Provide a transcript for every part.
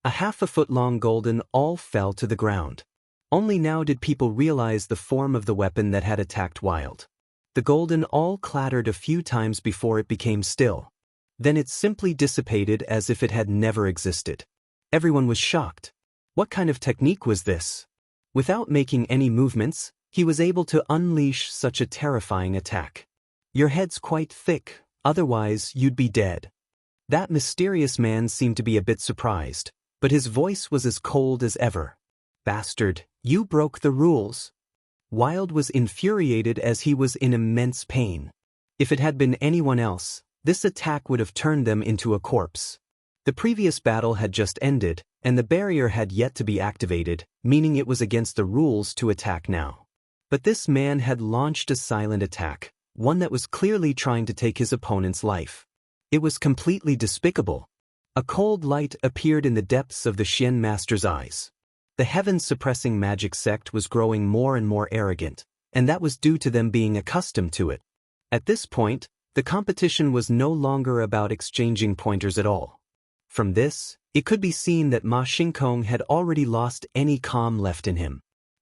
A half-a-foot-long golden awl fell to the ground. Only now did people realize the form of the weapon that had attacked Wild. The golden awl clattered a few times before it became still. Then it simply dissipated as if it had never existed. Everyone was shocked. What kind of technique was this? Without making any movements, he was able to unleash such a terrifying attack. Your head's quite thick, otherwise you'd be dead. That mysterious man seemed to be a bit surprised, but his voice was as cold as ever. Bastard, you broke the rules. Wild was infuriated as he was in immense pain. If it had been anyone else, this attack would have turned them into a corpse. The previous battle had just ended, and the barrier had yet to be activated, meaning it was against the rules to attack now. But this man had launched a silent attack, one that was clearly trying to take his opponent's life. It was completely despicable. A cold light appeared in the depths of the Xian Master's eyes. The heaven-suppressing magic sect was growing more and more arrogant, and that was due to them being accustomed to it. At this point, the competition was no longer about exchanging pointers at all. From this, it could be seen that Ma Xingkong had already lost any calm left in him.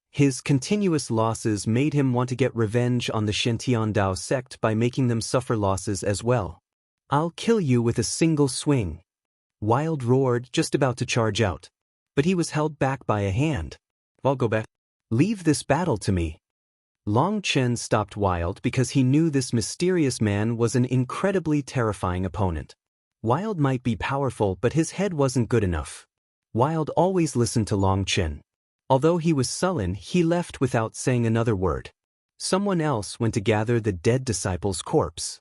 His continuous losses made him want to get revenge on the Xiantiandao sect by making them suffer losses as well. I'll kill you with a single swing. Wild roared, just about to charge out. But he was held back by a hand. I'll go back. Leave this battle to me. Long Chen stopped Wild because he knew this mysterious man was an incredibly terrifying opponent. Wild might be powerful, but his head wasn't good enough. Wild always listened to Long Chen. Although he was sullen, he left without saying another word. Someone else went to gather the dead disciple's corpse.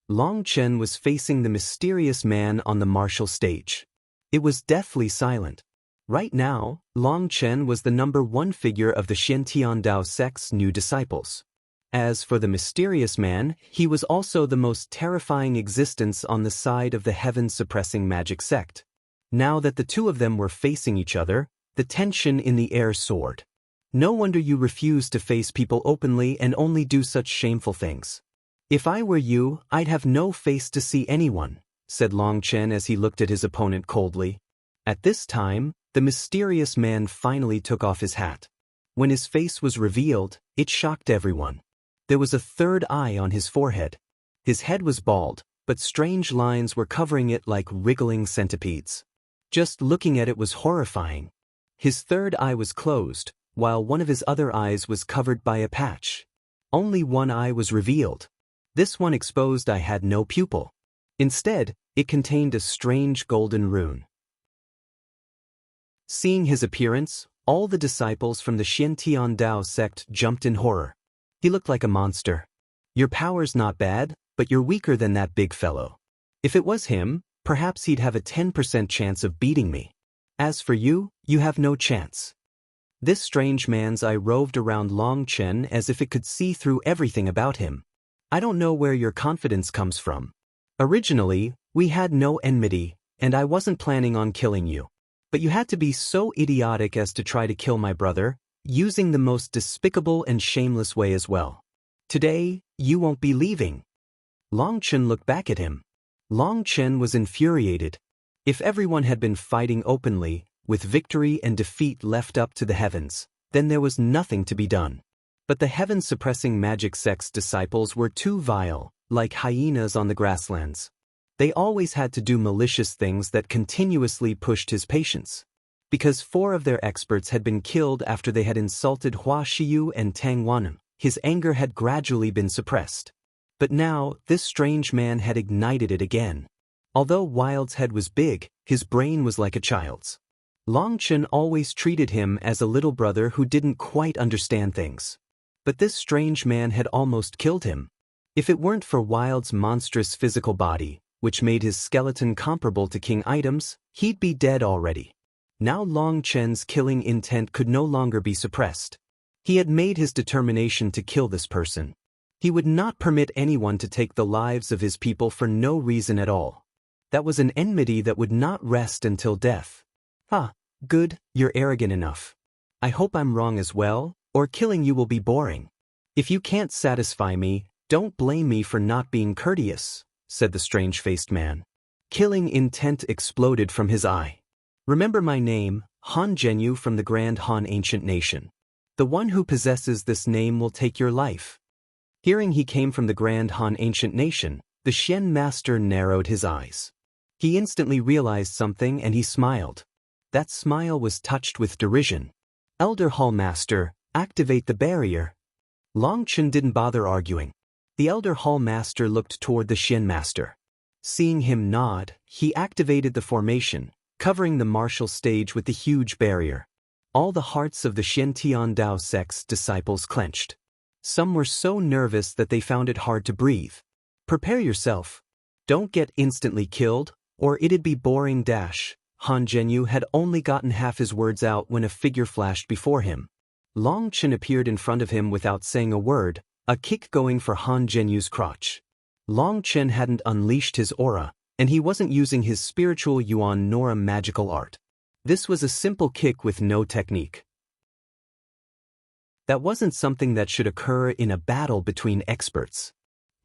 Long Chen was facing the mysterious man on the martial stage. It was deathly silent. Right now, Long Chen was the #1 figure of the Xiantiandao sect's new disciples. As for the mysterious man, he was also the most terrifying existence on the side of the heaven-suppressing magic sect. Now that the two of them were facing each other, the tension in the air soared. No wonder you refuse to face people openly and only do such shameful things. If I were you, I'd have no face to see anyone, said Long Chen as he looked at his opponent coldly. At this time, the mysterious man finally took off his hat. When his face was revealed, it shocked everyone. There was a third eye on his forehead. His head was bald, but strange lines were covering it like wriggling centipedes. Just looking at it was horrifying. His third eye was closed, while one of his other eyes was covered by a patch. Only one eye was revealed. This one exposed eye had no pupil. Instead, it contained a strange golden rune. Seeing his appearance, all the disciples from the Xiantiandao sect jumped in horror. He looked like a monster. Your power's not bad, but you're weaker than that big fellow. If it was him, perhaps he'd have a 10% chance of beating me. As for you, you have no chance. This strange man's eye roved around Long Chen as if it could see through everything about him. I don't know where your confidence comes from. Originally, we had no enmity, and I wasn't planning on killing you. But you had to be so idiotic as to try to kill my brother, using the most despicable and shameless way as well. Today, you won't be leaving. Long Chen looked back at him. Long Chen was infuriated. If everyone had been fighting openly, with victory and defeat left up to the heavens, then there was nothing to be done. But the heaven-suppressing magic sect's disciples were too vile, like hyenas on the grasslands. They always had to do malicious things that continuously pushed his patience. Because 4 of their experts had been killed after they had insulted Hua Shiyu and Tang Wanham, his anger had gradually been suppressed. But now, this strange man had ignited it again. Although Wild's head was big, his brain was like a child's. Long Chen always treated him as a little brother who didn't quite understand things. But this strange man had almost killed him. If it weren't for Wild's monstrous physical body, which made his skeleton comparable to king items, he'd be dead already. Now Long Chen's killing intent could no longer be suppressed. He had made his determination to kill this person. He would not permit anyone to take the lives of his people for no reason at all. That was an enmity that would not rest until death. Good, you're arrogant enough. I hope I'm wrong as well, or killing you will be boring. If you can't satisfy me, don't blame me for not being courteous, said the strange-faced man. Killing intent exploded from his eye. Remember my name, Han Zhenyu from the Grand Han Ancient Nation. The one who possesses this name will take your life. Hearing he came from the Grand Han Ancient Nation, the Xian Master narrowed his eyes. He instantly realized something and he smiled. That smile was touched with derision. Elder Hall Master, activate the barrier. Long Chen didn't bother arguing. The Elder Hall Master looked toward the Xian Master. Seeing him nod, he activated the formation, covering the martial stage with the huge barrier. All the hearts of the Xian Tian Dao sect's disciples clenched. Some were so nervous that they found it hard to breathe. Prepare yourself. Don't get instantly killed, or it'd be boring. Han Zhenyu had only gotten half his words out when a figure flashed before him. Long Chen appeared in front of him without saying a word, a kick going for Han Zhenyu's crotch. Long Chen hadn't unleashed his aura, and he wasn't using his spiritual yuan nor a magical art. This was a simple kick with no technique. That wasn't something that should occur in a battle between experts.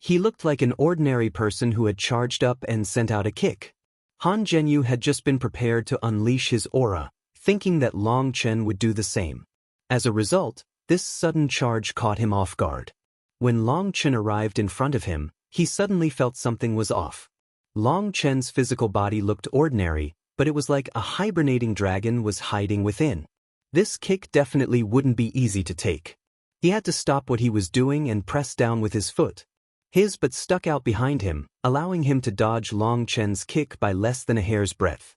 He looked like an ordinary person who had charged up and sent out a kick. Han Zhenyu had just been prepared to unleash his aura, thinking that Long Chen would do the same. As a result, this sudden charge caught him off guard. When Long Chen arrived in front of him, he suddenly felt something was off. Long Chen's physical body looked ordinary, but it was like a hibernating dragon was hiding within. This kick definitely wouldn't be easy to take. He had to stop what he was doing and press down with his foot. His butt stuck out behind him, allowing him to dodge Long Chen's kick by less than a hair's breadth.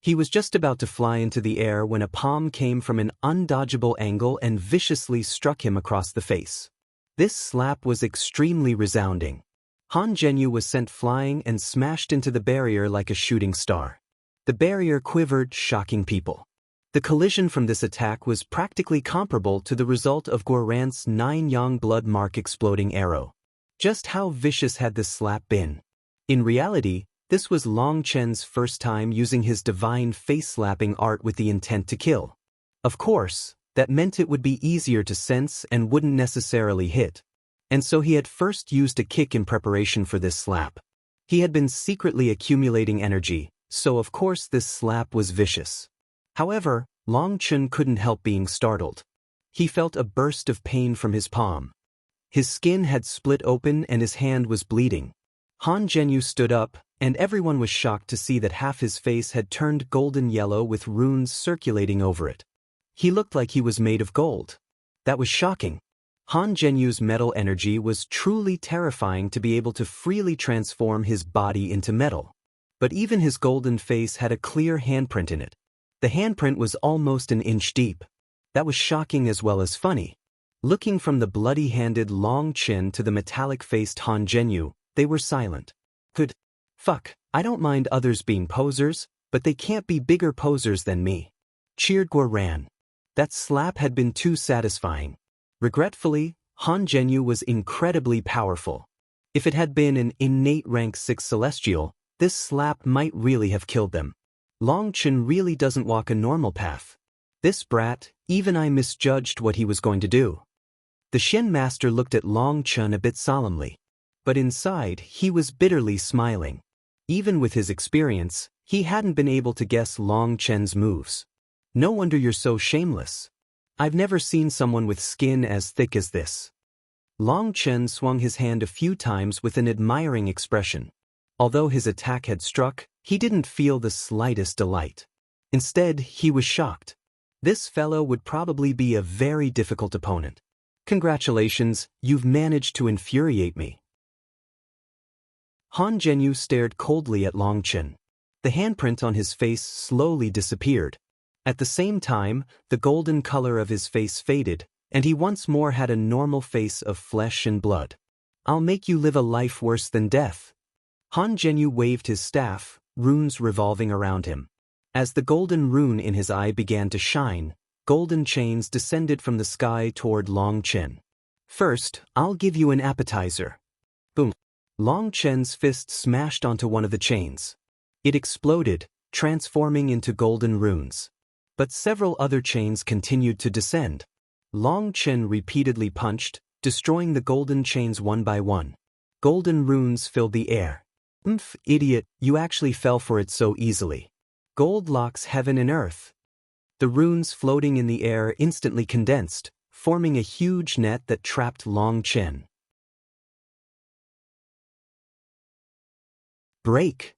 He was just about to fly into the air when a palm came from an undodgeable angle and viciously struck him across the face. This slap was extremely resounding. Han Zhenyu was sent flying and smashed into the barrier like a shooting star. The barrier quivered, shocking people. The collision from this attack was practically comparable to the result of Guoran's 9-yang blood mark exploding arrow. Just how vicious had this slap been? In reality, this was Long Chen's first time using his divine face-slapping art with the intent to kill. Of course, that meant it would be easier to sense and wouldn't necessarily hit. And so he had first used a kick in preparation for this slap. He had been secretly accumulating energy, so of course this slap was vicious. However, Long Chen couldn't help being startled. He felt a burst of pain from his palm. His skin had split open and his hand was bleeding. Han Zhenyu stood up, and everyone was shocked to see that half his face had turned golden yellow with runes circulating over it. He looked like he was made of gold. That was shocking. Han Zhenyu's metal energy was truly terrifying to be able to freely transform his body into metal. But even his golden face had a clear handprint in it. The handprint was almost an inch deep. That was shocking as well as funny. Looking from the bloody-handed Long Chen to the metallic-faced Han Zhenyu, they were silent. Fuck, I don't mind others being posers, but they can't be bigger posers than me. Cheered Guoran. That slap had been too satisfying. Regretfully, Han Zhenyu was incredibly powerful. If it had been an innate rank 6 celestial, this slap might really have killed them. Long Chen really doesn't walk a normal path. This brat, even I misjudged what he was going to do. The Xian Master looked at Long Chen a bit solemnly. But inside, he was bitterly smiling. Even with his experience, he hadn't been able to guess Long Chen's moves. No wonder you're so shameless. I've never seen someone with skin as thick as this. Long Chen swung his hand a few times with an admiring expression. Although his attack had struck, he didn't feel the slightest delight. Instead, he was shocked. This fellow would probably be a very difficult opponent. Congratulations, you've managed to infuriate me. Han Zhenyu stared coldly at Long Chen. The handprint on his face slowly disappeared. At the same time, the golden color of his face faded, and he once more had a normal face of flesh and blood. I'll make you live a life worse than death. Han Zhenyu waved his staff, runes revolving around him. As the golden rune in his eye began to shine, golden chains descended from the sky toward Long Chen. First, I'll give you an appetizer. Boom. Long Chen's fist smashed onto one of the chains. It exploded, transforming into golden runes. But several other chains continued to descend. Long Chen repeatedly punched, destroying the golden chains one by one. Golden runes filled the air. Idiot, you actually fell for it so easily. Gold locks heaven and earth. The runes floating in the air instantly condensed, forming a huge net that trapped Long Chen. Break!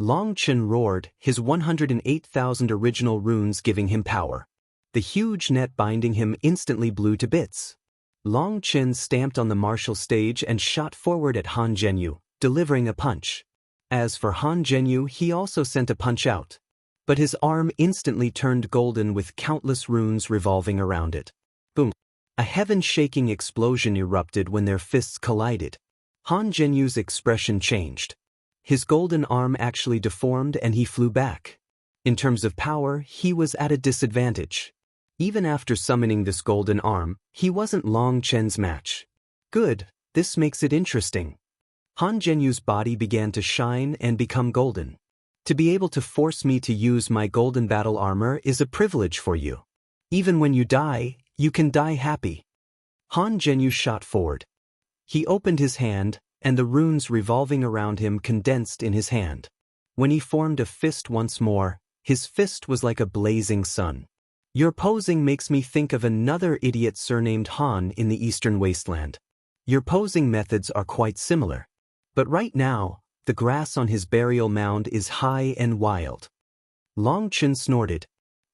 Long Chen roared, his 108,000 original runes giving him power. The huge net binding him instantly blew to bits. Long Chen stamped on the martial stage and shot forward at Han Zhenyu, delivering a punch. As for Han Zhenyu, he also sent a punch out. But his arm instantly turned golden with countless runes revolving around it. Boom! A heaven-shaking explosion erupted when their fists collided. Han Zhenyu's expression changed. His golden arm actually deformed and he flew back. In terms of power, he was at a disadvantage. Even after summoning this golden arm, he wasn't Long Chen's match. Good, this makes it interesting. Han Zhenyu's body began to shine and become golden. To be able to force me to use my golden battle armor is a privilege for you. Even when you die, you can die happy. Han Zhenyu shot forward. He opened his hand, and the runes revolving around him condensed in his hand. When he formed a fist once more, his fist was like a blazing sun. Your posing makes me think of another idiot surnamed Han in the Eastern Wasteland. Your posing methods are quite similar. But right now, the grass on his burial mound is high and wild. Long Chen snorted.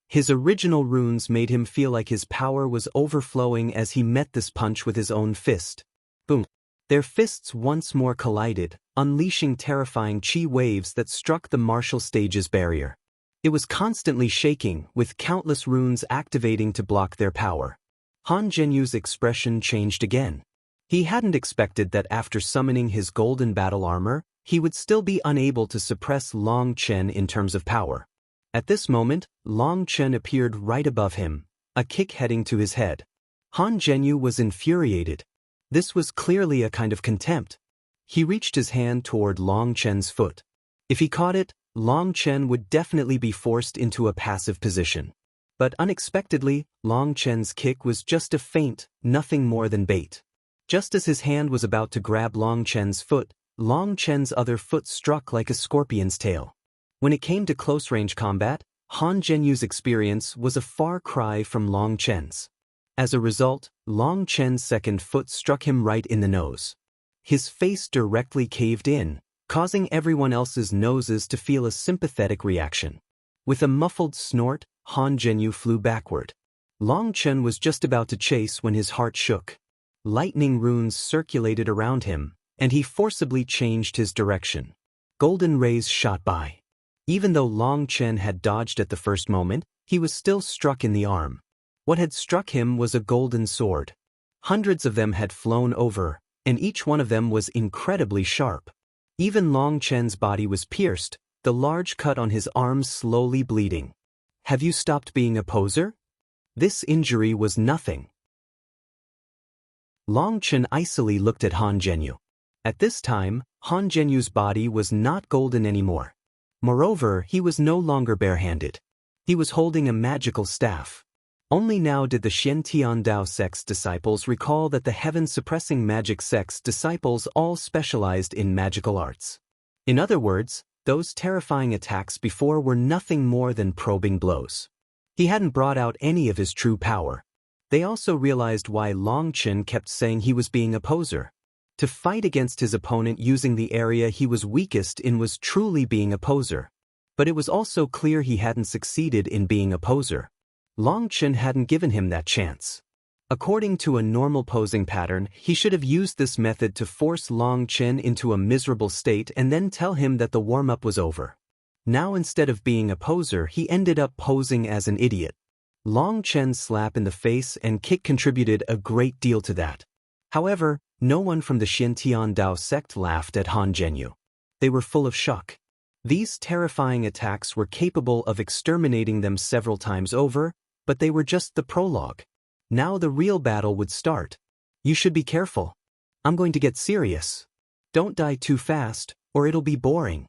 His original runes made him feel like his power was overflowing as he met this punch with his own fist. Boom! Their fists once more collided, unleashing terrifying chi waves that struck the martial stage's barrier. It was constantly shaking, with countless runes activating to block their power. Han Zhenyu's expression changed again. He hadn't expected that after summoning his golden battle armor, he would still be unable to suppress Long Chen in terms of power. At this moment, Long Chen appeared right above him, a kick heading to his head. Han Zhenyu was infuriated. This was clearly a kind of contempt. He reached his hand toward Long Chen's foot. If he caught it, Long Chen would definitely be forced into a passive position. But unexpectedly, Long Chen's kick was just a feint, nothing more than bait. Just as his hand was about to grab Long Chen's foot, Long Chen's other foot struck like a scorpion's tail. When it came to close-range combat, Han Zhenyu's experience was a far cry from Long Chen's. As a result, Long Chen's second foot struck him right in the nose. His face directly caved in, causing everyone else's noses to feel a sympathetic reaction. With a muffled snort, Han Zhenyu flew backward. Long Chen was just about to chase when his heart shook. Lightning runes circulated around him, and he forcibly changed his direction. Golden rays shot by. Even though Long Chen had dodged at the first moment, he was still struck in the arm. What had struck him was a golden sword. Hundreds of them had flown over, and each one of them was incredibly sharp. Even Long Chen's body was pierced, the large cut on his arm slowly bleeding. Have you stopped being a poser? This injury was nothing. Long Chen icily looked at Han Zhenyu. At this time, Han Zhenyu's body was not golden anymore. Moreover, he was no longer barehanded. He was holding a magical staff. Only now did the Xiantian Dao sect's disciples recall that the heaven-suppressing magic sect's disciples all specialized in magical arts. In other words, those terrifying attacks before were nothing more than probing blows. He hadn't brought out any of his true power. They also realized why Long Chen kept saying he was being a poser. To fight against his opponent using the area he was weakest in was truly being a poser. But it was also clear he hadn't succeeded in being a poser. Long Chen hadn't given him that chance. According to a normal posing pattern, he should have used this method to force Long Chen into a miserable state and then tell him that the warm-up was over. Now instead of being a poser, he ended up posing as an idiot. Long Chen's slap in the face and kick contributed a great deal to that. However, no one from the Xiantian Dao sect laughed at Han Zhenyu. They were full of shock. These terrifying attacks were capable of exterminating them several times over, but they were just the prologue. Now the real battle would start. You should be careful. I'm going to get serious. Don't die too fast, or it'll be boring.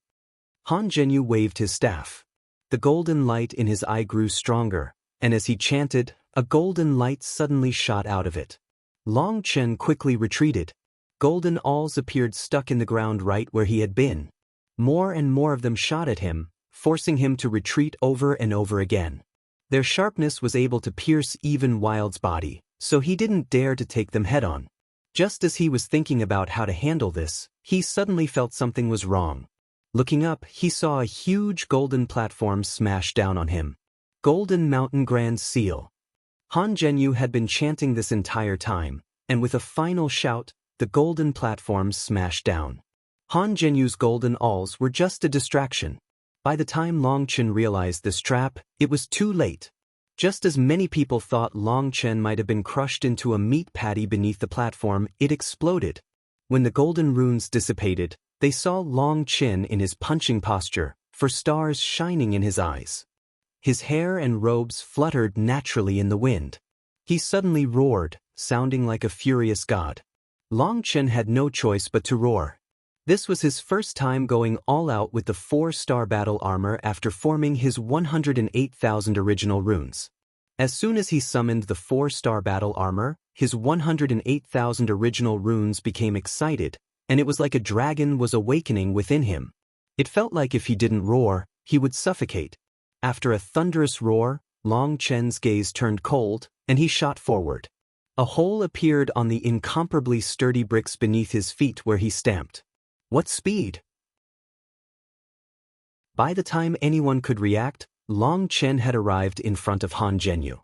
Han Zhenyu waved his staff. The golden light in his eye grew stronger, and as he chanted, a golden light suddenly shot out of it. Long Chen quickly retreated. Golden alls appeared stuck in the ground right where he had been. More and more of them shot at him, forcing him to retreat over and over again. Their sharpness was able to pierce even Wild's body, so he didn't dare to take them head-on. Just as he was thinking about how to handle this, he suddenly felt something was wrong. Looking up, he saw a huge golden platform smash down on him. Golden Mountain Grand Seal. Han Zhenyu had been chanting this entire time, and with a final shout, the golden platform smashed down. Han Zhenyu's golden alls were just a distraction. By the time Long Chen realized this trap, it was too late. Just as many people thought Long Chen might have been crushed into a meat patty beneath the platform, it exploded. When the golden runes dissipated, they saw Long Chen in his punching posture, for stars shining in his eyes. His hair and robes fluttered naturally in the wind. He suddenly roared, sounding like a furious god. Long Chen had no choice but to roar. This was his first time going all out with the 4-star battle armor after forming his 108,000 original runes. As soon as he summoned the 4-star battle armor, his 108,000 original runes became excited, and it was like a dragon was awakening within him. It felt like if he didn't roar, he would suffocate. After a thunderous roar, Long Chen's gaze turned cold, and he shot forward. A hole appeared on the incomparably sturdy bricks beneath his feet where he stamped. What speed! By the time anyone could react, Long Chen had arrived in front of Han Zhenyu.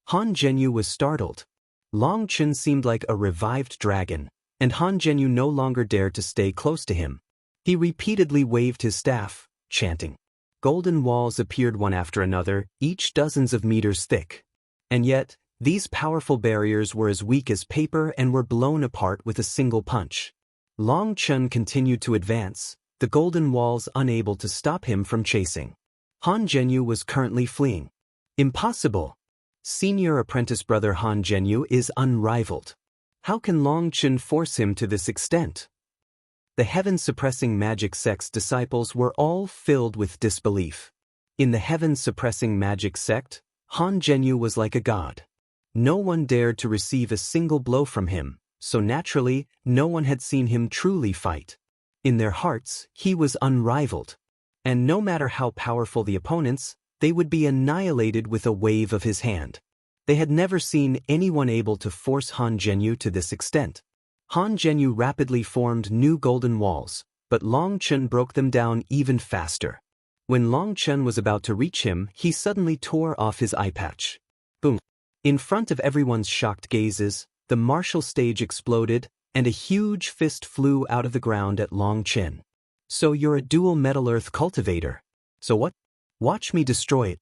Han Zhenyu was startled. Long Chen seemed like a revived dragon, and Han Zhenyu no longer dared to stay close to him. He repeatedly waved his staff, chanting. Golden walls appeared one after another, each dozens of meters thick. And yet, these powerful barriers were as weak as paper and were blown apart with a single punch. Long Chen continued to advance, the golden walls unable to stop him from chasing. Han Zhenyu was currently fleeing. Impossible! Senior apprentice brother Han Zhenyu is unrivaled. How can Long Chen force him to this extent? The heaven-suppressing magic sect's disciples were all filled with disbelief. In the heaven-suppressing magic sect, Han Zhenyu was like a god. No one dared to receive a single blow from him, so naturally, no one had seen him truly fight. In their hearts, he was unrivaled. And no matter how powerful the opponents, they would be annihilated with a wave of his hand. They had never seen anyone able to force Han Zhenyu to this extent. Han Zhenyu rapidly formed new golden walls, but Long Chen broke them down even faster. When Long Chen was about to reach him, he suddenly tore off his eye patch. Boom! In front of everyone's shocked gazes, the martial stage exploded, and a huge fist flew out of the ground at Long Chen. So you're a dual metal earth cultivator. So what? Watch me destroy it.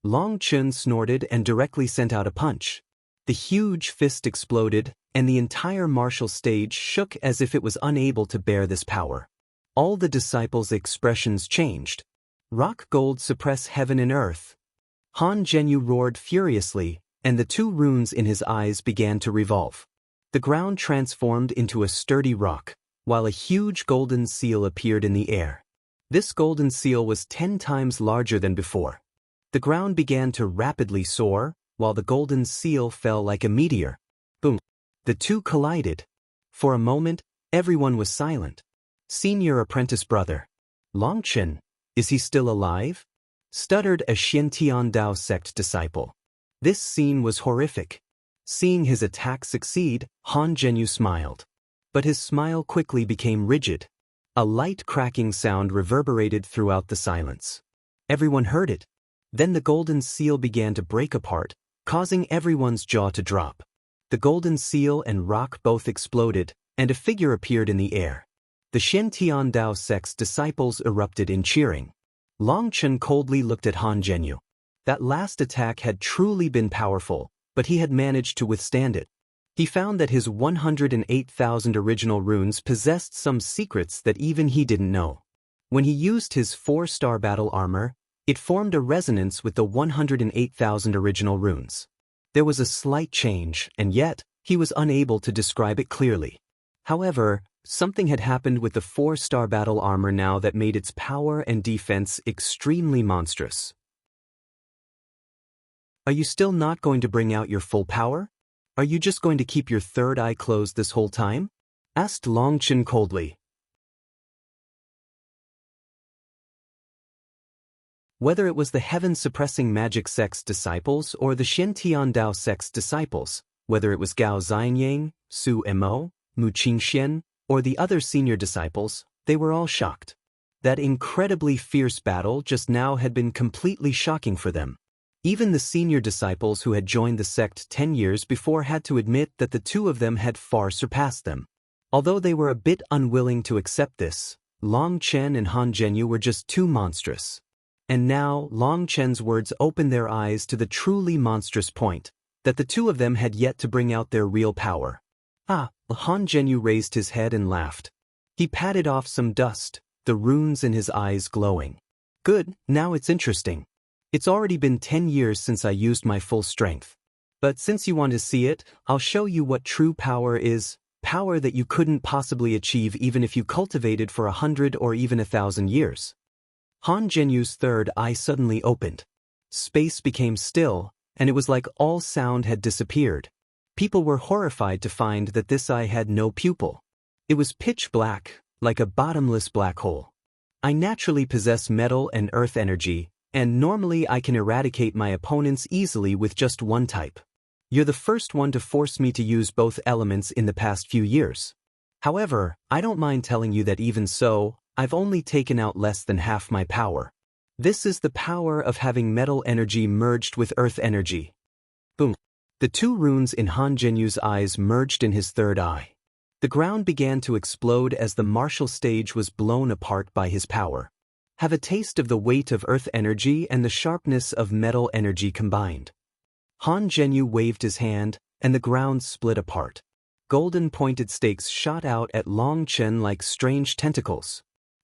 Long Chen snorted and directly sent out a punch. The huge fist exploded, and the entire martial stage shook as if it was unable to bear this power. All the disciples' expressions changed. Rock gold suppress heaven and earth. Han Zhenyu roared furiously, and the 2 runes in his eyes began to revolve. The ground transformed into a sturdy rock, while a huge golden seal appeared in the air. This golden seal was 10 times larger than before. The ground began to rapidly soar, while the golden seal fell like a meteor. Boom! The 2 collided. For a moment, everyone was silent. Senior apprentice brother. Long Chen, is he still alive? Stuttered a Xiantian Dao sect disciple. This scene was horrific. Seeing his attack succeed, Han Zhenyu smiled. But his smile quickly became rigid. A light cracking sound reverberated throughout the silence. Everyone heard it. Then the golden seal began to break apart, causing everyone's jaw to drop. The golden seal and rock both exploded, and a figure appeared in the air. The Xiantian Dao sect's disciples erupted in cheering. Long Chen coldly looked at Han Zhenyu. That last attack had truly been powerful, but he had managed to withstand it. He found that his 108,000 original runes possessed some secrets that even he didn't know. When he used his 4-star battle armor, it formed a resonance with the 108,000 original runes. There was a slight change, and yet, he was unable to describe it clearly. However, something had happened with the 4-star battle armor now that made its power and defense extremely monstrous. Are you still not going to bring out your full power? Are you just going to keep your third eye closed this whole time? Asked Long Chen coldly. Whether it was the heaven-suppressing magic sect's disciples or the Shen Dao sect's disciples, whether it was Gao Xianyang, Su Emo, Mu Qingxian, or the other senior disciples, they were all shocked. That incredibly fierce battle just now had been completely shocking for them. Even the senior disciples who had joined the sect 10 years before had to admit that the two of them had far surpassed them. Although they were a bit unwilling to accept this, Long Chen and Han Zhenyu were just too monstrous. And now, Long Chen's words opened their eyes to the truly monstrous point, that the two of them had yet to bring out their real power. Ah, Han Zhenyu raised his head and laughed. He patted off some dust, the runes in his eyes glowing. Good, now it's interesting. It's already been 10 years since I used my full strength. But since you want to see it, I'll show you what true power is, power that you couldn't possibly achieve even if you cultivated for 100 or even 1,000 years. Han Zhenyu's third eye suddenly opened. Space became still, and it was like all sound had disappeared. People were horrified to find that this eye had no pupil. It was pitch black, like a bottomless black hole. I naturally possess metal and earth energy, and normally I can eradicate my opponents easily with just one type. You're the first one to force me to use both elements in the past few years. However, I don't mind telling you that even so, I've only taken out less than half my power. This is the power of having metal energy merged with earth energy. Boom. The two runes in Han Zhenyu's eyes merged in his third eye. The ground began to explode as the martial stage was blown apart by his power. Have a taste of the weight of earth energy and the sharpness of metal energy combined. Han Zhenyu waved his hand, and the ground split apart. Golden pointed stakes shot out at Long Chen like strange tentacles.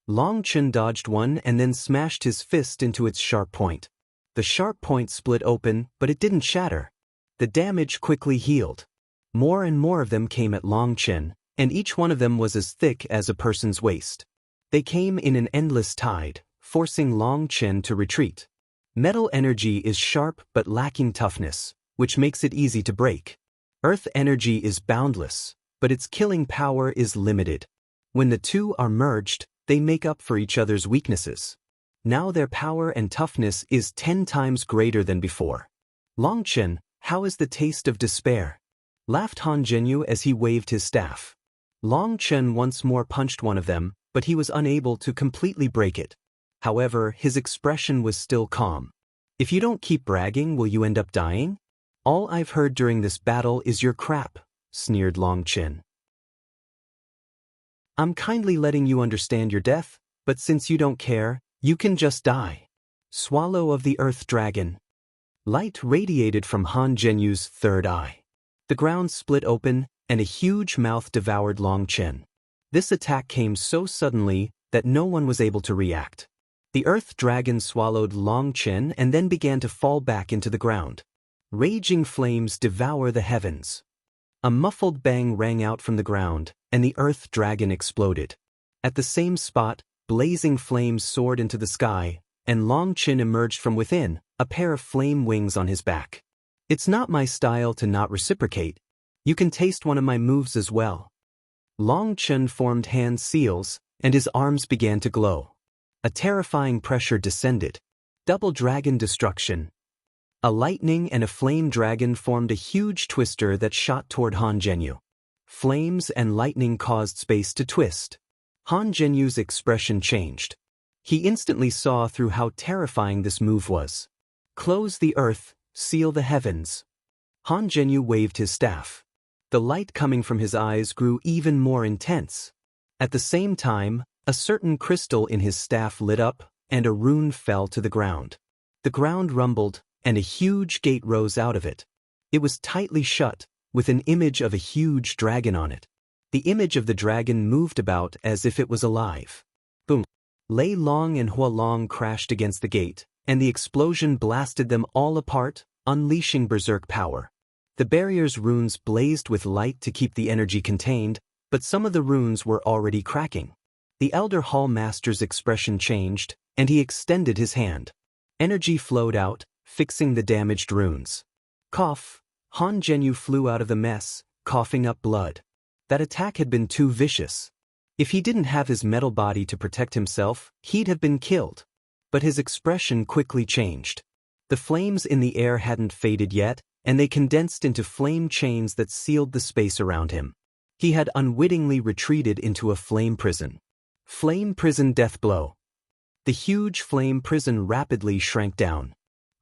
Long Chen dodged one and then smashed his fist into its sharp point. The sharp point split open, but it didn't shatter. The damage quickly healed. More and more of them came at Long Chen, and each one of them was as thick as a person's waist. They came in an endless tide, forcing Long Chen to retreat. Metal energy is sharp but lacking toughness, which makes it easy to break. Earth energy is boundless, but its killing power is limited. When the two are merged, they make up for each other's weaknesses. Now their power and toughness is 10 times greater than before. Long Chen, how is the taste of despair? Laughed Han Zhenyu as he waved his staff. Long Chen once more punched one of them, but he was unable to completely break it. However, his expression was still calm. If you don't keep bragging, will you end up dying? All I've heard during this battle is your crap, sneered Long Chen. I'm kindly letting you understand your death, but since you don't care, you can just die. Swallow of the Earth Dragon. Light radiated from Han Zhenyu's third eye. The ground split open, and a huge mouth devoured Long Chen. This attack came so suddenly that no one was able to react. The Earth Dragon swallowed Long Chen and then began to fall back into the ground. Raging flames devour the heavens. A muffled bang rang out from the ground, and the Earth Dragon exploded. At the same spot, blazing flames soared into the sky, and Long Chen emerged from within, a pair of flame wings on his back. It's not my style to not reciprocate. You can taste one of my moves as well. Long Chen formed hand seals, and his arms began to glow. A terrifying pressure descended. Double dragon destruction. A lightning and a flame dragon formed a huge twister that shot toward Han Zhenyu. Flames and lightning caused space to twist. Han Zhenyu's expression changed. He instantly saw through how terrifying this move was. Close the earth, seal the heavens. Han Zhenyu waved his staff. The light coming from his eyes grew even more intense. At the same time, a certain crystal in his staff lit up, and a rune fell to the ground. The ground rumbled, and a huge gate rose out of it. It was tightly shut, with an image of a huge dragon on it. The image of the dragon moved about as if it was alive. Boom! Lei Long and Hua Long crashed against the gate, and the explosion blasted them all apart, unleashing berserk power. The barrier's runes blazed with light to keep the energy contained, but some of the runes were already cracking. The Elder Hall Master's expression changed, and he extended his hand. Energy flowed out, fixing the damaged runes. Cough! Han Zhenyu flew out of the mess, coughing up blood. That attack had been too vicious. If he didn't have his metal body to protect himself, he'd have been killed. But his expression quickly changed. The flames in the air hadn't faded yet, and they condensed into flame chains that sealed the space around him. He had unwittingly retreated into a flame prison. Flame prison death blow. The huge flame prison rapidly shrank down.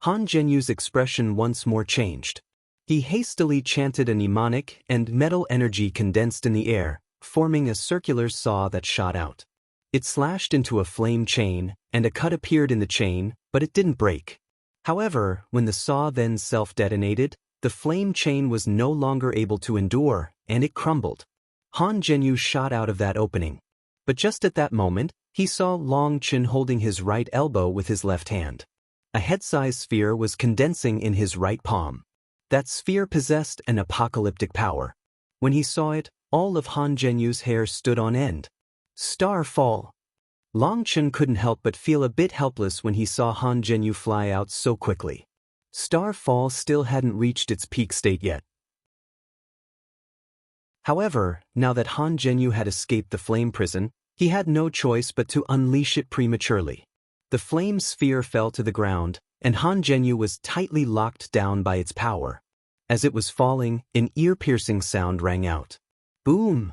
Han Zhenyu's expression once more changed. He hastily chanted a mnemonic, and metal energy condensed in the air, forming a circular saw that shot out. It slashed into a flame chain, and a cut appeared in the chain, but it didn't break. However, when the saw then self-detonated, the flame chain was no longer able to endure, and it crumbled. Han Zhenyu shot out of that opening. But just at that moment, he saw Long Chen holding his right elbow with his left hand. A head-sized sphere was condensing in his right palm. That sphere possessed an apocalyptic power. When he saw it, all of Han Zhenyu's hair stood on end. Starfall. Long Chen couldn't help but feel a bit helpless when he saw Han Zhenyu fly out so quickly. Starfall still hadn't reached its peak state yet. However, now that Han Zhenyu had escaped the flame prison, he had no choice but to unleash it prematurely. The flame sphere fell to the ground, and Han Zhenyu was tightly locked down by its power. As it was falling, an ear-piercing sound rang out. Boom!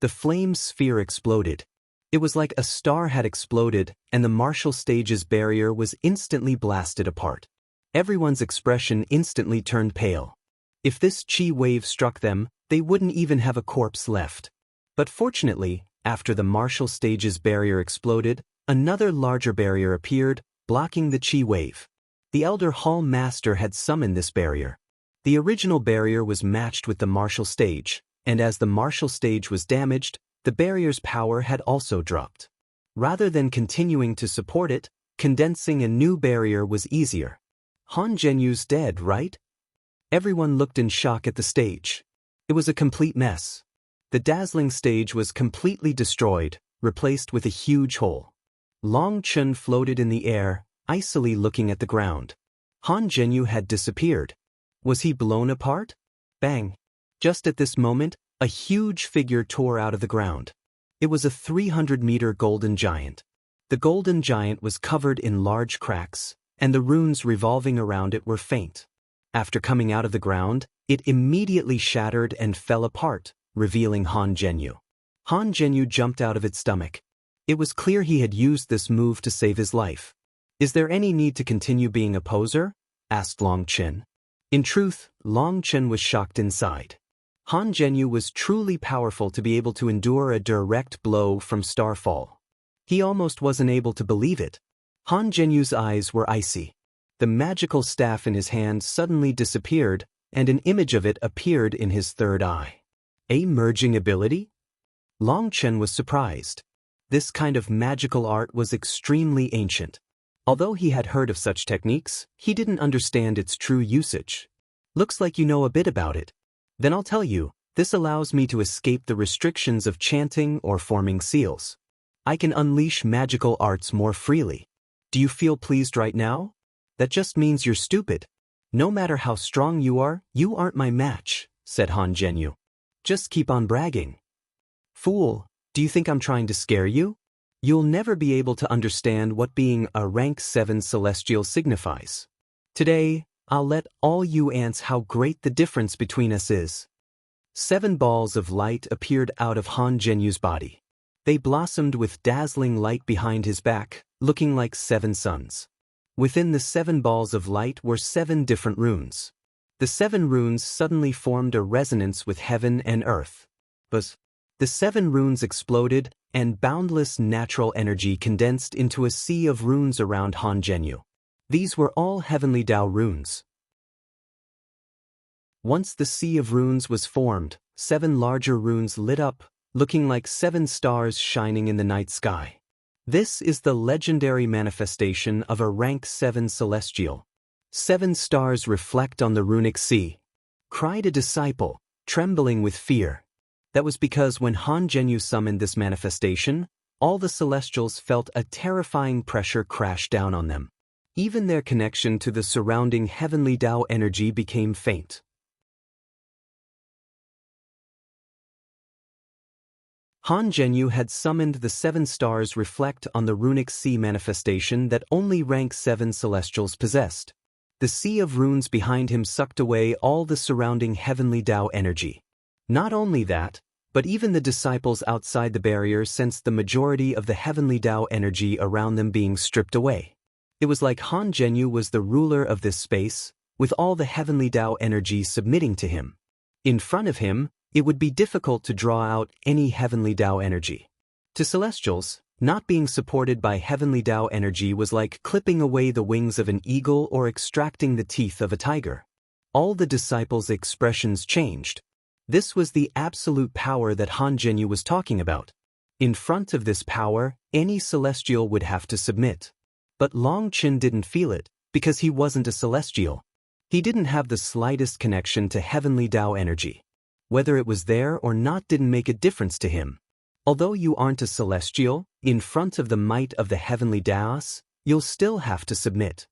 The flame sphere exploded. It was like a star had exploded, and the Marshall Stage's barrier was instantly blasted apart. Everyone's expression instantly turned pale. If this chi wave struck them, they wouldn't even have a corpse left. But fortunately, after the Marshall Stage's barrier exploded, another larger barrier appeared, blocking the chi wave. The Elder Hall Master had summoned this barrier. The original barrier was matched with the Marshall Stage, and as the Marshall Stage was damaged, the barrier's power had also dropped. Rather than continuing to support it, condensing a new barrier was easier. Han Zhenyu's dead, right? Everyone looked in shock at the stage. It was a complete mess. The dazzling stage was completely destroyed, replaced with a huge hole. Long Chen floated in the air, icily looking at the ground. Han Zhenyu had disappeared. Was he blown apart? Bang! Just at this moment, a huge figure tore out of the ground. It was a 300-meter golden giant. The golden giant was covered in large cracks, and the runes revolving around it were faint. After coming out of the ground, it immediately shattered and fell apart, revealing Han Zhenyu. Han Zhenyu jumped out of its stomach. It was clear he had used this move to save his life. Is there any need to continue being a poser? Asked Long Chen. In truth, Long Chen was shocked inside. Han Zhenyu was truly powerful to be able to endure a direct blow from Starfall. He almost wasn't able to believe it. Han Zhenyu's eyes were icy. The magical staff in his hand suddenly disappeared, and an image of it appeared in his third eye. A merging ability? Long Chen was surprised. This kind of magical art was extremely ancient. Although he had heard of such techniques, he didn't understand its true usage. Looks like you know a bit about it. Then I'll tell you, this allows me to escape the restrictions of chanting or forming seals. I can unleash magical arts more freely. Do you feel pleased right now? That just means you're stupid. No matter how strong you aren't my match, said Han Zhenyu. Just keep on bragging. Fool, do you think I'm trying to scare you? You'll never be able to understand what being a rank 7 celestial signifies. Today, I'll let all you ants how great the difference between us is. 7 balls of light appeared out of Han Zhenyu's body. They blossomed with dazzling light behind his back, looking like 7 suns. Within the 7 balls of light were 7 different runes. The 7 runes suddenly formed a resonance with heaven and earth. But the 7 runes exploded, and boundless natural energy condensed into a sea of runes around Han Zhenyu. These were all heavenly Tao runes. Once the sea of runes was formed, 7 larger runes lit up, looking like 7 stars shining in the night sky. This is the legendary manifestation of a rank 7 celestial. 7 stars reflect on the runic sea, cried a disciple, trembling with fear. That was because when Han Zhenyu summoned this manifestation, all the celestials felt a terrifying pressure crash down on them. Even their connection to the surrounding heavenly Tao energy became faint. Han Zhenyu had summoned the 7 stars reflect on the runic sea manifestation that only rank 7 celestials possessed. The sea of runes behind him sucked away all the surrounding heavenly Tao energy. Not only that, but even the disciples outside the barrier sensed the majority of the heavenly Tao energy around them being stripped away. It was like Han Zhenyu was the ruler of this space, with all the heavenly Tao energy submitting to him. In front of him, it would be difficult to draw out any heavenly Tao energy. To celestials, not being supported by heavenly Tao energy was like clipping away the wings of an eagle or extracting the teeth of a tiger. All the disciples' expressions changed. This was the absolute power that Han Zhenyu was talking about. In front of this power, any celestial would have to submit. But Long Qin didn't feel it, because he wasn't a celestial. He didn't have the slightest connection to heavenly Tao energy. Whether it was there or not didn't make a difference to him. Although you aren't a celestial, in front of the might of the heavenly Taos, you'll still have to submit.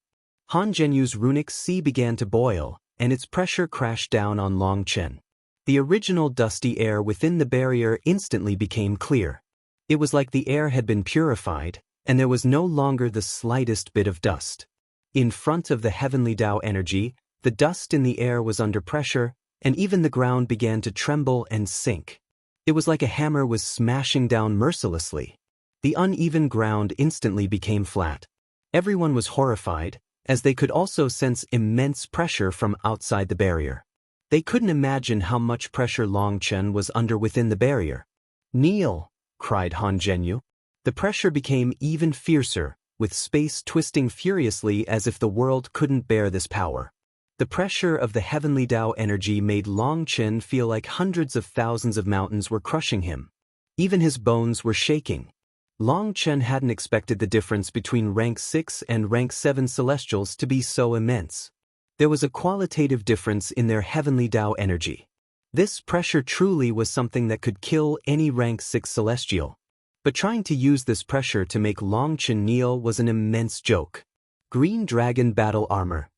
Han Zhenyu's runic sea began to boil, and its pressure crashed down on Long Qin. The original dusty air within the barrier instantly became clear. It was like the air had been purified, and there was no longer the slightest bit of dust. In front of the heavenly Tao energy, the dust in the air was under pressure, and even the ground began to tremble and sink. It was like a hammer was smashing down mercilessly. The uneven ground instantly became flat. Everyone was horrified, as they could also sense immense pressure from outside the barrier. They couldn't imagine how much pressure Long Qin was under within the barrier. "Kneel!" cried Han Zhenyu. The pressure became even fiercer, with space twisting furiously as if the world couldn't bear this power. The pressure of the heavenly Tao energy made Long Qin feel like hundreds of thousands of mountains were crushing him. Even his bones were shaking. Long Qin hadn't expected the difference between rank 6 and rank 7 celestials to be so immense. There was a qualitative difference in their heavenly Tao energy. This pressure truly was something that could kill any rank 6 celestial. But trying to use this pressure to make Long Qin kneel was an immense joke. Green Dragon Battle Armor.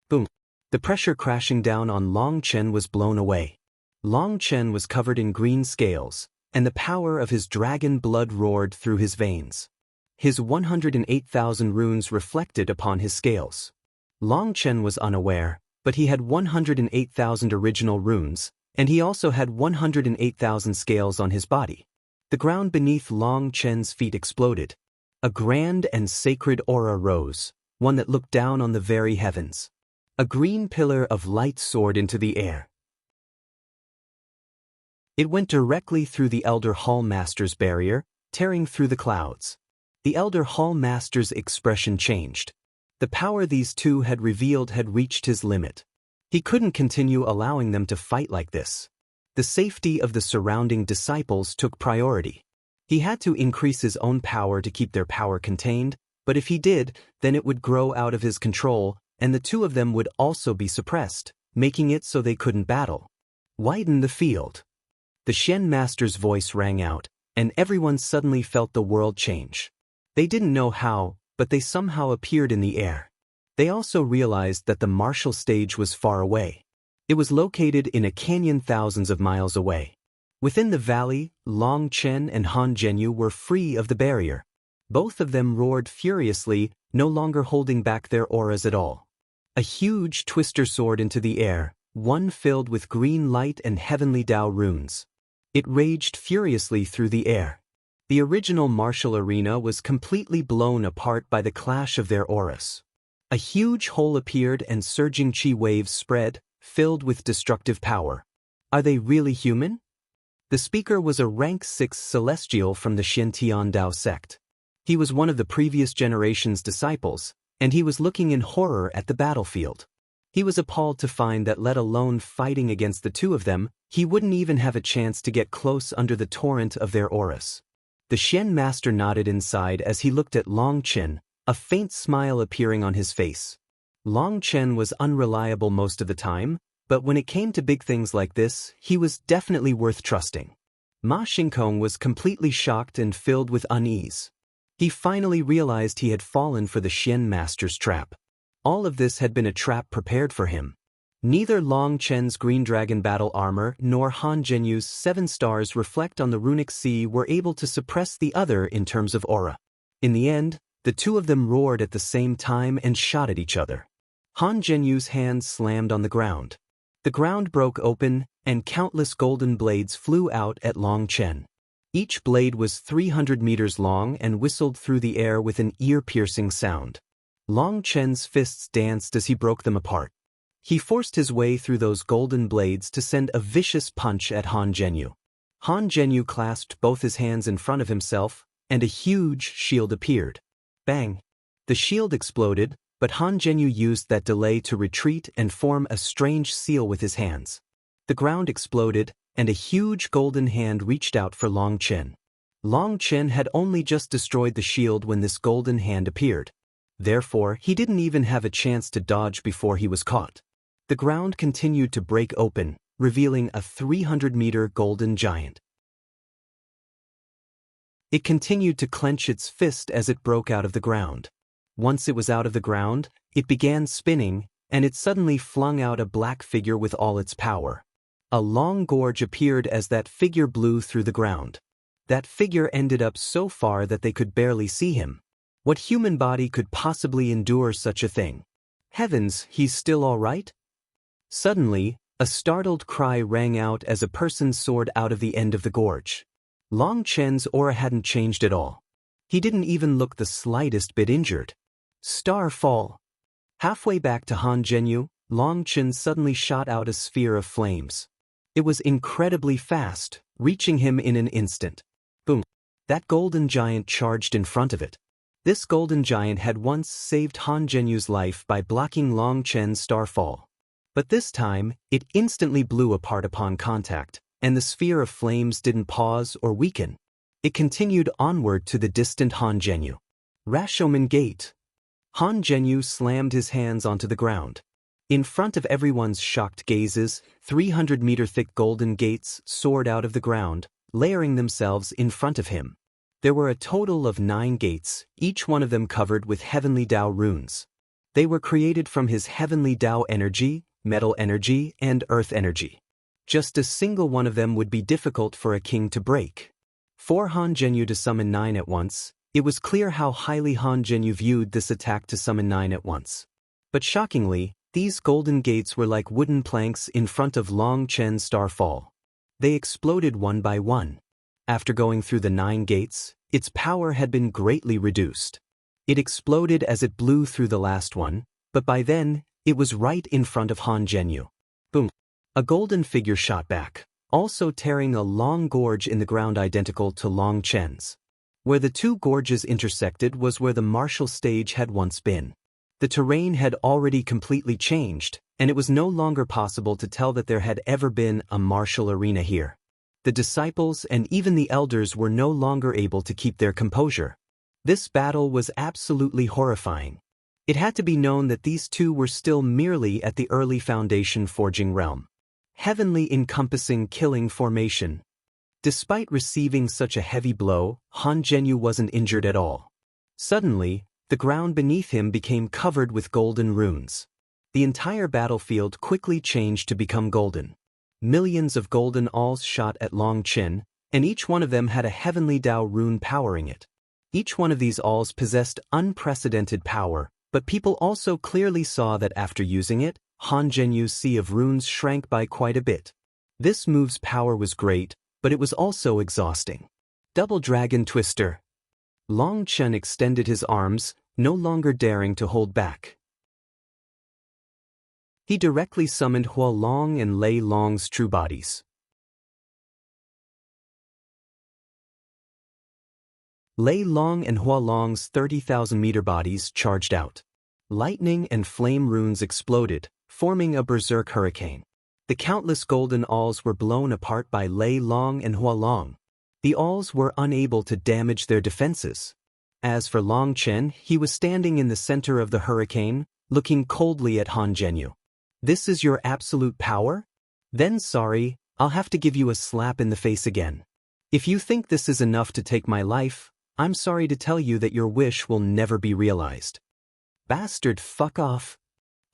Boom. The pressure crashing down on Long Qin was blown away. Long Qin was covered in green scales, and the power of his dragon blood roared through his veins. His 108,000 runes reflected upon his scales. Long Qin was unaware, but he had 108,000 original runes, and he also had 108,000 scales on his body. The ground beneath Long Qin's feet exploded. A grand and sacred aura rose, one that looked down on the very heavens. A green pillar of light soared into the air. It went directly through the Elder Hall Master's barrier, tearing through the clouds. The Elder Hall Master's expression changed. The power these two had revealed had reached his limit. He couldn't continue allowing them to fight like this. The safety of the surrounding disciples took priority. He had to increase his own power to keep their power contained, but if he did, then it would grow out of his control, and the two of them would also be suppressed, making it so they couldn't battle. Widen the field. The Shen Master's voice rang out, and everyone suddenly felt the world change. They didn't know how, but they somehow appeared in the air. They also realized that the martial stage was far away. It was located in a canyon thousands of miles away. Within the valley, Long Qin and Han Zhenyu were free of the barrier. Both of them roared furiously, no longer holding back their auras at all. A huge twister soared into the air, one filled with green light and heavenly Tao runes. It raged furiously through the air. The original martial arena was completely blown apart by the clash of their auras. A huge hole appeared and surging chi waves spread, filled with destructive power. Are they really human? The speaker was a rank 6 celestial from the Shintian Dao sect. He was one of the previous generation's disciples, and he was looking in horror at the battlefield. He was appalled to find that let alone fighting against the two of them, he wouldn't even have a chance to get close under the torrent of their auras. The Shen Master nodded inside as he looked at Long Qin, a faint smile appearing on his face. Long Qin was unreliable most of the time, but when it came to big things like this, he was definitely worth trusting. Ma Xingkong was completely shocked and filled with unease. He finally realized he had fallen for the Shen Master's trap. All of this had been a trap prepared for him. Neither Long Chen's Green Dragon battle armor nor Han Zhenyu's 7 stars reflect on the runic sea were able to suppress the other in terms of aura. In the end, the two of them roared at the same time and shot at each other. Han Zhenyu's hands slammed on the ground. The ground broke open, and countless golden blades flew out at Long Chen. Each blade was 300 meters long and whistled through the air with an ear-piercing sound. Long Chen's fists danced as he broke them apart. He forced his way through those golden blades to send a vicious punch at Han Zhenyu. Han Zhenyu clasped both his hands in front of himself, and a huge shield appeared. Bang! The shield exploded, but Han Zhenyu used that delay to retreat and form a strange seal with his hands. The ground exploded, and a huge golden hand reached out for Long Chen. Long Chen had only just destroyed the shield when this golden hand appeared. Therefore, he didn't even have a chance to dodge before he was caught. The ground continued to break open, revealing a 300-meter golden giant. It continued to clench its fist as it broke out of the ground. Once it was out of the ground, it began spinning, and it suddenly flung out a black figure with all its power. A long gorge appeared as that figure blew through the ground. That figure ended up so far that they could barely see him. What human body could possibly endure such a thing? Heavens, he's still all right? Suddenly, a startled cry rang out as a person soared out of the end of the gorge. Long Chen's aura hadn't changed at all. He didn't even look the slightest bit injured. Starfall. Halfway back to Han Zhenyu, Long Chen suddenly shot out a sphere of flames. It was incredibly fast, reaching him in an instant. Boom! That golden giant charged in front of it. This golden giant had once saved Han Zhenyu's life by blocking Long Chen's starfall. But this time, it instantly blew apart upon contact, and the sphere of flames didn't pause or weaken. It continued onward to the distant Han Zhenyu. Rashomon Gate. Han Zhenyu slammed his hands onto the ground. In front of everyone's shocked gazes, 300-meter-thick golden gates soared out of the ground, layering themselves in front of him. There were a total of 9 gates, each one of them covered with heavenly Tao runes. They were created from his heavenly Tao energy, metal energy, and earth energy. Just a single one of them would be difficult for a king to break. For Han Zhenyu to summon 9 at once, it was clear how highly Han Zhenyu viewed this attack to summon 9 at once. But shockingly, these golden gates were like wooden planks in front of Long Chen's starfall. They exploded one by one. After going through the 9 gates, its power had been greatly reduced. It exploded as it blew through the last one, but by then, it was right in front of Han Zhenyu. Boom! A golden figure shot back, also tearing a long gorge in the ground identical to Long Chen's. Where the two gorges intersected was where the martial stage had once been. The terrain had already completely changed, and it was no longer possible to tell that there had ever been a martial arena here. The disciples and even the elders were no longer able to keep their composure. This battle was absolutely horrifying. It had to be known that these two were still merely at the early foundation forging realm. Heavenly encompassing killing formation. Despite receiving such a heavy blow, Han Zhenyu wasn't injured at all. Suddenly, the ground beneath him became covered with golden runes. The entire battlefield quickly changed to become golden. Millions of golden alls shot at Long Chen, and each one of them had a heavenly Tao rune powering it. Each one of these alls possessed unprecedented power, but people also clearly saw that after using it, Han Zhenyu's sea of runes shrank by quite a bit. This move's power was great, but it was also exhausting. Double Dragon Twister. Long Chen extended his arms, no longer daring to hold back. He directly summoned Hua Long and Lei Long's true bodies. Lei Long and Hua Long's 30,000-meter bodies charged out. Lightning and flame runes exploded, forming a berserk hurricane. The countless golden alls were blown apart by Lei Long and Hua Long. The alls were unable to damage their defenses. As for Long Chen, he was standing in the center of the hurricane, looking coldly at Han Zhenyu. "This is your absolute power? Then sorry, I'll have to give you a slap in the face again. If you think this is enough to take my life, I'm sorry to tell you that your wish will never be realized." "Bastard, fuck off!"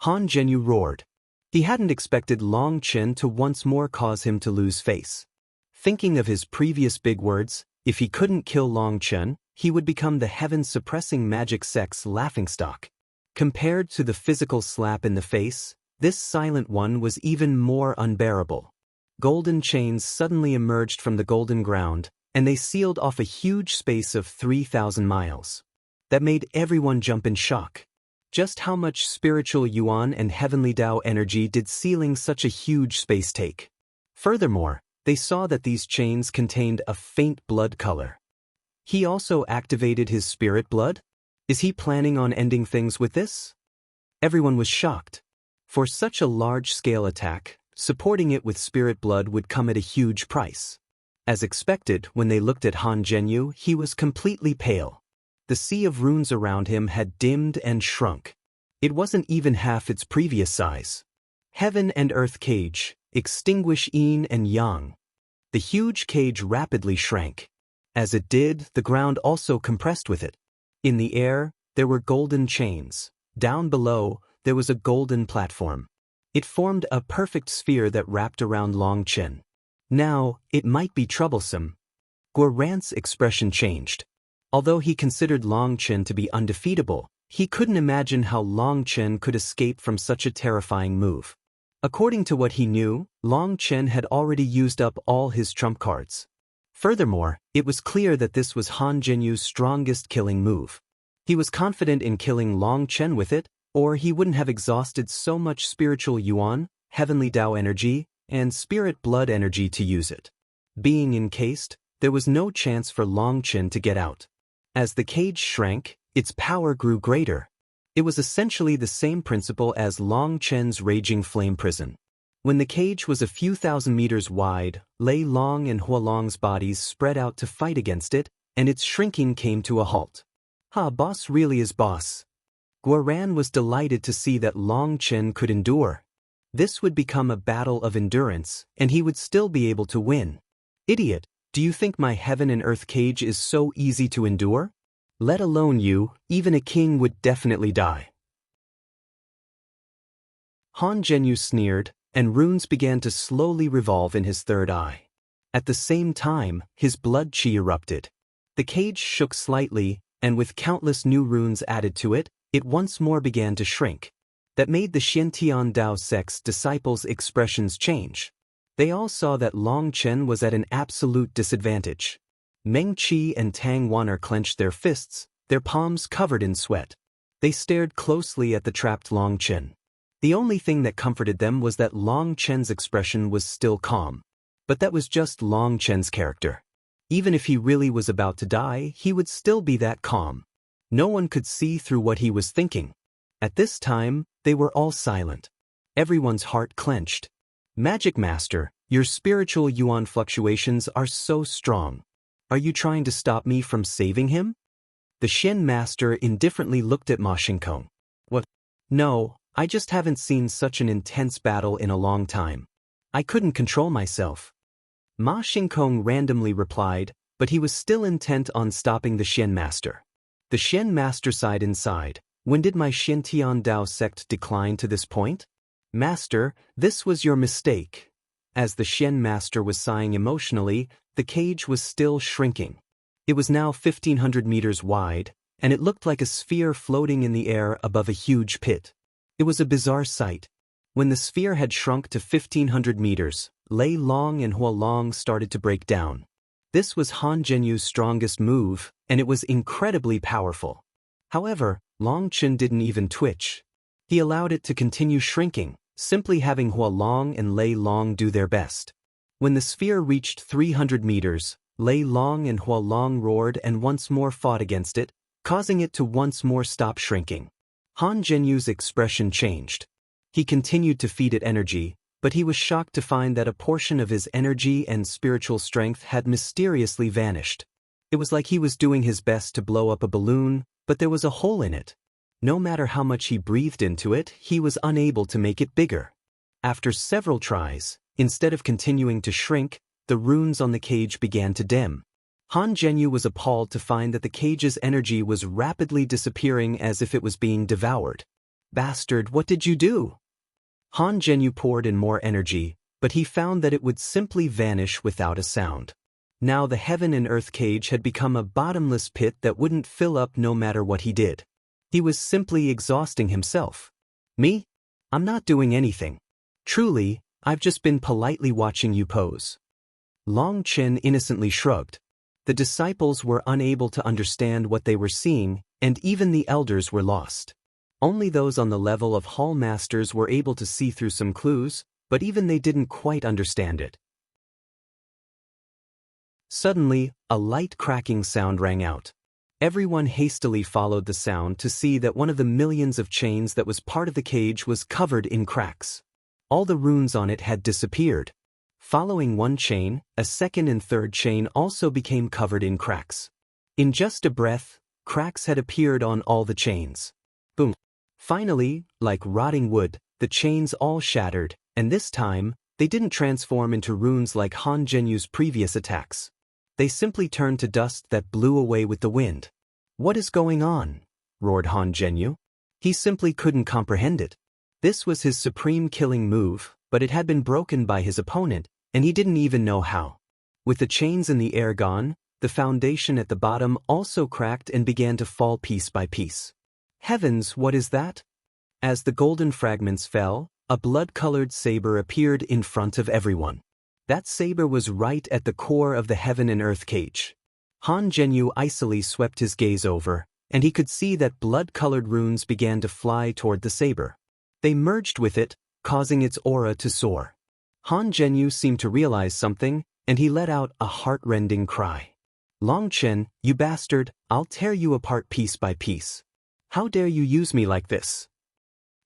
Han Zhenyu roared. He hadn't expected Long Chen to once more cause him to lose face. Thinking of his previous big words, if he couldn't kill Long Chen, he would become the heaven-suppressing magic sex laughingstock. Compared to the physical slap in the face, this silent one was even more unbearable. Golden chains suddenly emerged from the golden ground, and they sealed off a huge space of 3,000 miles. That made everyone jump in shock. Just how much spiritual yuan and heavenly Tao energy did sealing such a huge space take? Furthermore, they saw that these chains contained a faint blood color. He also activated his spirit blood? Is he planning on ending things with this? Everyone was shocked. For such a large-scale attack, supporting it with spirit blood would come at a huge price. As expected, when they looked at Han Zhenyu, he was completely pale. The sea of runes around him had dimmed and shrunk. It wasn't even half its previous size. Heaven and Earth cage, extinguish yin and yang. The huge cage rapidly shrank. As it did, the ground also compressed with it. In the air, there were golden chains. Down below, there was a golden platform. It formed a perfect sphere that wrapped around Long Chen. Now, it might be troublesome. Guoran's expression changed. Although he considered Long Chen to be undefeatable, he couldn't imagine how Long Chen could escape from such a terrifying move. According to what he knew, Long Chen had already used up all his trump cards. Furthermore, it was clear that this was Han Zhenyu's strongest killing move. He was confident in killing Long Chen with it, or he wouldn't have exhausted so much spiritual yuan, heavenly Tao energy, and spirit blood energy to use it. Being encased, there was no chance for Long Chen to get out. As the cage shrank, its power grew greater. It was essentially the same principle as Long Chen's raging flame prison. When the cage was a few thousand meters wide, Lei Long and Hualong's bodies spread out to fight against it, and its shrinking came to a halt. Boss really is boss. Guoran was delighted to see that Long Chen could endure. This would become a battle of endurance, and he would still be able to win. Idiot, do you think my heaven and earth cage is so easy to endure? Let alone you, even a king would definitely die. Han Zhenyu sneered, and runes began to slowly revolve in his third eye. At the same time, his blood qi erupted. The cage shook slightly, and with countless new runes added to it, it once more began to shrink. That made the Xiantian Dao sect's disciples' expressions change. They all saw that Long Chen was at an absolute disadvantage. Meng Qi and Tang Wan'er clenched their fists, their palms covered in sweat. They stared closely at the trapped Long Chen. The only thing that comforted them was that Long Chen's expression was still calm. But that was just Long Chen's character. Even if he really was about to die, he would still be that calm. No one could see through what he was thinking. At this time, they were all silent. Everyone's heart clenched. Magic Master, your spiritual yuan fluctuations are so strong. Are you trying to stop me from saving him? The Shen Master indifferently looked at Ma Xingkong. What? No, I just haven't seen such an intense battle in a long time. I couldn't control myself. Ma Xingkong randomly replied, but he was still intent on stopping the Shen Master. The Shen Master sighed inside. When did my Xiantian Dao sect decline to this point? Master, this was your mistake. As the Shen Master was sighing emotionally, the cage was still shrinking. It was now 1,500 meters wide, and it looked like a sphere floating in the air above a huge pit. It was a bizarre sight. When the sphere had shrunk to 1,500 meters, Lei Long and Hualong started to break down. This was Han Zhenyu's strongest move, and it was incredibly powerful. However, Long Chen didn't even twitch. He allowed it to continue shrinking, simply having Hualong and Lei Long do their best. When the sphere reached 300 meters, Lei Long and Hualong roared and once more fought against it, causing it to once more stop shrinking. Han Zhenyu's expression changed. He continued to feed it energy, but he was shocked to find that a portion of his energy and spiritual strength had mysteriously vanished. It was like he was doing his best to blow up a balloon, but there was a hole in it. No matter how much he breathed into it, he was unable to make it bigger. After several tries, instead of continuing to shrink, the runes on the cage began to dim. Han Zhenyu was appalled to find that the cage's energy was rapidly disappearing as if it was being devoured. Bastard, what did you do? Han Zhenyu poured in more energy, but he found that it would simply vanish without a sound. Now the heaven and earth cage had become a bottomless pit that wouldn't fill up no matter what he did. He was simply exhausting himself. Me? I'm not doing anything. Truly, I've just been politely watching you pose. Long Chen innocently shrugged. The disciples were unable to understand what they were seeing, and even the elders were lost. Only those on the level of hall masters were able to see through some clues, but even they didn't quite understand it. Suddenly, a light cracking sound rang out. Everyone hastily followed the sound to see that one of the millions of chains that was part of the cage was covered in cracks. All the runes on it had disappeared. Following one chain, a second and third chain also became covered in cracks. In just a breath, cracks had appeared on all the chains. Boom. Finally, like rotting wood, the chains all shattered, and this time, they didn't transform into runes like Han Zhenyu's previous attacks. They simply turned to dust that blew away with the wind. What is going on? Roared Han Zhenyu. He simply couldn't comprehend it. This was his supreme killing move, but it had been broken by his opponent, and he didn't even know how. With the chains in the air gone, the foundation at the bottom also cracked and began to fall piece by piece. Heavens, what is that? As the golden fragments fell, a blood-colored saber appeared in front of everyone. That saber was right at the core of the heaven and earth cage. Han Zhenyu icily swept his gaze over, and he could see that blood-colored runes began to fly toward the saber. They merged with it, causing its aura to soar. Han Zhenyu seemed to realize something, and he let out a heart-rending cry. Long Chen, you bastard, I'll tear you apart piece by piece. How dare you use me like this?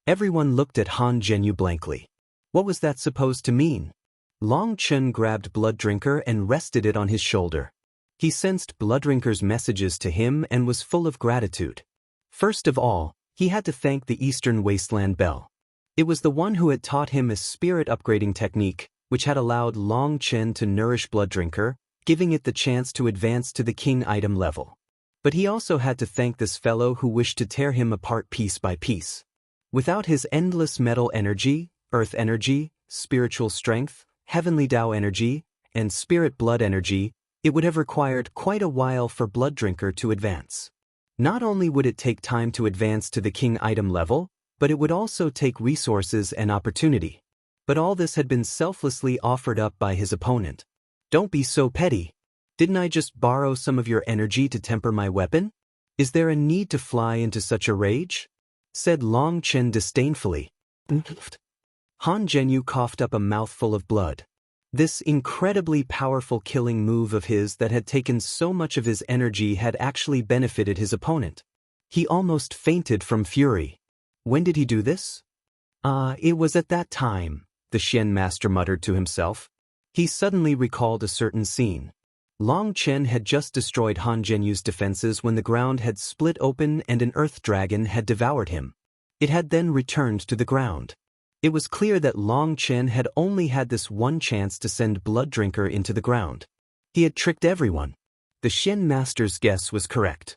Everyone looked at Han Zhenyu blankly. What was that supposed to mean? Long Chen grabbed Blood Drinker and rested it on his shoulder. He sensed Blood Drinker's messages to him and was full of gratitude. First of all, he had to thank the Eastern Wasteland Bell. It was the one who had taught him a spirit upgrading technique, which had allowed Long Chen to nourish Blood Drinker, giving it the chance to advance to the king item level. But he also had to thank this fellow who wished to tear him apart piece by piece. Without his endless metal energy, earth energy, spiritual strength, heavenly Tao energy, and spirit blood energy, it would have required quite a while for Blood Drinker to advance. Not only would it take time to advance to the king item level, but it would also take resources and opportunity. But all this had been selflessly offered up by his opponent. Don't be so petty. Didn't I just borrow some of your energy to temper my weapon? Is there a need to fly into such a rage? Said Long Chen disdainfully. Han Zhenyu coughed up a mouthful of blood. This incredibly powerful killing move of his that had taken so much of his energy had actually benefited his opponent. He almost fainted from fury. When did he do this? It was at that time, the Xian master muttered to himself. He suddenly recalled a certain scene. Long Chen had just destroyed Han Zhenyu's defenses when the ground had split open and an earth dragon had devoured him. It had then returned to the ground. It was clear that Long Chen had only had this one chance to send Blood Drinker into the ground. He had tricked everyone. The Xian master's guess was correct.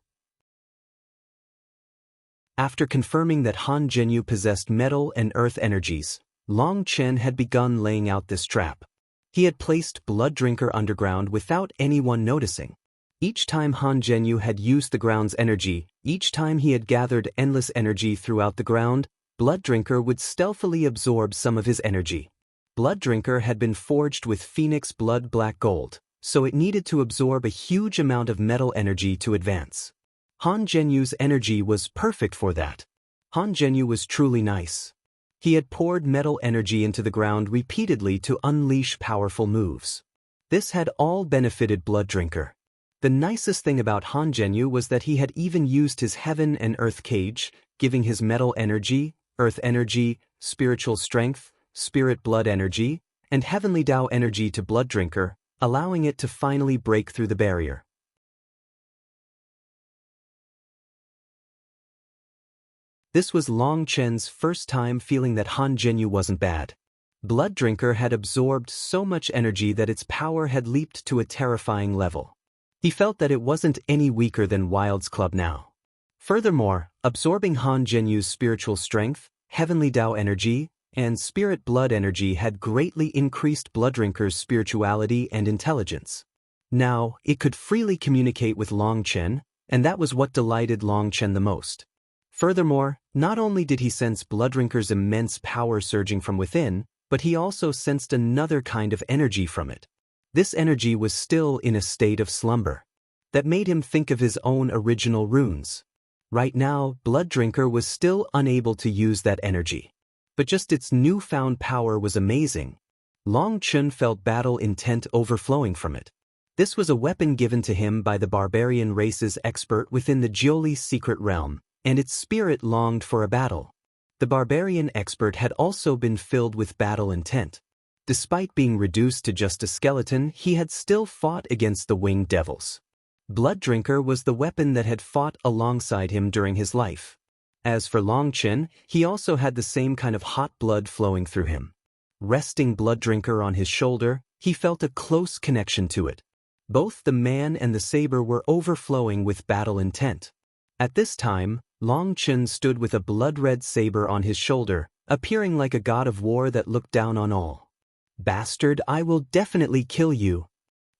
After confirming that Han Zhenyu possessed metal and earth energies, Long Chen had begun laying out this trap. He had placed Blood Drinker underground without anyone noticing. Each time Han Zhenyu had used the ground's energy, each time he had gathered endless energy throughout the ground, Blood Drinker would stealthily absorb some of his energy. Blood Drinker had been forged with Phoenix Blood Black Gold, so it needed to absorb a huge amount of metal energy to advance. Han Zhenyu's energy was perfect for that. Han Zhenyu was truly nice. He had poured metal energy into the ground repeatedly to unleash powerful moves. This had all benefited Blood Drinker. The nicest thing about Han Zhenyu was that he had even used his heaven and earth cage, giving his metal energy, earth energy, spiritual strength, spirit blood energy, and heavenly Tao energy to Blood Drinker, allowing it to finally break through the barrier. This was Long Chen's first time feeling that Han Zhenyu wasn't bad. Blood Drinker had absorbed so much energy that its power had leaped to a terrifying level. He felt that it wasn't any weaker than Wild's Club now. Furthermore, absorbing Han Zhenyu's spiritual strength, heavenly Tao energy, and spirit blood energy had greatly increased Blooddrinker's spirituality and intelligence. Now, it could freely communicate with Long Chen, and that was what delighted Long Chen the most. Furthermore, not only did he sense Blooddrinker's immense power surging from within, but he also sensed another kind of energy from it. This energy was still in a state of slumber. That made him think of his own original runes. Right now, Blooddrinker was still unable to use that energy. But just its newfound power was amazing. Long Chen felt battle intent overflowing from it. This was a weapon given to him by the barbarian race's expert within the Jioli's secret realm, and its spirit longed for a battle. The barbarian expert had also been filled with battle intent. Despite being reduced to just a skeleton, he had still fought against the winged devils. Blooddrinker was the weapon that had fought alongside him during his life. As for Long Chen, he also had the same kind of hot blood flowing through him. Resting Blooddrinker on his shoulder, he felt a close connection to it. Both the man and the saber were overflowing with battle intent. At this time, Long Chen stood with a blood-red saber on his shoulder, appearing like a god of war that looked down on all. "Bastard, I will definitely kill you!"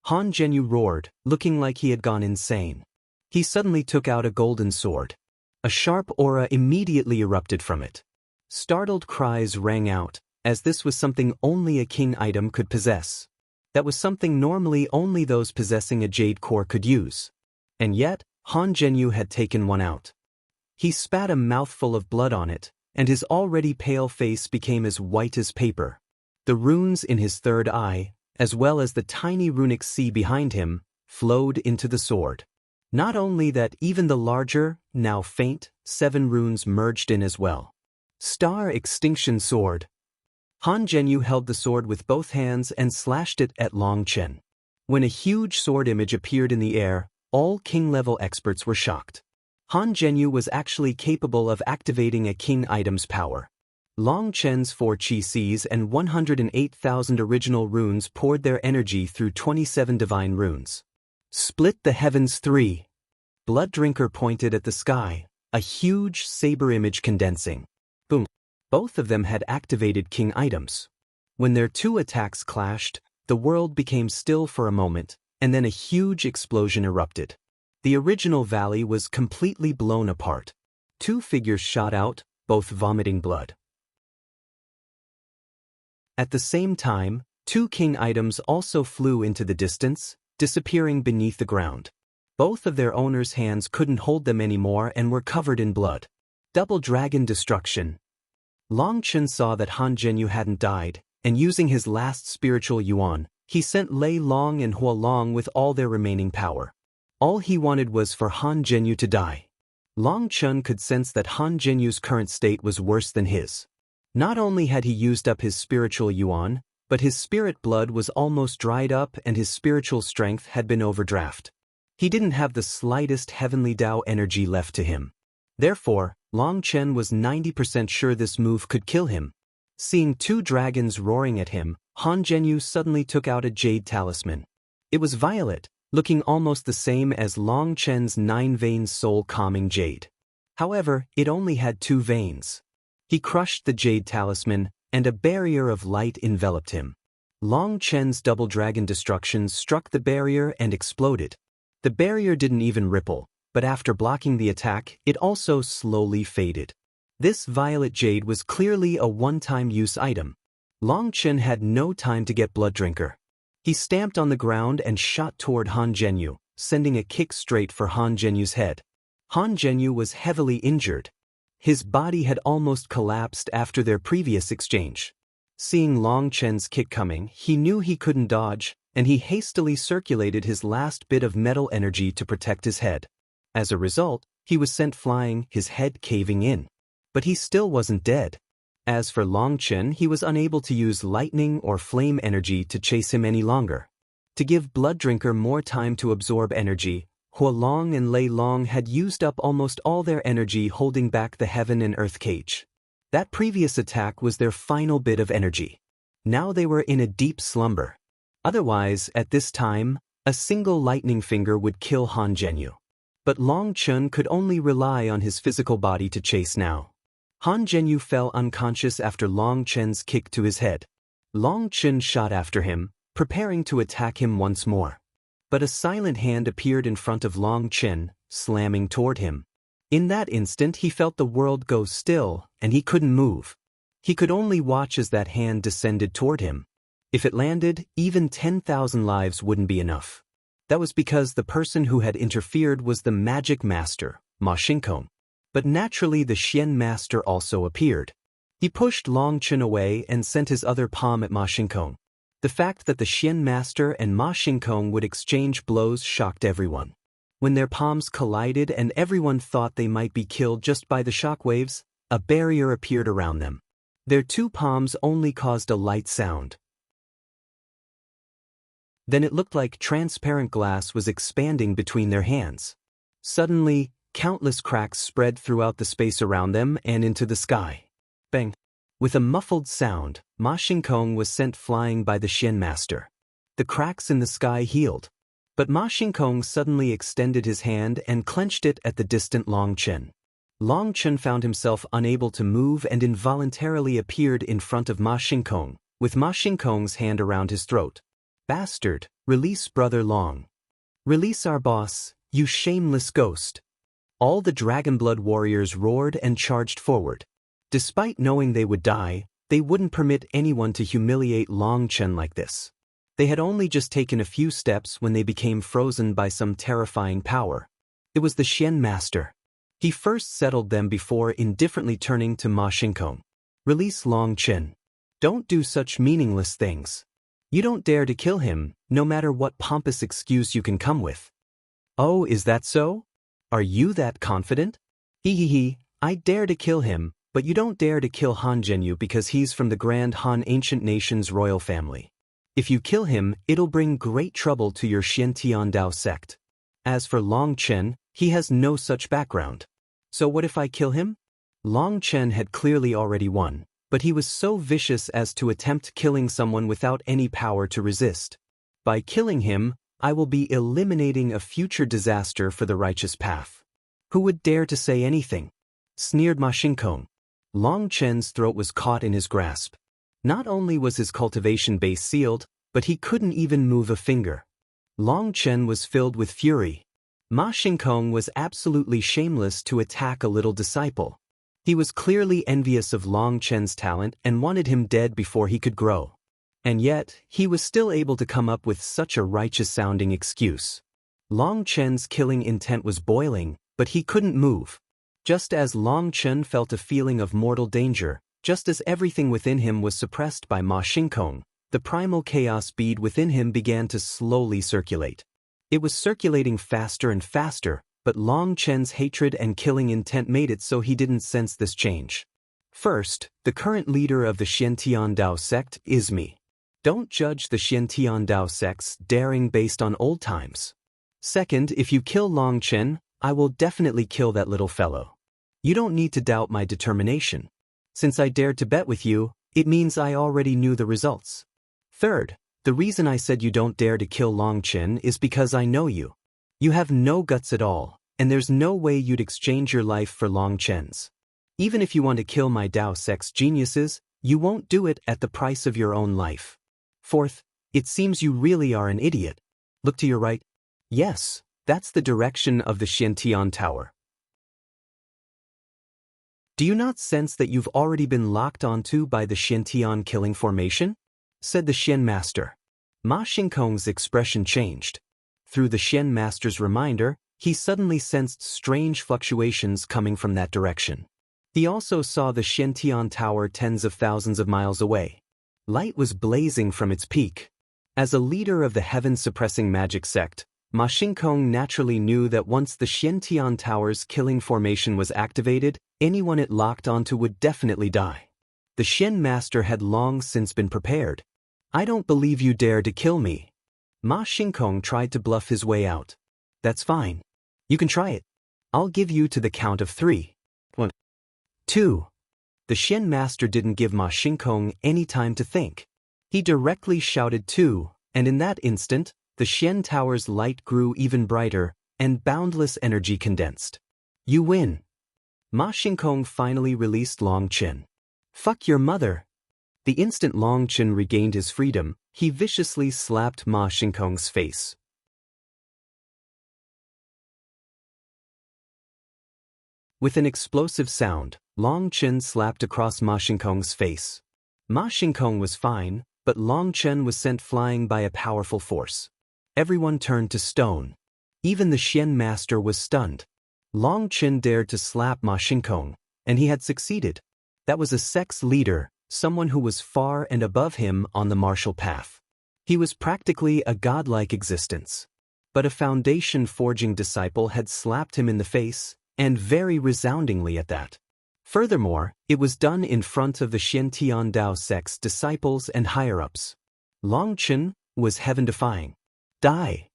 Han Zhenyu roared, looking like he had gone insane. He suddenly took out a golden sword. A sharp aura immediately erupted from it. Startled cries rang out, as this was something only a king item could possess. That was something normally only those possessing a jade core could use. And yet, Han Zhenyu had taken one out. He spat a mouthful of blood on it, and his already pale face became as white as paper. The runes in his third eye, as well as the tiny runic sea behind him, flowed into the sword. Not only that, even the larger, now faint, 7 runes merged in as well. Star Extinction Sword. Han Zhenyu held the sword with both hands and slashed it at Long Chen. When a huge sword image appeared in the air, all king-level experts were shocked. Han Zhenyu was actually capable of activating a king item's power. Long Chen's 4 Qi Cs and 108,000 original runes poured their energy through 27 divine runes. Split the heavens 3. Blooddrinker pointed at the sky, a huge saber image condensing. Boom. Both of them had activated king items. When their 2 attacks clashed, the world became still for a moment, and then a huge explosion erupted. The original valley was completely blown apart. 2 figures shot out, both vomiting blood. At the same time, 2 king items also flew into the distance, disappearing beneath the ground. Both of their owners' hands couldn't hold them anymore and were covered in blood. Double Dragon Destruction. Long Chen saw that Han Zhenyu hadn't died, and using his last spiritual yuan, he sent Lei Long and Hua Long with all their remaining power. All he wanted was for Han Zhenyu to die. Long Chen could sense that Han Zhenyu's current state was worse than his. Not only had he used up his spiritual yuan, but his spirit blood was almost dried up and his spiritual strength had been overdraft. He didn't have the slightest heavenly Dao energy left to him. Therefore, Long Chen was 90% sure this move could kill him. Seeing 2 dragons roaring at him, Han Zhenyu suddenly took out a jade talisman. It was violet, looking almost the same as Long Chen's 9-vein soul-calming jade. However, it only had 2 veins. He crushed the jade talisman, and a barrier of light enveloped him. Long Chen's double dragon destruction struck the barrier and exploded. The barrier didn't even ripple, but after blocking the attack, it also slowly faded. This violet jade was clearly a one-time use item. Long Chen had no time to get Blooddrinker. He stamped on the ground and shot toward Han Zhenyu, sending a kick straight for Han Zhenyu's head. Han Zhenyu was heavily injured. His body had almost collapsed after their previous exchange. Seeing Long Chen's kick coming, he knew he couldn't dodge, and he hastily circulated his last bit of metal energy to protect his head. As a result, he was sent flying, his head caving in. But he still wasn't dead. As for Long Chen, he was unable to use lightning or flame energy to chase him any longer. To give Blooddrinker more time to absorb energy, Hua Long and Lei Long had used up almost all their energy holding back the heaven and earth cage. That previous attack was their final bit of energy. Now they were in a deep slumber. Otherwise, at this time, a single lightning finger would kill Han Zhenyu. But Long Chen could only rely on his physical body to chase now. Han Zhenyu fell unconscious after Long Chen's kick to his head. Long Chen shot after him, preparing to attack him once more. But a silent hand appeared in front of Long Chen, slamming toward him. In that instant he felt the world go still, and he couldn't move. He could only watch as that hand descended toward him. If it landed, even 10,000 lives wouldn't be enough. That was because the person who had interfered was the magic master, Ma Xingkong. But naturally the Xian master also appeared. He pushed Long Chen away and sent his other palm at Ma Xingkong. The fact that the Xian master and Ma Xingkong would exchange blows shocked everyone. When their palms collided and everyone thought they might be killed just by the shockwaves, a barrier appeared around them. Their two palms only caused a light sound. Then it looked like transparent glass was expanding between their hands. Suddenly, countless cracks spread throughout the space around them and into the sky. Bang! With a muffled sound, Ma Xingkong was sent flying by the Xian master. The cracks in the sky healed. But Ma Xingkong suddenly extended his hand and clenched it at the distant Long Chen. Long Chen found himself unable to move and involuntarily appeared in front of Ma Xingkong, with Ma Xingkong's hand around his throat. "Bastard, release Brother Long. Release our boss, you shameless ghost." All the Dragonblood warriors roared and charged forward. Despite knowing they would die, they wouldn't permit anyone to humiliate Long Chen like this. They had only just taken a few steps when they became frozen by some terrifying power. It was the Xian master. He first settled them before indifferently turning to Ma Xingkong. "Release Long Chen. Don't do such meaningless things. You don't dare to kill him, no matter what pompous excuse you can come with." "Oh, is that so? Are you that confident?" "Hehehe, I dare to kill him, but you don't dare to kill Han Zhenyu because he's from the Grand Han Ancient Nation's royal family. If you kill him, it'll bring great trouble to your Xian Dao sect. As for Long Chen, he has no such background. So what if I kill him?" Long Chen had clearly already won, but he was so vicious as to attempt killing someone without any power to resist. "By killing him, I will be eliminating a future disaster for the righteous path. Who would dare to say anything?" sneered Ma Xingkong. Long Chen's throat was caught in his grasp. Not only was his cultivation base sealed, but he couldn't even move a finger. Long Chen was filled with fury. Ma Xingkong was absolutely shameless to attack a little disciple. He was clearly envious of Long Chen's talent and wanted him dead before he could grow. And yet, he was still able to come up with such a righteous-sounding excuse. Long Chen's killing intent was boiling, but he couldn't move. Just as Long Chen felt a feeling of mortal danger, just as everything within him was suppressed by Ma Xingkong, the primal chaos bead within him began to slowly circulate. It was circulating faster and faster, but Long Chen's hatred and killing intent made it so he didn't sense this change. First, the current leader of the Xiantian Dao sect is me. Don't judge the Xiantian Dao sect's daring based on old times. Second, if you kill Long Chen, I will definitely kill that little fellow. You don't need to doubt my determination. Since I dared to bet with you, it means I already knew the results. Third, the reason I said you don't dare to kill Long Chen is because I know you. You have no guts at all, and there's no way you'd exchange your life for Long Chen's. Even if you want to kill my Dao sect's geniuses, you won't do it at the price of your own life. Fourth, it seems you really are an idiot. Look to your right. Yes, that's the direction of the Xiantian Tower. Do you not sense that you've already been locked onto by the Xiantian killing formation? Said the Xian master. Ma Xingkong's expression changed. Through the Xian master's reminder, he suddenly sensed strange fluctuations coming from that direction. He also saw the Xiantian Tower tens of thousands of miles away. Light was blazing from its peak. As a leader of the heaven-suppressing magic sect, Ma Xingkong naturally knew that once the Xiantian Tower's killing formation was activated, anyone it locked onto would definitely die. The Xian master had long since been prepared. "I don't believe you dare to kill me." Ma Xingkong tried to bluff his way out. "That's fine. You can try it. I'll give you to the count of 3. 1, 2. The Xian master didn't give Ma Xingkong any time to think. He directly shouted 2, and in that instant, the Xian Tower's light grew even brighter, and boundless energy condensed. "You win." Ma Xingkong finally released Long Chen. Fuck your mother. The instant Long Chen regained his freedom, he viciously slapped Ma Xingkong's face. With an explosive sound, Long Chen slapped across Ma Xingkong's face. Ma Xingkong was fine, but Long Chen was sent flying by a powerful force. Everyone turned to stone. Even the Xian master was stunned. Long Chen dared to slap Ma Xingkong, and he had succeeded. That was a sex leader, someone who was far and above him on the martial path. He was practically a godlike existence. But a foundation-forging disciple had slapped him in the face, and very resoundingly at that. Furthermore, it was done in front of the Xian Dao sect's disciples and higher-ups. Long Chen was heaven-defying. Die!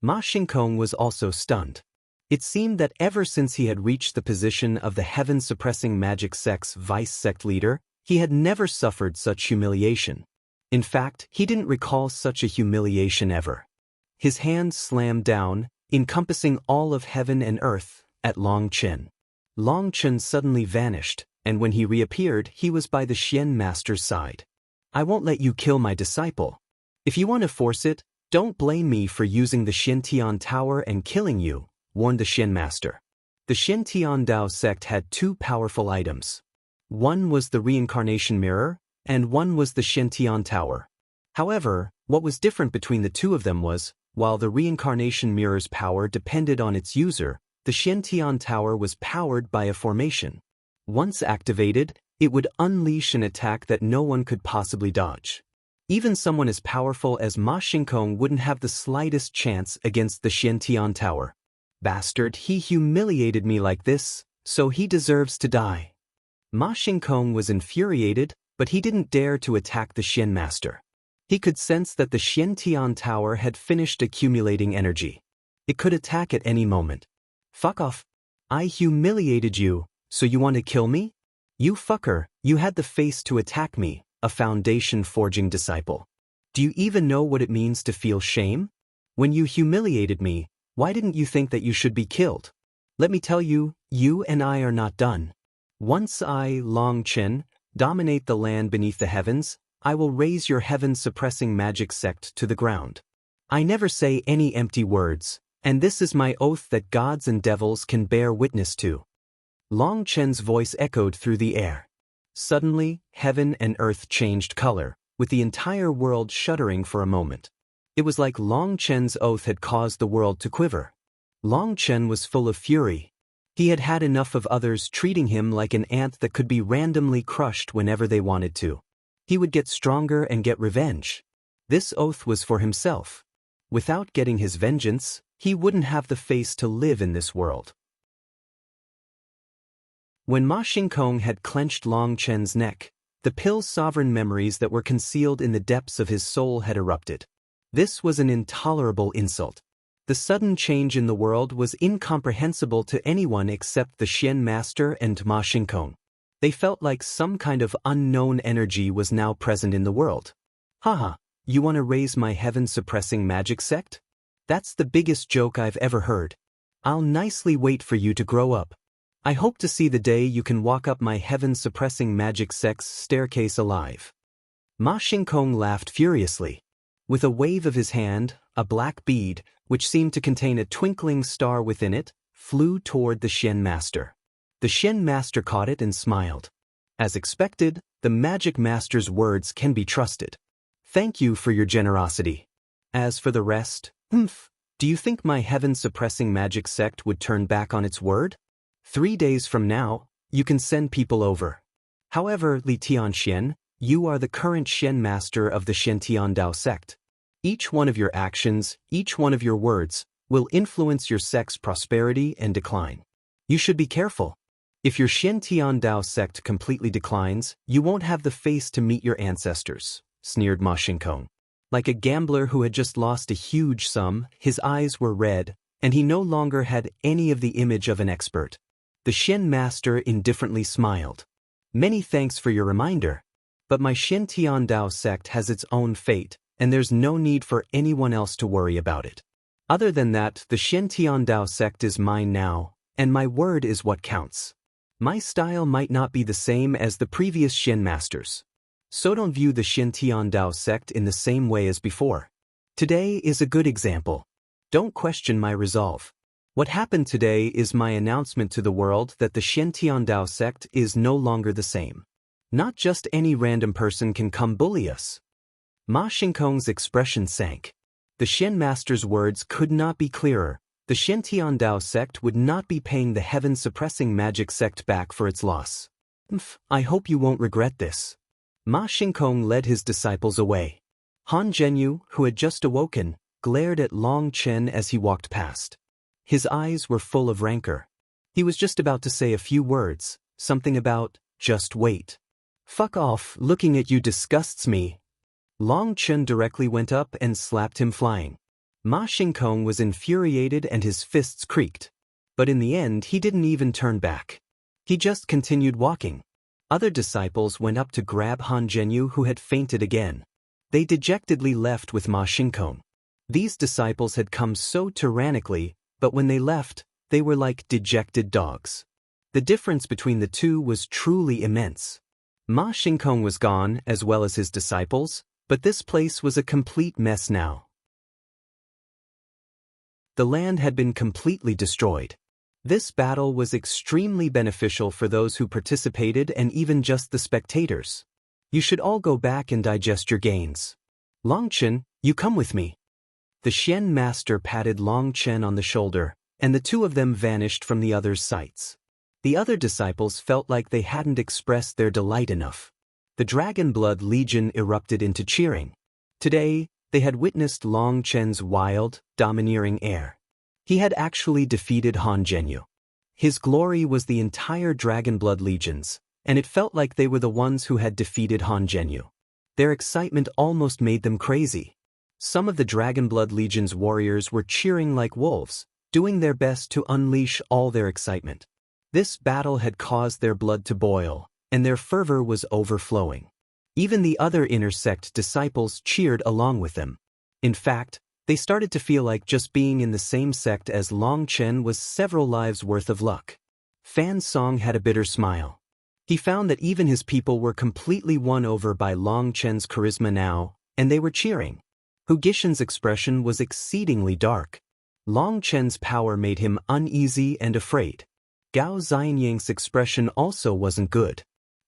Ma Xingkong was also stunned. It seemed that ever since he had reached the position of the heaven-suppressing magic sect's vice-sect leader, he had never suffered such humiliation. In fact, he didn't recall such a humiliation ever. His hand slammed down, encompassing all of heaven and earth, at Long Chen. Long Chen suddenly vanished, and when he reappeared, he was by the Xian master's side. I won't let you kill my disciple. If you want to force it, don't blame me for using the Xiantian Tower and killing you, warned the Xian master. The Xiantian Dao sect had two powerful items. One was the reincarnation mirror, and one was the Xiantian Tower. However, what was different between the two of them was, while the reincarnation mirror's power depended on its user, the Xiantian Tower was powered by a formation. Once activated, it would unleash an attack that no one could possibly dodge. Even someone as powerful as Ma Xingkong wouldn't have the slightest chance against the Xiantian Tower. Bastard, he humiliated me like this, so he deserves to die. Ma Xingkong was infuriated, but he didn't dare to attack the Xian master. He could sense that the Xiantian Tower had finished accumulating energy. It could attack at any moment. Fuck off. I humiliated you, so you want to kill me? You fucker, you had the face to attack me, a foundation-forging disciple. Do you even know what it means to feel shame? When you humiliated me, why didn't you think that you should be killed? Let me tell you, you and I are not done. Once I, Long Chen, dominate the land beneath the heavens, I will raise your heaven-suppressing magic sect to the ground. I never say any empty words, and this is my oath that gods and devils can bear witness to. Long Chen's voice echoed through the air. Suddenly, heaven and earth changed color, with the entire world shuddering for a moment. It was like Long Chen's oath had caused the world to quiver. Long Chen was full of fury. He had had enough of others treating him like an ant that could be randomly crushed whenever they wanted to. He would get stronger and get revenge. This oath was for himself. Without getting his vengeance, he wouldn't have the face to live in this world. When Ma Xingkong had clenched Long Chen's neck, the pill's sovereign memories that were concealed in the depths of his soul had erupted. This was an intolerable insult. The sudden change in the world was incomprehensible to anyone except the Xian master and Ma Xingkong. They felt like some kind of unknown energy was now present in the world. Haha, you want to raise my heaven-suppressing magic sect? That's the biggest joke I've ever heard. I'll nicely wait for you to grow up. I hope to see the day you can walk up my heaven-suppressing magic sect's staircase alive. Ma Xingkong laughed furiously. With a wave of his hand, a black bead, which seemed to contain a twinkling star within it, flew toward the Xian master. The Xian master caught it and smiled. As expected, the magic master's words can be trusted. Thank you for your generosity. As for the rest, do you think my heaven-suppressing magic sect would turn back on its word? 3 days from now, you can send people over. However, Li Tianxian, you are the current Xian master of the Xiantian Dao sect. Each one of your actions, each one of your words, will influence your sect's prosperity and decline. You should be careful. If your Xiantian Dao sect completely declines, you won't have the face to meet your ancestors, sneered Ma Xingkong. Like a gambler who had just lost a huge sum, his eyes were red, and he no longer had any of the image of an expert. The Xian master indifferently smiled. Many thanks for your reminder. But my Xiantian Dao sect has its own fate, and there's no need for anyone else to worry about it. Other than that, the Xiantian Dao sect is mine now, and my word is what counts. My style might not be the same as the previous Shen masters. So don't view the Shen Tiandao sect in the same way as before. Today is a good example. Don't question my resolve. What happened today is my announcement to the world that the Shen Tiandao sect is no longer the same. Not just any random person can come bully us. Ma Xingkong's expression sank. The Shen master's words could not be clearer. The Shen Tiandao sect would not be paying the heaven-suppressing magic sect back for its loss. I hope you won't regret this. Ma Xingkong led his disciples away. Han Zhenyu, who had just awoken, glared at Long Chen as he walked past. His eyes were full of rancor. He was just about to say a few words, something about, just wait. Fuck off, looking at you disgusts me. Long Chen directly went up and slapped him flying. Ma Xingkong was infuriated and his fists creaked. But in the end he didn't even turn back. He just continued walking. Other disciples went up to grab Han Zhenyu, who had fainted again. They dejectedly left with Ma Xingkong. These disciples had come so tyrannically, but when they left, they were like dejected dogs. The difference between the two was truly immense. Ma Xingkong was gone, as well as his disciples, but this place was a complete mess now. The land had been completely destroyed. This battle was extremely beneficial for those who participated and even just the spectators. You should all go back and digest your gains. Long Chen, you come with me. The Shen master patted Long Chen on the shoulder, and the two of them vanished from the others' sights. The other disciples felt like they hadn't expressed their delight enough. The Dragon Blood Legion erupted into cheering. Today, they had witnessed Long Chen's wild, domineering air. He had actually defeated Han Zhenyu. His glory was the entire Dragon Blood Legions, and it felt like they were the ones who had defeated Han Zhenyu. Their excitement almost made them crazy. Some of the Dragon Blood Legion's warriors were cheering like wolves, doing their best to unleash all their excitement. This battle had caused their blood to boil, and their fervor was overflowing. Even the other inner sect disciples cheered along with them. In fact, they started to feel like just being in the same sect as Long Chen was several lives' worth of luck. Fan Song had a bitter smile. He found that even his people were completely won over by Long Chen's charisma now, and they were cheering. Hu Gishen's expression was exceedingly dark. Long Chen's power made him uneasy and afraid. Gao Xianyang's expression also wasn't good.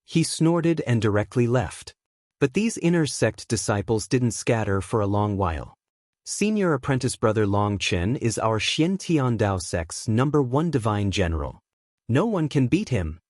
He snorted and directly left. But these inner sect disciples didn't scatter for a long while. Senior apprentice brother Long Chen is our Shen Tiandao sect's #1 divine general. No one can beat him.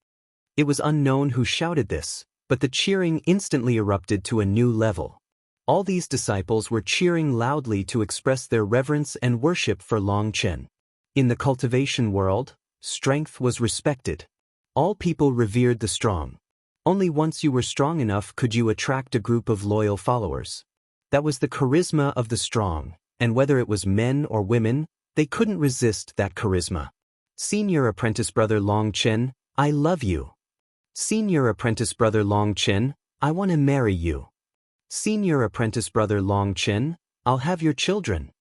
It was unknown who shouted this, but the cheering instantly erupted to a new level. All these disciples were cheering loudly to express their reverence and worship for Long Chen. In the cultivation world, strength was respected. All people revered the strong. Only once you were strong enough could you attract a group of loyal followers. That was the charisma of the strong, and whether it was men or women, they couldn't resist that charisma. Senior apprentice brother Long Chen, I love you. Senior apprentice brother Long Chen, I want to marry you. Senior apprentice brother Long Chen, I'll have your children.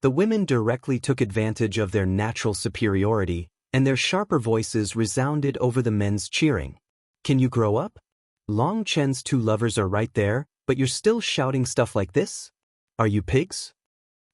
The women directly took advantage of their natural superiority, and their sharper voices resounded over the men's cheering. Can you grow up? Long Chen's two lovers are right there, but you're still shouting stuff like this? Are you pigs?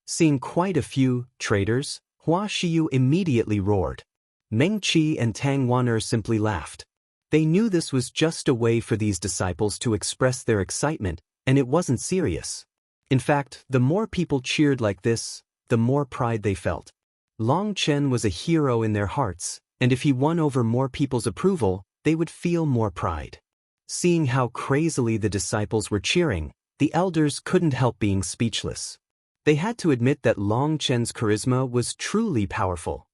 Seeing quite a few traitors, Hua Shiyu immediately roared. Meng Qi and Tang Wan'er simply laughed. They knew this was just a way for these disciples to express their excitement, and it wasn't serious. In fact, the more people cheered like this, the more pride they felt. Long Chen was a hero in their hearts, and if he won over more people's approval, they would feel more pride. Seeing how crazily the disciples were cheering, the elders couldn't help being speechless. They had to admit that Long Chen's charisma was truly powerful.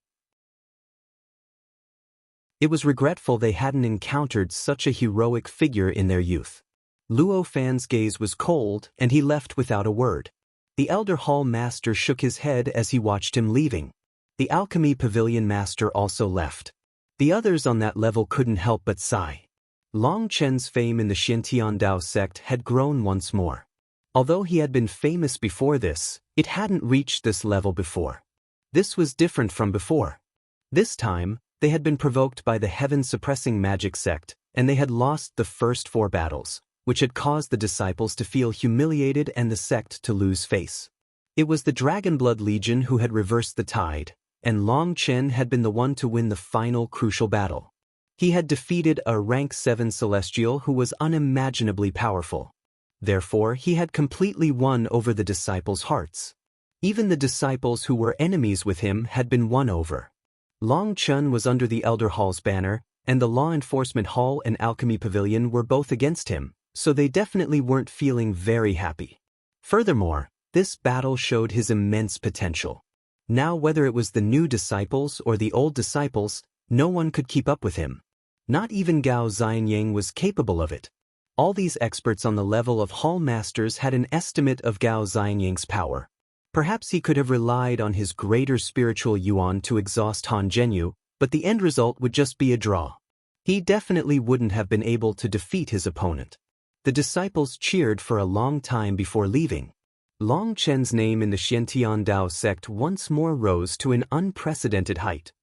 It was regretful they hadn't encountered such a heroic figure in their youth. Luo Fan's gaze was cold, and he left without a word. The Elder Hall Master shook his head as he watched him leaving. The Alchemy Pavilion Master also left. The others on that level couldn't help but sigh. Long Chen's fame in the Shen Tiandao sect had grown once more. Although he had been famous before this, it hadn't reached this level before. This was different from before. This time, They had been provoked by the heaven-suppressing magic sect, and they had lost the first 4 battles, which had caused the disciples to feel humiliated and the sect to lose face. It was the Dragonblood Legion who had reversed the tide, and Long Chen had been the one to win the final crucial battle. He had defeated a rank 7 celestial who was unimaginably powerful. Therefore, he had completely won over the disciples' hearts. Even the disciples who were enemies with him had been won over. Long Chen was under the Elder Hall's banner, and the Law Enforcement Hall and Alchemy Pavilion were both against him, so they definitely weren't feeling very happy. Furthermore, this battle showed his immense potential. Now, whether it was the new disciples or the old disciples, no one could keep up with him. Not even Gao Xianyang was capable of it. All these experts on the level of Hall Masters had an estimate of Gao Xianyang's power. Perhaps he could have relied on his greater spiritual yuan to exhaust Han Zhenyu, but the end result would just be a draw. He definitely wouldn't have been able to defeat his opponent. The disciples cheered for a long time before leaving. Long Chen's name in the Xiantian Dao sect once more rose to an unprecedented height.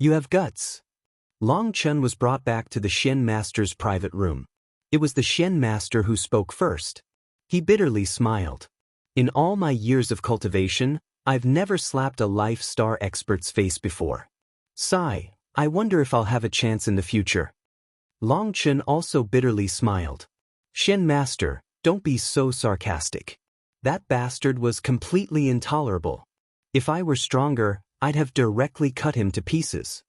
You have guts. Long Chen was brought back to the Xian Master's private room. It was the Xian Master who spoke first. He bitterly smiled. In all my years of cultivation, I've never slapped a Life Star expert's face before. Sigh, I wonder if I'll have a chance in the future. Long Chen also bitterly smiled. Xian Master, don't be so sarcastic. That bastard was completely intolerable. If I were stronger, I'd have directly cut him to pieces.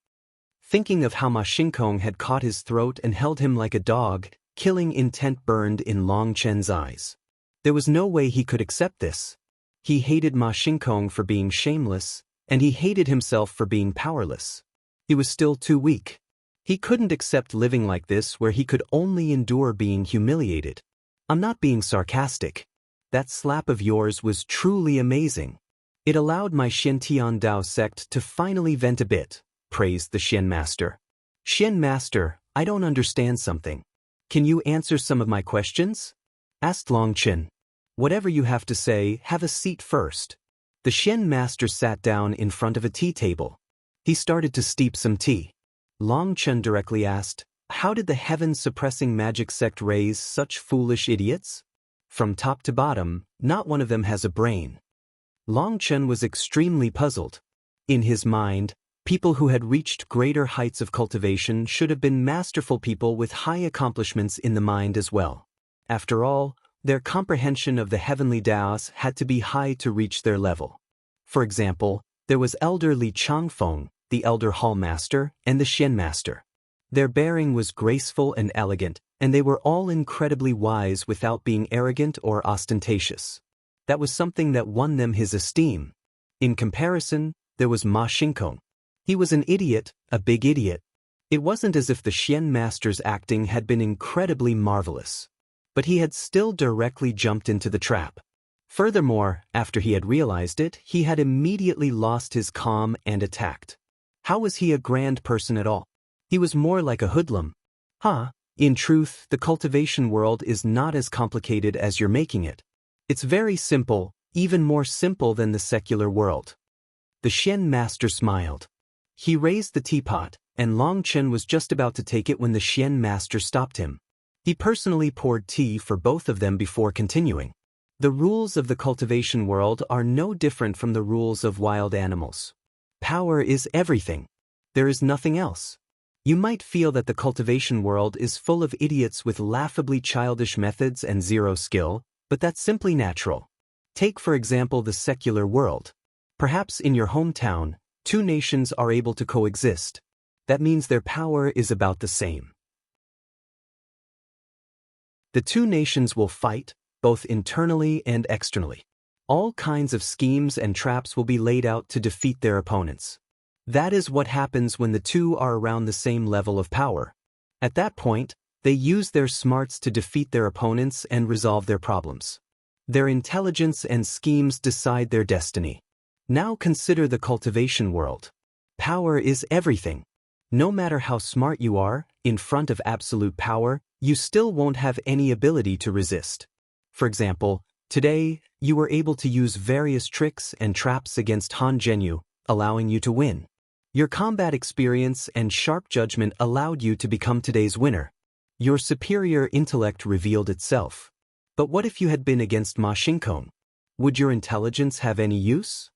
Thinking of how Ma Xingkong had caught his throat and held him like a dog, killing intent burned in Long Chen's eyes. There was no way he could accept this. He hated Ma Xingkong for being shameless, and he hated himself for being powerless. He was still too weak. He couldn't accept living like this where he could only endure being humiliated. I'm not being sarcastic. That slap of yours was truly amazing. It allowed my Xiantian Dao sect to finally vent a bit, praised the Xian Master. Xian Master, I don't understand something. Can you answer some of my questions? Asked Long Chen. Whatever you have to say, have a seat first. The Xian Master sat down in front of a tea table. He started to steep some tea. Long Chen directly asked, how did the heaven-suppressing magic sect raise such foolish idiots? From top to bottom, not one of them has a brain. Long Chen was extremely puzzled. In his mind, people who had reached greater heights of cultivation should have been masterful people with high accomplishments in the mind as well. After all, their comprehension of the heavenly Daos had to be high to reach their level. For example, there was Elder Li Changfeng, the Elder Hall Master, and the Xian Master. Their bearing was graceful and elegant, and they were all incredibly wise without being arrogant or ostentatious. That was something that won them his esteem. In comparison, there was Ma Xingkong. He was an idiot, a big idiot. It wasn't as if the Xian Master's acting had been incredibly marvelous. But he had still directly jumped into the trap. Furthermore, after he had realized it, he had immediately lost his calm and attacked. How was he a grand person at all? He was more like a hoodlum. In truth, the cultivation world is not as complicated as you're making it. It's very simple, even more simple than the secular world. The Xian Master smiled. He raised the teapot, and Long Chen was just about to take it when the Xian Master stopped him. He personally poured tea for both of them before continuing. The rules of the cultivation world are no different from the rules of wild animals. Power is everything. There is nothing else. You might feel that the cultivation world is full of idiots with laughably childish methods and zero skill, but that's simply natural. Take for example the secular world. Perhaps in your hometown, 2 nations are able to coexist. That means their power is about the same. The 2 nations will fight, both internally and externally. All kinds of schemes and traps will be laid out to defeat their opponents. That is what happens when the 2 are around the same level of power. At that point, they use their smarts to defeat their opponents and resolve their problems. Their intelligence and schemes decide their destiny. Now consider the cultivation world. Power is everything. No matter how smart you are, in front of absolute power, you still won't have any ability to resist. For example, Today, you were able to use various tricks and traps against Han Zhenyu, allowing you to win. Your combat experience and sharp judgment allowed you to become today's winner. Your superior intellect revealed itself. But what if you had been against Ma Xingkong? Would your intelligence have any use?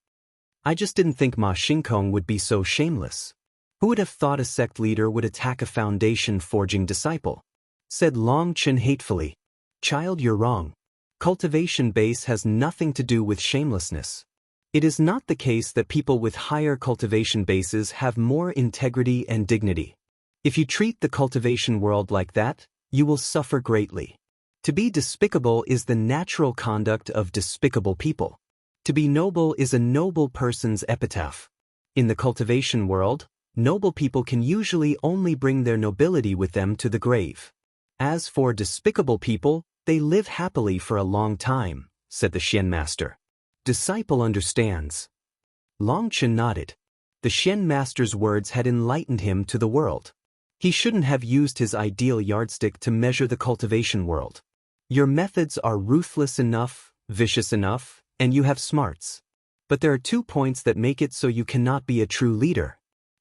I just didn't think Ma Xingkong would be so shameless. Who would have thought a sect leader would attack a foundation-forging disciple? Said Long Chen hatefully. Child, you're wrong. Cultivation base has nothing to do with shamelessness. It is not the case that people with higher cultivation bases have more integrity and dignity. If you treat the cultivation world like that, you will suffer greatly. To be despicable is the natural conduct of despicable people. To be noble is a noble person's epitaph. In the cultivation world, noble people can usually only bring their nobility with them to the grave. As for despicable people, they live happily for a long time, said the Xian master. Disciple understands. Long Chen nodded. The Xian master's words had enlightened him to the world. He shouldn't have used his ideal yardstick to measure the cultivation world. Your methods are ruthless enough, vicious enough, and you have smarts. But there are 2 points that make it so you cannot be a true leader.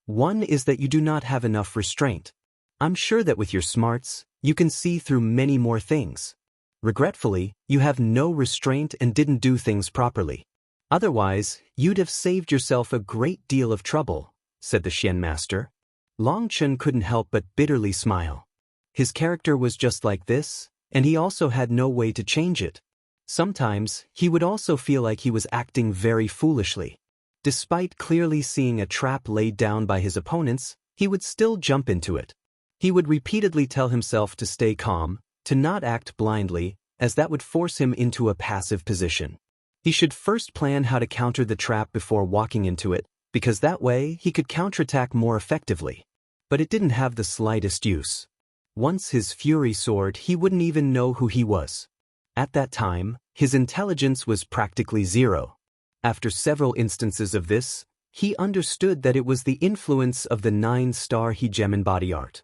One is that you do not have enough restraint. I'm sure that with your smarts, you can see through many more things. Regretfully, you have no restraint and didn't do things properly. Otherwise, you'd have saved yourself a great deal of trouble, said the Xian master. Long Chen couldn't help but bitterly smile. His character was just like this, and he also had no way to change it. Sometimes, he would also feel like he was acting very foolishly. Despite clearly seeing a trap laid down by his opponents, he would still jump into it. He would repeatedly tell himself to stay calm, to not act blindly, as that would force him into a passive position. He should first plan how to counter the trap before walking into it, because that way he could counterattack more effectively. But it didn't have the slightest use. Once his fury soared, he wouldn't even know who he was. At that time, his intelligence was practically zero. After several instances of this, he understood that it was the influence of the 9-star hegemon body art.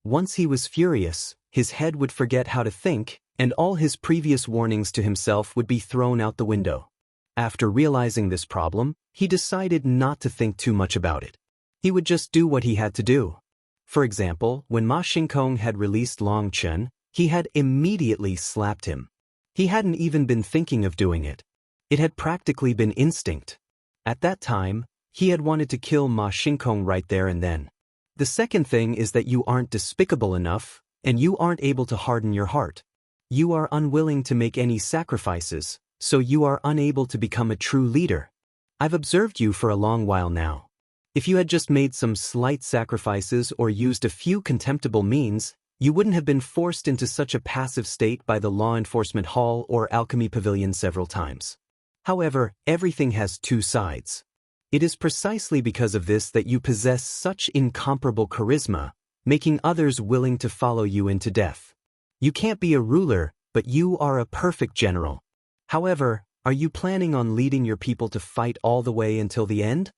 Once he was furious, his head would forget how to think, and all his previous warnings to himself would be thrown out the window. After realizing this problem, he decided not to think too much about it. He would just do what he had to do. For example, when Ma Xingkong had released Long Chen, he had immediately slapped him. He hadn't even been thinking of doing it. It had practically been instinct. At that time, he had wanted to kill Ma Xingkong right there and then. The second thing is that you aren't despicable enough, and you aren't able to harden your heart. You are unwilling to make any sacrifices, so you are unable to become a true leader. I've observed you for a long while now. If you had just made some slight sacrifices or used a few contemptible means, you wouldn't have been forced into such a passive state by the Law Enforcement Hall or Alchemy Pavilion several times. However, everything has 2 sides. It is precisely because of this that you possess such incomparable charisma, making others willing to follow you into death. You can't be a ruler, but you are a perfect general. However, are you planning on leading your people to fight all the way until the end?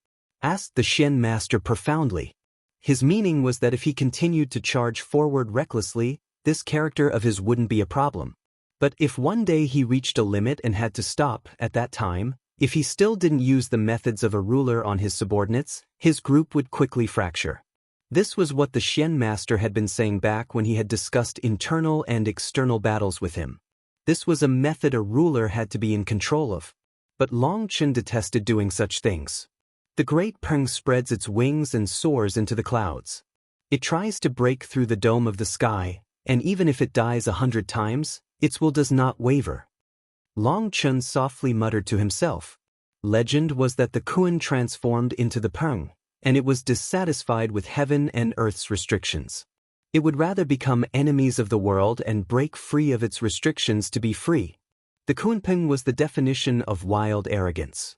Asked the Xian master profoundly. His meaning was that if he continued to charge forward recklessly, this character of his wouldn't be a problem. But if one day he reached a limit and had to stop, at that time, if he still didn't use the methods of a ruler on his subordinates, his group would quickly fracture. This was what the Xian master had been saying back when he had discussed internal and external battles with him. This was a method a ruler had to be in control of. But Long Chen detested doing such things. The great Peng spreads its wings and soars into the clouds. It tries to break through the dome of the sky, and even if it dies 100 times, its will does not waver. Long Chen softly muttered to himself. Legend was that the Kuan transformed into the Peng, and it was dissatisfied with heaven and earth's restrictions. It would rather become enemies of the world and break free of its restrictions to be free. The Kunpeng was the definition of wild arrogance.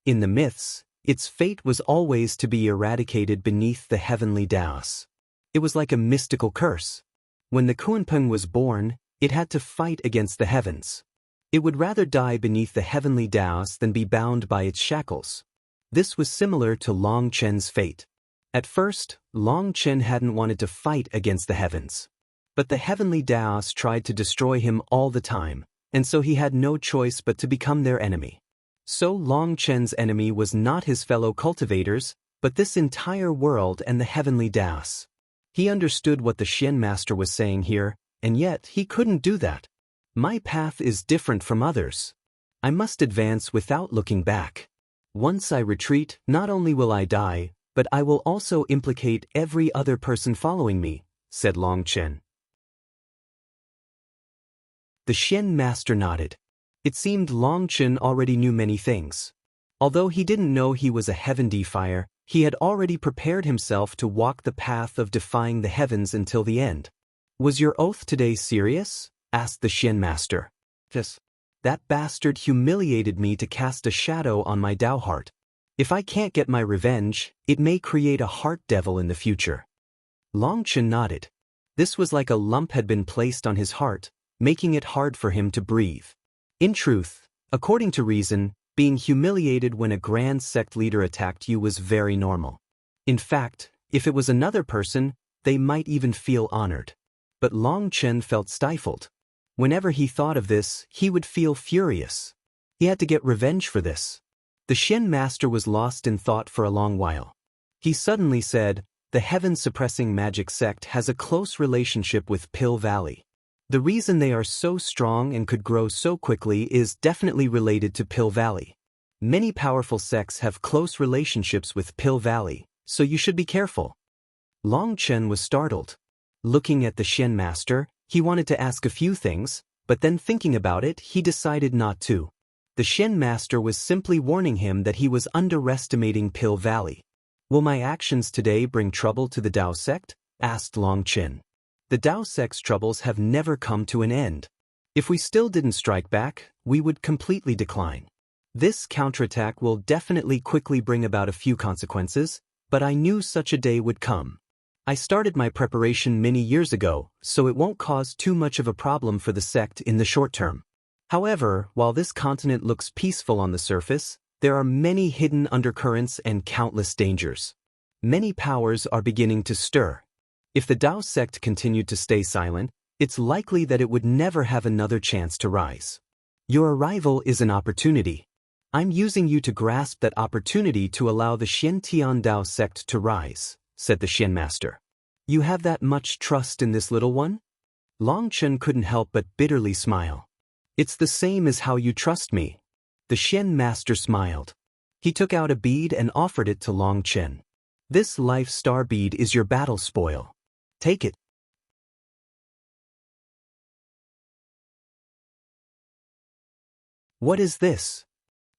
In the myths, its fate was always to be eradicated beneath the heavenly Daos. It was like a mystical curse. When the Kunpeng was born, it had to fight against the heavens. It would rather die beneath the heavenly Daos than be bound by its shackles. This was similar to Long Chen's fate. At first, Long Chen hadn't wanted to fight against the heavens. But the heavenly Daos tried to destroy him all the time, and so he had no choice but to become their enemy. So Long Chen's enemy was not his fellow cultivators, but this entire world and the heavenly Daos. He understood what the Xian master was saying here, and yet he couldn't do that. My path is different from others. I must advance without looking back. Once I retreat, not only will I die, but I will also implicate every other person following me, said Long Chen. The Xian master nodded. It seemed Long Chen already knew many things. Although he didn't know he was a heaven defier, he had already prepared himself to walk the path of defying the heavens until the end. Was your oath today serious? Asked the Xian master. Yes. That bastard humiliated me to cast a shadow on my Dao heart. If I can't get my revenge, it may create a heart devil in the future. Long Chen nodded. This was like a lump had been placed on his heart, making it hard for him to breathe. In truth, according to reason, being humiliated when a grand sect leader attacked you was very normal. In fact, if it was another person, they might even feel honored. But Long Chen felt stifled. Whenever he thought of this, he would feel furious. He had to get revenge for this. The Xian master was lost in thought for a long while. He suddenly said, "The heaven-suppressing magic sect has a close relationship with Pill Valley. The reason they are so strong and could grow so quickly is definitely related to Pill Valley. Many powerful sects have close relationships with Pill Valley, so you should be careful." Long Chen was startled. Looking at the Xian master, he wanted to ask a few things, but then thinking about it, he decided not to. The Xian master was simply warning him that he was underestimating Pill Valley. "Will my actions today bring trouble to the Dao sect?" asked Long Chen. "The Dao sect's troubles have never come to an end. If we still didn't strike back, we would completely decline. This counterattack will definitely quickly bring about a few consequences, but I knew such a day would come. I started my preparation many years ago, so it won't cause too much of a problem for the sect in the short term. However, while this continent looks peaceful on the surface, there are many hidden undercurrents and countless dangers. Many powers are beginning to stir. If the Dao sect continued to stay silent, it's likely that it would never have another chance to rise. Your arrival is an opportunity. I'm using you to grasp that opportunity to allow the Xiantian Dao sect to rise," said the Xian master. "You have that much trust in this little one?" Long Chen couldn't help but bitterly smile. "It's the same as how you trust me." The Xian master smiled. He took out a bead and offered it to Long Chen. "This life star bead is your battle spoil. Take it." "What is this?"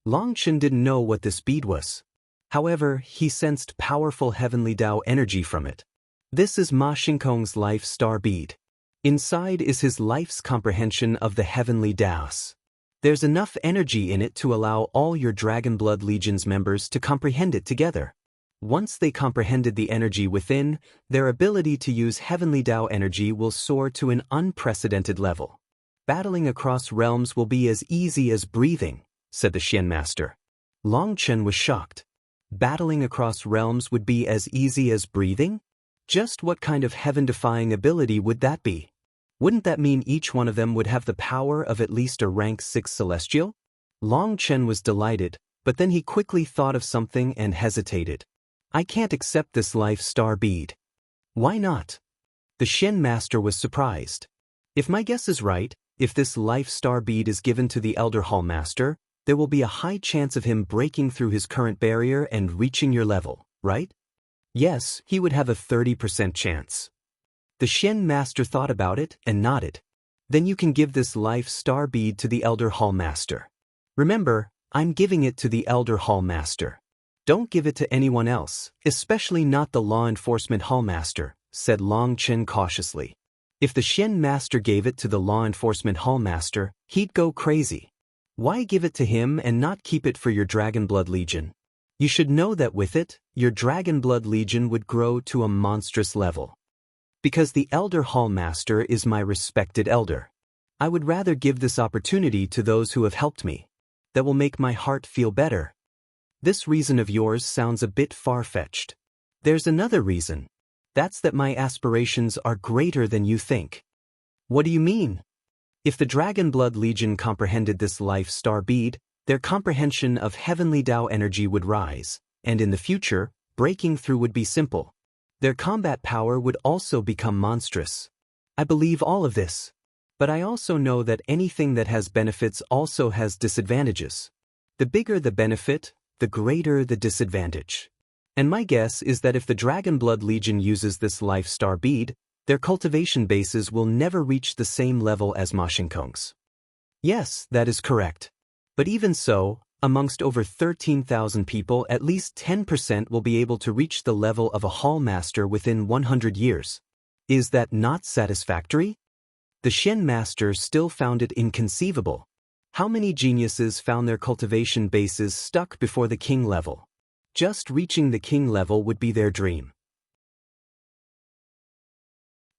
Long Chen didn't know what this bead was. However, he sensed powerful heavenly Dao energy from it. "This is Ma Xingkong's life star bead. Inside is his life's comprehension of the heavenly Daos. There's enough energy in it to allow all your Dragon Blood Legion's members to comprehend it together. Once they comprehended the energy within, their ability to use heavenly Dao energy will soar to an unprecedented level. Battling across realms will be as easy as breathing," said the Xian master. Long Chen was shocked. Battling across realms would be as easy as breathing? Just what kind of heaven-defying ability would that be? Wouldn't that mean each one of them would have the power of at least a rank 6 celestial? Long Chen was delighted, but then he quickly thought of something and hesitated. "I can't accept this life star bead." "Why not?" The Xian master was surprised. "If my guess is right, if this life star bead is given to the Elder Hall Master, there will be a high chance of him breaking through his current barrier and reaching your level, right?" "Yes, he would have a 30% chance." The Xian master thought about it and nodded. "Then you can give this life star bead to the Elder Hall Master. Remember, I'm giving it to the Elder Hall Master. Don't give it to anyone else, especially not the Law Enforcement Hall Master," said Long Chen cautiously. If the Xian master gave it to the Law Enforcement Hall Master, he'd go crazy. Why give it to him and not keep it for your Dragon Blood Legion? You should know that with it, your Dragon Blood Legion would grow to a monstrous level. Because the Elder Hall Master is my respected elder. I would rather give this opportunity to those who have helped me. That will make my heart feel better. This reason of yours sounds a bit far-fetched. There's another reason. That's that my aspirations are greater than you think. What do you mean? If the Dragon Blood Legion comprehended this life star bead, their comprehension of heavenly Tao energy would rise, and in the future, breaking through would be simple. Their combat power would also become monstrous. I believe all of this. But I also know that anything that has benefits also has disadvantages. The bigger the benefit, the greater the disadvantage. And my guess is that if the Dragon Blood Legion uses this life star bead, their cultivation bases will never reach the same level as Ma Shinkong's. Yes, that is correct. But even so, amongst over 13,000 people, at least 10% will be able to reach the level of a Hall Master within 100 years. Is that not satisfactory? The Shen Master still found it inconceivable. How many geniuses found their cultivation bases stuck before the king level? Just reaching the king level would be their dream.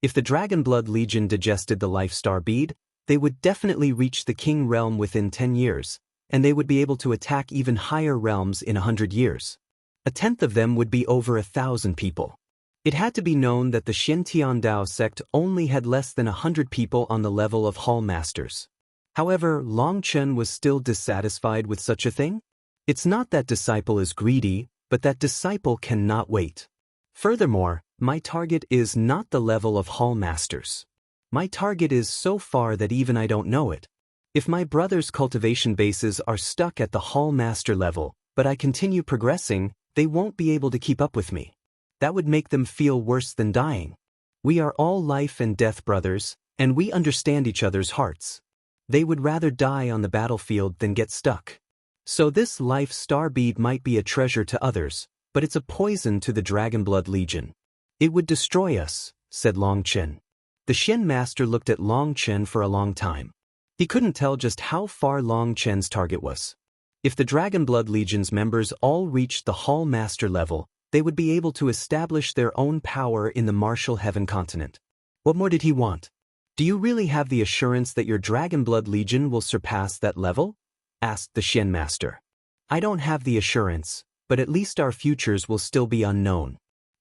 If the Dragon Blood Legion digested the Life Star Bead, they would definitely reach the king realm within 10 years, and they would be able to attack even higher realms in 100 years. A tenth of them would be over 1,000 people. It had to be known that the Shen Dao sect only had less than 100 people on the level of Hall Masters. However, Long Chen was still dissatisfied with such a thing. It's not that disciple is greedy, but that disciple cannot wait. Furthermore, my target is not the level of Hall Masters. My target is so far that even I don't know it. If my brother's cultivation bases are stuck at the Hall Master level, but I continue progressing, they won't be able to keep up with me. That would make them feel worse than dying. We are all life and death brothers, and we understand each other's hearts. They would rather die on the battlefield than get stuck. So this life star bead might be a treasure to others, but it's a poison to the Dragon Blood Legion. It would destroy us, said Long Chen. The Shen Master looked at Long Chen for a long time. He couldn't tell just how far Long Chen's target was. If the Dragon Blood Legion's members all reached the Hall Master level, they would be able to establish their own power in the martial heaven continent. What more did he want? Do you really have the assurance that your Dragon Blood Legion will surpass that level? Asked the Shen Master. I don't have the assurance, but at least our futures will still be unknown.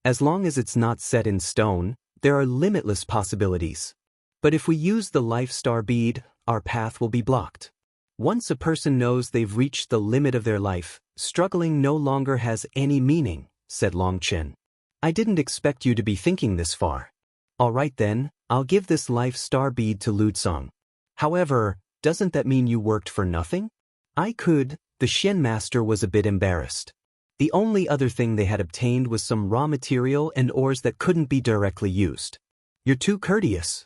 As long as it's not set in stone, there are limitless possibilities. But if we use the Life Star Bead, our path will be blocked. Once a person knows they've reached the limit of their life, struggling no longer has any meaning, said Long Chen. I didn't expect you to be thinking this far. All right then, I'll give this Life Star Bead to Lu Tsong. However, doesn't that mean you worked for nothing? I could. The Shen Master was a bit embarrassed. The only other thing they had obtained was some raw material and ores that couldn't be directly used. You're too courteous.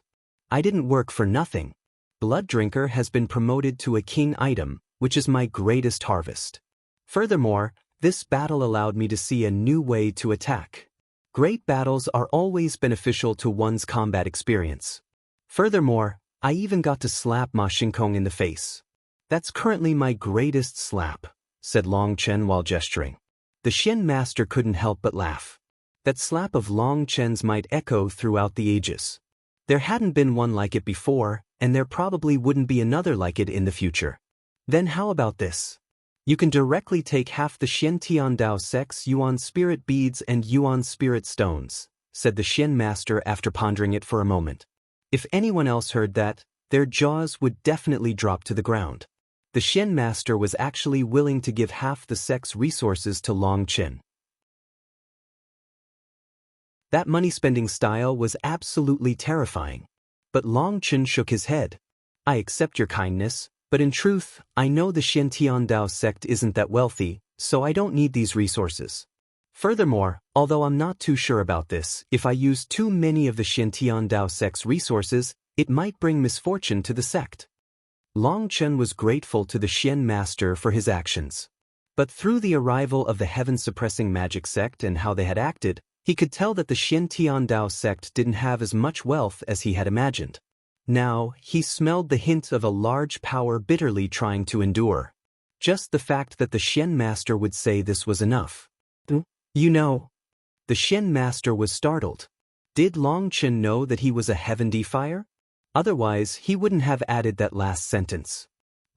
I didn't work for nothing. Blood Drinker has been promoted to a king item, which is my greatest harvest. Furthermore, this battle allowed me to see a new way to attack. Great battles are always beneficial to one's combat experience. Furthermore, I even got to slap Ma Shinkong in the face. That's currently my greatest slap, said Long Chen while gesturing. The Shen Master couldn't help but laugh. That slap of Long Chen's might echo throughout the ages. There hadn't been one like it before, and there probably wouldn't be another like it in the future. Then how about this? You can directly take half the Shen Dao sect's Yuan Spirit Beads and Yuan Spirit Stones, said the Shen Master after pondering it for a moment. If anyone else heard that, their jaws would definitely drop to the ground. The Shen Master was actually willing to give half the sect's resources to Long Chen. That money-spending style was absolutely terrifying. But Long Chen shook his head. I accept your kindness, but in truth, I know the Shen Dao sect isn't that wealthy, so I don't need these resources. Furthermore, although I'm not too sure about this, if I use too many of the Shen Dao sect's resources, it might bring misfortune to the sect. Long Chen was grateful to the Shen Master for his actions. But through the arrival of the heaven-suppressing magic sect and how they had acted, he could tell that the Shen Dao sect didn't have as much wealth as he had imagined. Now, he smelled the hint of a large power bitterly trying to endure. Just the fact that the Shen Master would say this was enough. You know. The Shen Master was startled. Did Long Chen know that he was a heaven defier? Otherwise, he wouldn't have added that last sentence.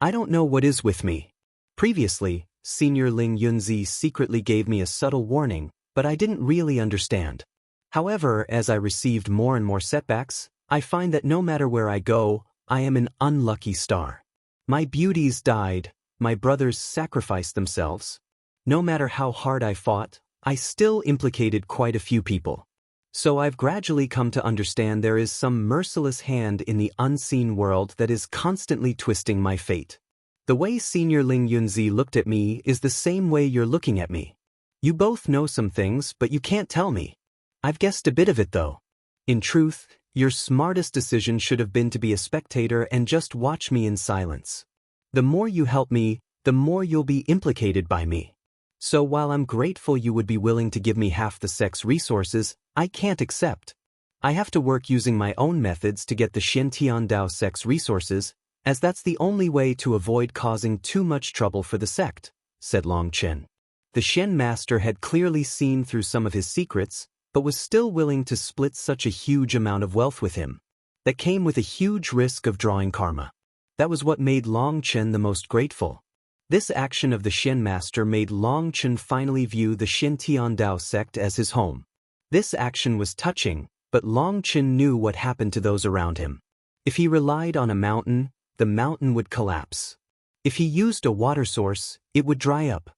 I don't know what is with me. Previously, Senior Ling Yunzi secretly gave me a subtle warning, but I didn't really understand. However, as I received more and more setbacks, I find that no matter where I go, I am an unlucky star. My beauties died, my brothers sacrificed themselves. No matter how hard I fought, I still implicated quite a few people. So I've gradually come to understand there is some merciless hand in the unseen world that is constantly twisting my fate. The way Senior Ling Yunzi looked at me is the same way you're looking at me. You both know some things, but you can't tell me. I've guessed a bit of it though. In truth, your smartest decision should have been to be a spectator and just watch me in silence. The more you help me, the more you'll be implicated by me. So while I'm grateful you would be willing to give me half the sex resources, I can't accept. I have to work using my own methods to get the Shen Dao sex resources, as that's the only way to avoid causing too much trouble for the sect, said Long Chen. The Shen master had clearly seen through some of his secrets, but was still willing to split such a huge amount of wealth with him. That came with a huge risk of drawing karma. That was what made Long Chen the most grateful. This action of the Shen master made Long Chen finally view the Shen Dao sect as his home. This action was touching, but Long Chen knew what happened to those around him. If he relied on a mountain, the mountain would collapse. If he used a water source, it would dry up.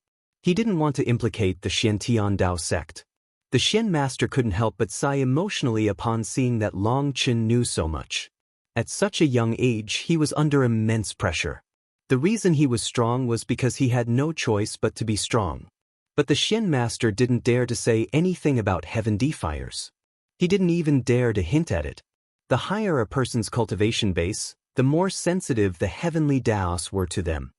He didn't want to implicate the Shen Dao sect. The Shen master couldn't help but sigh emotionally upon seeing that Long Chen knew so much. At such a young age, he was under immense pressure. The reason he was strong was because he had no choice but to be strong. But the Shen master didn't dare to say anything about heaven defiers. He didn't even dare to hint at it. The higher a person's cultivation base, the more sensitive the heavenly Daos were to them.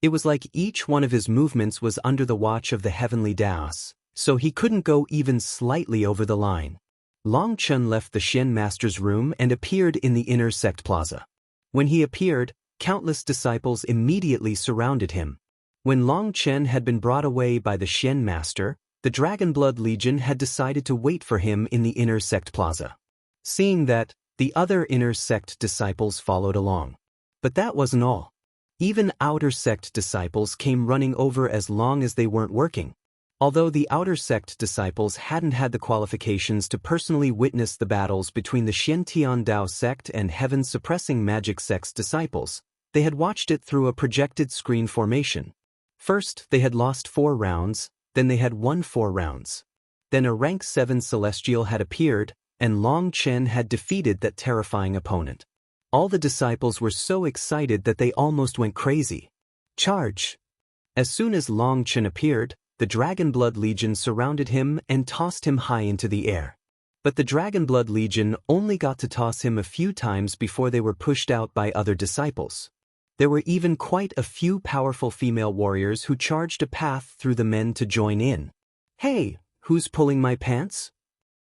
It was like each one of his movements was under the watch of the heavenly Daos, so he couldn't go even slightly over the line. Long Chen left the Shen master's room and appeared in the inner sect plaza. When he appeared, countless disciples immediately surrounded him. When Long Chen had been brought away by the Shen master, the Dragon Blood Legion had decided to wait for him in the inner sect plaza. Seeing that, the other inner sect disciples followed along. But that wasn't all. Even outer sect disciples came running over as long as they weren't working. Although the outer sect disciples hadn't had the qualifications to personally witness the battles between the Shen Dao sect and heaven-suppressing magic sect's disciples, they had watched it through a projected screen formation. First, they had lost 4 rounds, then they had won 4 rounds. Then a rank 7 celestial had appeared, and Long Chen had defeated that terrifying opponent. All the disciples were so excited that they almost went crazy. Charge! As soon as Long Chen appeared, the Dragon Blood Legion surrounded him and tossed him high into the air. But the Dragon Blood Legion only got to toss him a few times before they were pushed out by other disciples. There were even quite a few powerful female warriors who charged a path through the men to join in. "Hey, who's pulling my pants?"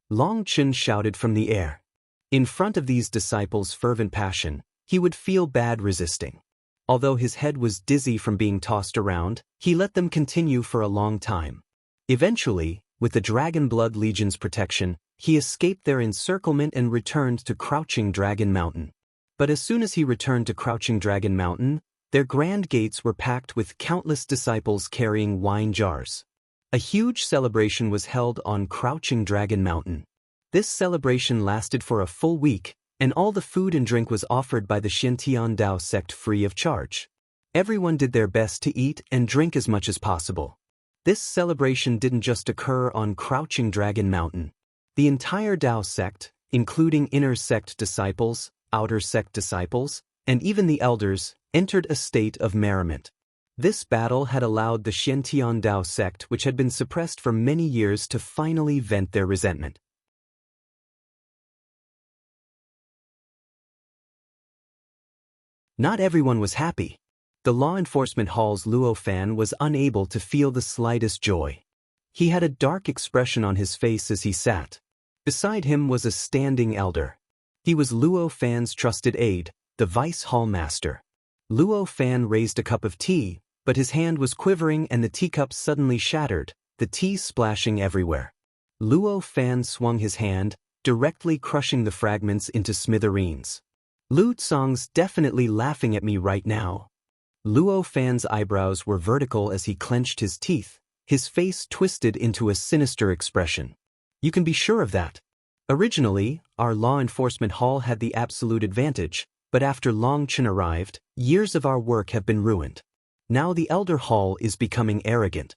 Long Chen shouted from the air. In front of these disciples' fervent passion, he would feel bad resisting. Although his head was dizzy from being tossed around, he let them continue for a long time. Eventually, with the Dragon Blood Legion's protection, he escaped their encirclement and returned to Crouching Dragon Mountain. But as soon as he returned to Crouching Dragon Mountain, their grand gates were packed with countless disciples carrying wine jars. A huge celebration was held on Crouching Dragon Mountain. This celebration lasted for a full week, and all the food and drink was offered by the Shen Dao sect free of charge. Everyone did their best to eat and drink as much as possible. This celebration didn't just occur on Crouching Dragon Mountain. The entire Dao sect, including inner sect disciples, outer sect disciples, and even the elders, entered a state of merriment. This battle had allowed the Shen Dao sect, which had been suppressed for many years, to finally vent their resentment. Not everyone was happy. The law enforcement hall's Luo Fan was unable to feel the slightest joy. He had a dark expression on his face as he sat. Beside him was a standing elder. He was Luo Fan's trusted aide, the vice hall master. Luo Fan raised a cup of tea, but his hand was quivering and the teacup suddenly shattered, the tea splashing everywhere. Luo Fan swung his hand, directly crushing the fragments into smithereens. "Lu Tsong's definitely laughing at me right now." Luo Fan's eyebrows were vertical as he clenched his teeth, his face twisted into a sinister expression. "You can be sure of that." Originally, our law enforcement hall had the absolute advantage, but after Long Chen arrived, years of our work have been ruined. Now the Elder Hall is becoming arrogant.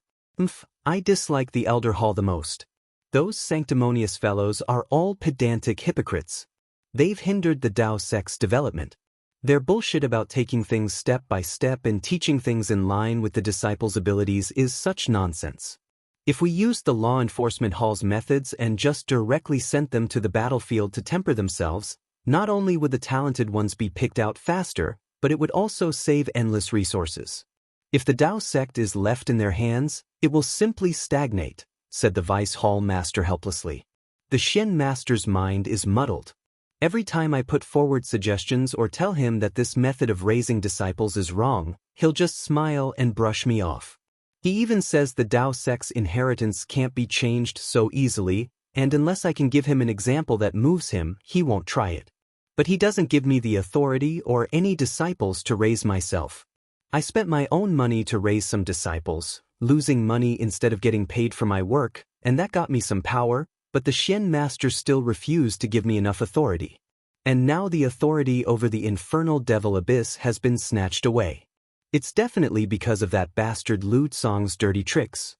I dislike the Elder Hall the most. Those sanctimonious fellows are all pedantic hypocrites. They've hindered the Dao sect's development. Their bullshit about taking things step by step and teaching things in line with the disciples' abilities is such nonsense. If we used the law enforcement hall's methods and just directly sent them to the battlefield to temper themselves, not only would the talented ones be picked out faster, but it would also save endless resources. If the Dao sect is left in their hands, it will simply stagnate, said the Vice Hall Master helplessly. The Shen Master's mind is muddled. Every time I put forward suggestions or tell him that this method of raising disciples is wrong, he'll just smile and brush me off. He even says the Dao sect's inheritance can't be changed so easily, and unless I can give him an example that moves him, he won't try it. But he doesn't give me the authority or any disciples to raise myself. I spent my own money to raise some disciples, losing money instead of getting paid for my work, and that got me some power, but the Shen Master still refused to give me enough authority. And now the authority over the infernal devil abyss has been snatched away. It's definitely because of that bastard Lu Tsong's dirty tricks.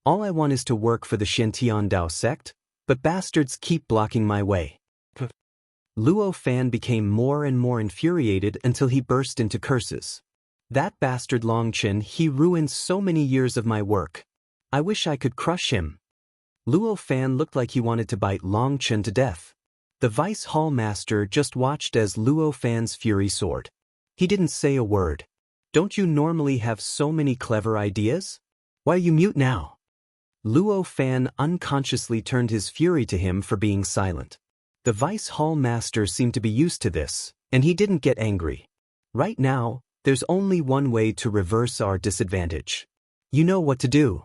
All I want is to work for the Shen-Tian Dao sect, but bastards keep blocking my way. Luo Fan became more and more infuriated until he burst into curses. That bastard Long Chen, he ruined so many years of my work. I wish I could crush him. Luo Fan looked like he wanted to bite Long Chen to death. The Vice Hall Master just watched as Luo Fan's fury soared. He didn't say a word. Don't you normally have so many clever ideas? Why are you mute now? Luo Fan unconsciously turned his fury to him for being silent. The Vice Hall Master seemed to be used to this, and he didn't get angry. Right now, there's only one way to reverse our disadvantage. You know what to do.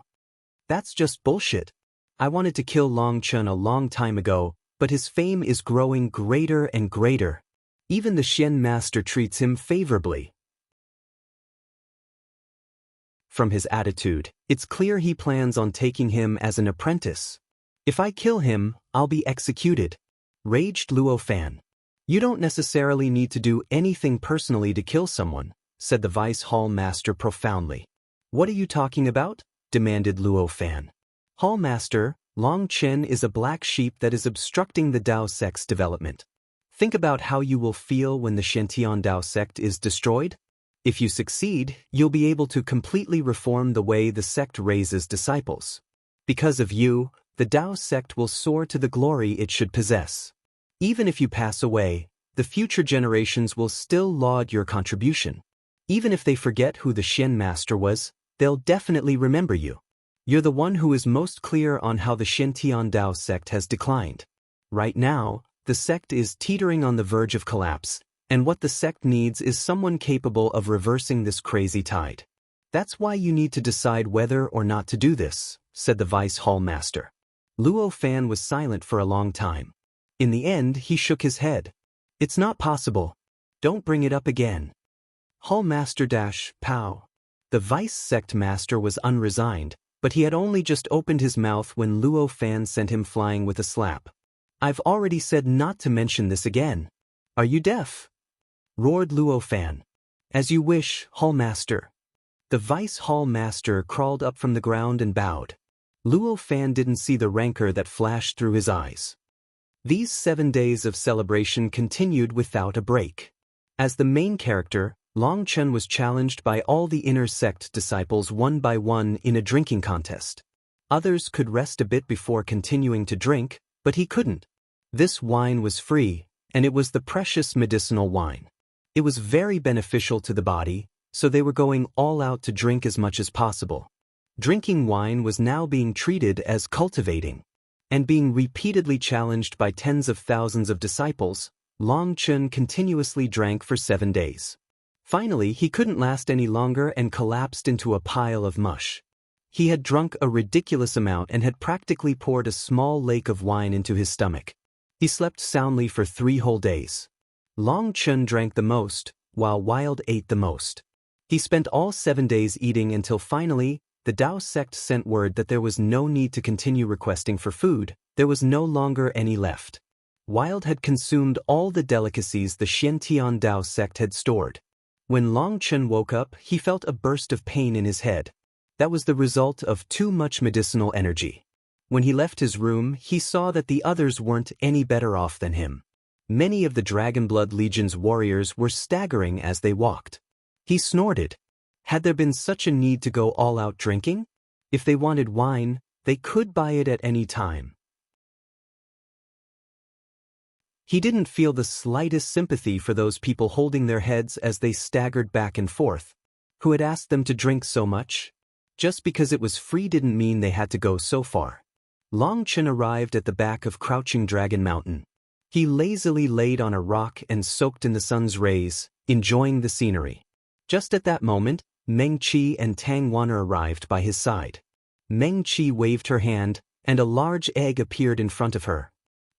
That's just bullshit. I wanted to kill Long Chen a long time ago, but his fame is growing greater and greater. Even the Shen Master treats him favorably. From his attitude, it's clear he plans on taking him as an apprentice. If I kill him, I'll be executed, raged Luo Fan. You don't necessarily need to do anything personally to kill someone, said the Vice Hall Master profoundly. What are you talking about? Demanded Luo Fan. Hall Master, Long Chen is a black sheep that is obstructing the Dao sect's development. Think about how you will feel when the Shen-Tian Dao sect is destroyed. If you succeed, you'll be able to completely reform the way the sect raises disciples. Because of you, the Dao sect will soar to the glory it should possess. Even if you pass away, the future generations will still laud your contribution. Even if they forget who the Shen Master was, they'll definitely remember you. You're the one who is most clear on how the Shen-Tian Dao sect has declined. Right now, the sect is teetering on the verge of collapse, and what the sect needs is someone capable of reversing this crazy tide. That's why you need to decide whether or not to do this, said the Vice Hall Master. Luo Fan was silent for a long time. In the end, he shook his head. It's not possible. Don't bring it up again. Hall Master Pow. The Vice Sect Master was unresigned, but he had only just opened his mouth when Luo Fan sent him flying with a slap. I've already said not to mention this again. Are you deaf? Roared Luo Fan. As you wish, Hall Master. The Vice Hall Master crawled up from the ground and bowed. Luo Fan didn't see the rancor that flashed through his eyes. These 7 days of celebration continued without a break. As the main character, Long Chen was challenged by all the inner sect disciples one by one in a drinking contest. Others could rest a bit before continuing to drink, but he couldn't. This wine was free, and it was the precious medicinal wine. It was very beneficial to the body, so they were going all out to drink as much as possible. Drinking wine was now being treated as cultivating. And being repeatedly challenged by tens of thousands of disciples, Long Chen continuously drank for 7 days. Finally, he couldn't last any longer and collapsed into a pile of mush. He had drunk a ridiculous amount and had practically poured a small lake of wine into his stomach. He slept soundly for 3 whole days. Long Chen drank the most, while Wild ate the most. He spent all 7 days eating until finally, the Dao sect sent word that there was no need to continue requesting for food, there was no longer any left. Wild had consumed all the delicacies the Xiantian Dao sect had stored. When Long Chen woke up, he felt a burst of pain in his head. That was the result of too much medicinal energy. When he left his room, he saw that the others weren't any better off than him. Many of the Dragonblood Legion's warriors were staggering as they walked. He snorted. Had there been such a need to go all out drinking? If they wanted wine, they could buy it at any time. He didn't feel the slightest sympathy for those people holding their heads as they staggered back and forth. Who had asked them to drink so much? Just because it was free didn't mean they had to go so far. Long Chen arrived at the back of Crouching Dragon Mountain. He lazily laid on a rock and soaked in the sun's rays, enjoying the scenery. Just at that moment, Meng Qi and Tang Wan'er arrived by his side. Meng Qi waved her hand, and a large egg appeared in front of her.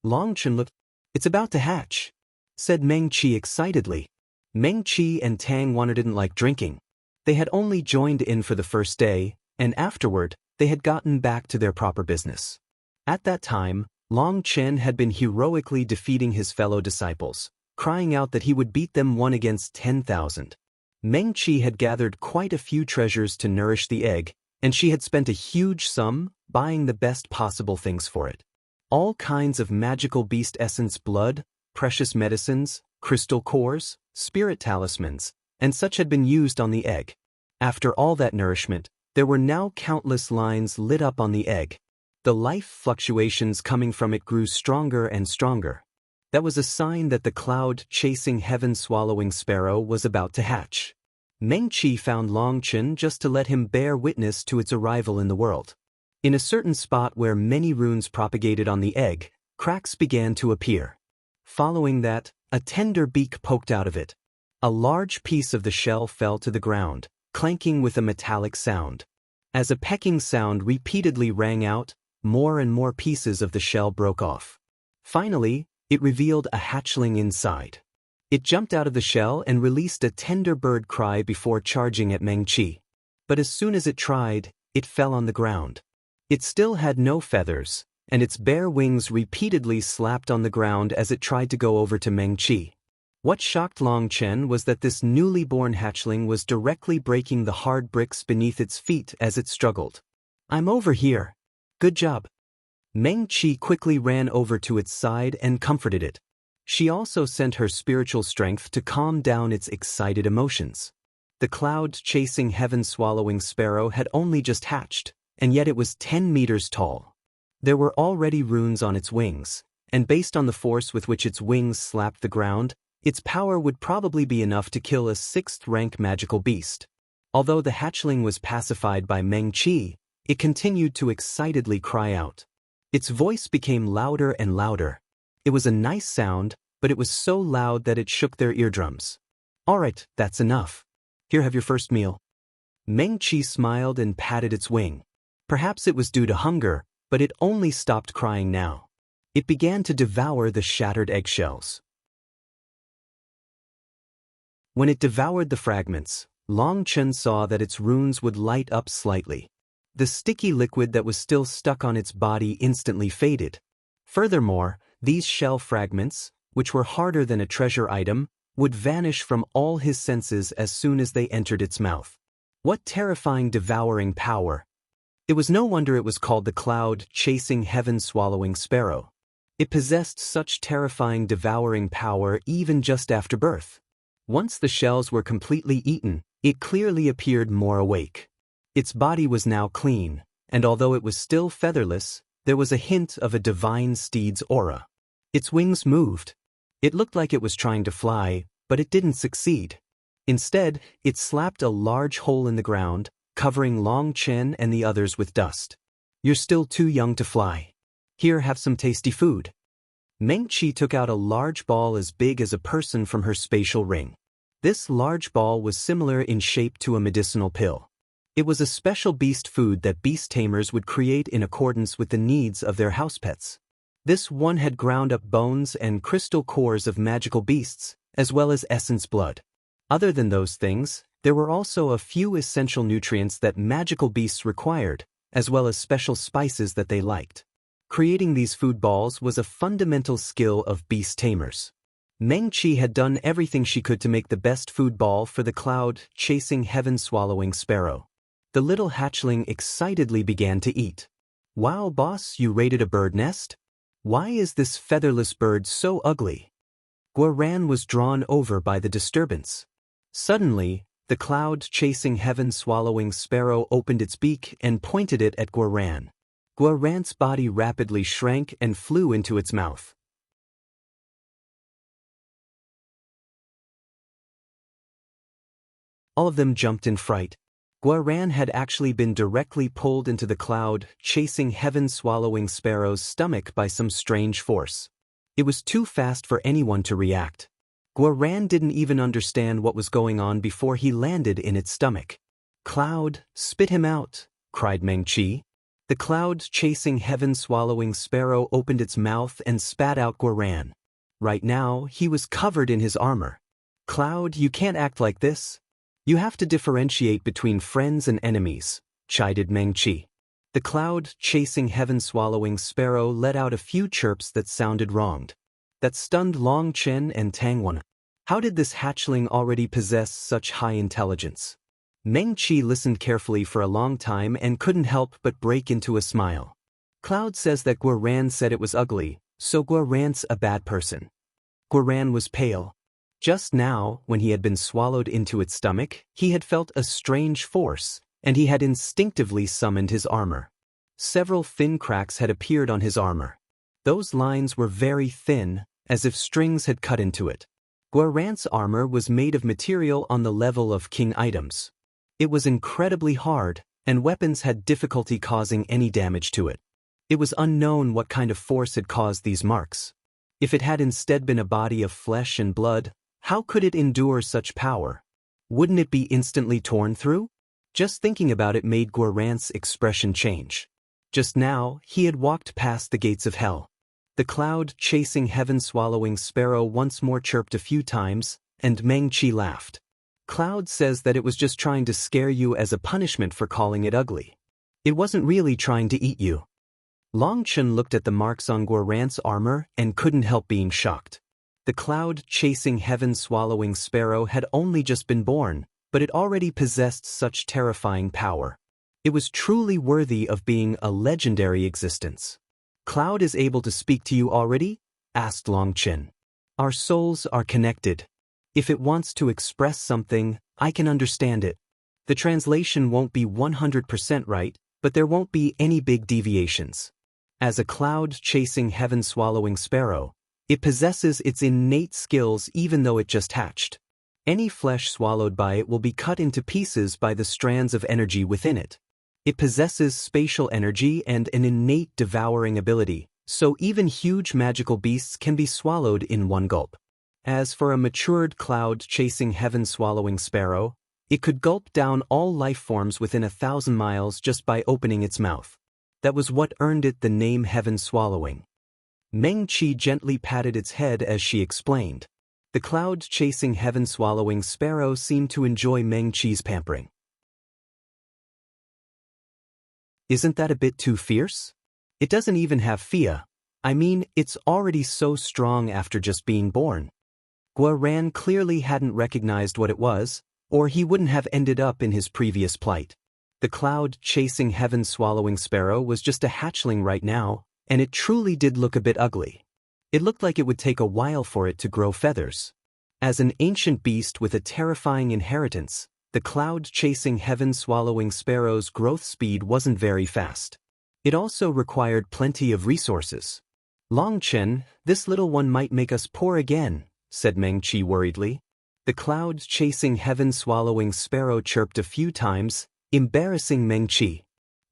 Long Chen looked. "It's about to hatch," said Meng Qi excitedly. Meng Qi and Tang Wan'er didn't like drinking. They had only joined in for the first day, and afterward, they had gotten back to their proper business. At that time, Long Chen had been heroically defeating his fellow disciples, crying out that he would beat them 1 against 10,000. Meng Qi had gathered quite a few treasures to nourish the egg, and she had spent a huge sum buying the best possible things for it. All kinds of magical beast essence blood, precious medicines, crystal cores, spirit talismans, and such had been used on the egg. After all that nourishment, there were now countless lines lit up on the egg. The life fluctuations coming from it grew stronger and stronger. That was a sign that the cloud-chasing heaven-swallowing sparrow was about to hatch. Meng Qi found Long Chen just to let him bear witness to its arrival in the world. In a certain spot where many runes propagated on the egg, cracks began to appear. Following that, a tender beak poked out of it. A large piece of the shell fell to the ground, clanking with a metallic sound. As a pecking sound repeatedly rang out, more and more pieces of the shell broke off. Finally, it revealed a hatchling inside. It jumped out of the shell and released a tender bird cry before charging at Meng Qi. But as soon as it tried, it fell on the ground. It still had no feathers, and its bare wings repeatedly slapped on the ground as it tried to go over to Meng Qi. What shocked Long Chen was that this newly born hatchling was directly breaking the hard bricks beneath its feet as it struggled. "I'm over here. Good job." Meng Qi quickly ran over to its side and comforted it. She also sent her spiritual strength to calm down its excited emotions. The cloud-chasing heaven-swallowing sparrow had only just hatched, and yet it was 10 meters tall. There were already runes on its wings, and based on the force with which its wings slapped the ground, its power would probably be enough to kill a 6th-rank magical beast. Although the hatchling was pacified by Meng Qi, it continued to excitedly cry out. Its voice became louder and louder. It was a nice sound, but it was so loud that it shook their eardrums. "All right, that's enough. Here, have your first meal." Meng Qi smiled and patted its wing. Perhaps it was due to hunger, but it only stopped crying now. It began to devour the shattered eggshells. When it devoured the fragments, Long Chen saw that its runes would light up slightly. The sticky liquid that was still stuck on its body instantly faded. Furthermore, these shell fragments, which were harder than a treasure item, would vanish from all his senses as soon as they entered its mouth. What terrifying devouring power! It was no wonder it was called the cloud-chasing heaven-swallowing sparrow. It possessed such terrifying devouring power even just after birth. Once the shells were completely eaten, it clearly appeared more awake. Its body was now clean, and although it was still featherless, there was a hint of a divine steed's aura. Its wings moved. It looked like it was trying to fly, but it didn't succeed. Instead, it slapped a large hole in the ground, covering Long Chen and the others with dust. "You're still too young to fly. Here, have some tasty food." Meng Qi took out a large ball as big as a person from her spatial ring. This large ball was similar in shape to a medicinal pill. It was a special beast food that beast tamers would create in accordance with the needs of their house pets. This one had ground up bones and crystal cores of magical beasts, as well as essence blood. Other than those things, there were also a few essential nutrients that magical beasts required, as well as special spices that they liked. Creating these food balls was a fundamental skill of beast tamers. Meng-Chi had done everything she could to make the best food ball for the cloud-chasing heaven-swallowing sparrow. The little hatchling excitedly began to eat. "Wow, boss, you raided a bird nest? Why is this featherless bird so ugly?" Guoran was drawn over by the disturbance. Suddenly, the cloud-chasing heaven-swallowing sparrow opened its beak and pointed it at Guoran. Guoran's body rapidly shrank and flew into its mouth. All of them jumped in fright. Guoran had actually been directly pulled into the cloud-chasing heaven-swallowing sparrow's stomach by some strange force. It was too fast for anyone to react. Guoran didn't even understand what was going on before he landed in its stomach. "Cloud, spit him out," cried Meng-Chi. The cloud-chasing heaven-swallowing sparrow opened its mouth and spat out Guoran. Right now, he was covered in his armor. "Cloud, you can't act like this. You have to differentiate between friends and enemies," chided Meng-Chi. The cloud-chasing heaven-swallowing sparrow let out a few chirps that sounded wronged. That stunned Long Chen and Tang Wan. How did this hatchling already possess such high intelligence? Meng-Chi listened carefully for a long time and couldn't help but break into a smile. "Cloud says that Guoran said it was ugly, so Guoran's a bad person." Guoran was pale. Just now, when he had been swallowed into its stomach, he had felt a strange force, and he had instinctively summoned his armor. Several thin cracks had appeared on his armor. Those lines were very thin, as if strings had cut into it. Guoran's armor was made of material on the level of king items. It was incredibly hard, and weapons had difficulty causing any damage to it. It was unknown what kind of force had caused these marks. If it had instead been a body of flesh and blood, how could it endure such power? Wouldn't it be instantly torn through? Just thinking about it made Guoran's expression change. Just now, he had walked past the gates of hell. The cloud-chasing heaven-swallowing sparrow once more chirped a few times, and Meng-Chi laughed. "Cloud says that it was just trying to scare you as a punishment for calling it ugly. It wasn't really trying to eat you." Long Chen looked at the marks on Guoran's armor and couldn't help being shocked. The cloud-chasing heaven-swallowing sparrow had only just been born, but it already possessed such terrifying power. It was truly worthy of being a legendary existence. "Cloud is able to speak to you already?" asked Long Chen. "Our souls are connected. If it wants to express something, I can understand it. The translation won't be 100% right, but there won't be any big deviations. As a cloud-chasing heaven-swallowing sparrow, it possesses its innate skills even though it just hatched. Any flesh swallowed by it will be cut into pieces by the strands of energy within it. It possesses spatial energy and an innate devouring ability, so even huge magical beasts can be swallowed in one gulp. As for a matured cloud-chasing heaven-swallowing sparrow, it could gulp down all life forms within 1,000 miles just by opening its mouth. That was what earned it the name heaven-swallowing." Meng-Chi gently patted its head as she explained. The cloud-chasing heaven-swallowing sparrow seemed to enjoy Meng-Chi's pampering. "Isn't that a bit too fierce? It doesn't even have fear. I mean, it's already so strong after just being born." Guoran clearly hadn't recognized what it was, or he wouldn't have ended up in his previous plight. The cloud-chasing heaven-swallowing sparrow was just a hatchling right now, and it truly did look a bit ugly. It looked like it would take a while for it to grow feathers. As an ancient beast with a terrifying inheritance, the cloud-chasing heaven-swallowing sparrow's growth speed wasn't very fast. It also required plenty of resources. "Long Chen, this little one might make us poor again," said Meng-Chi worriedly. The cloud-chasing heaven-swallowing sparrow chirped a few times, embarrassing Meng-Chi.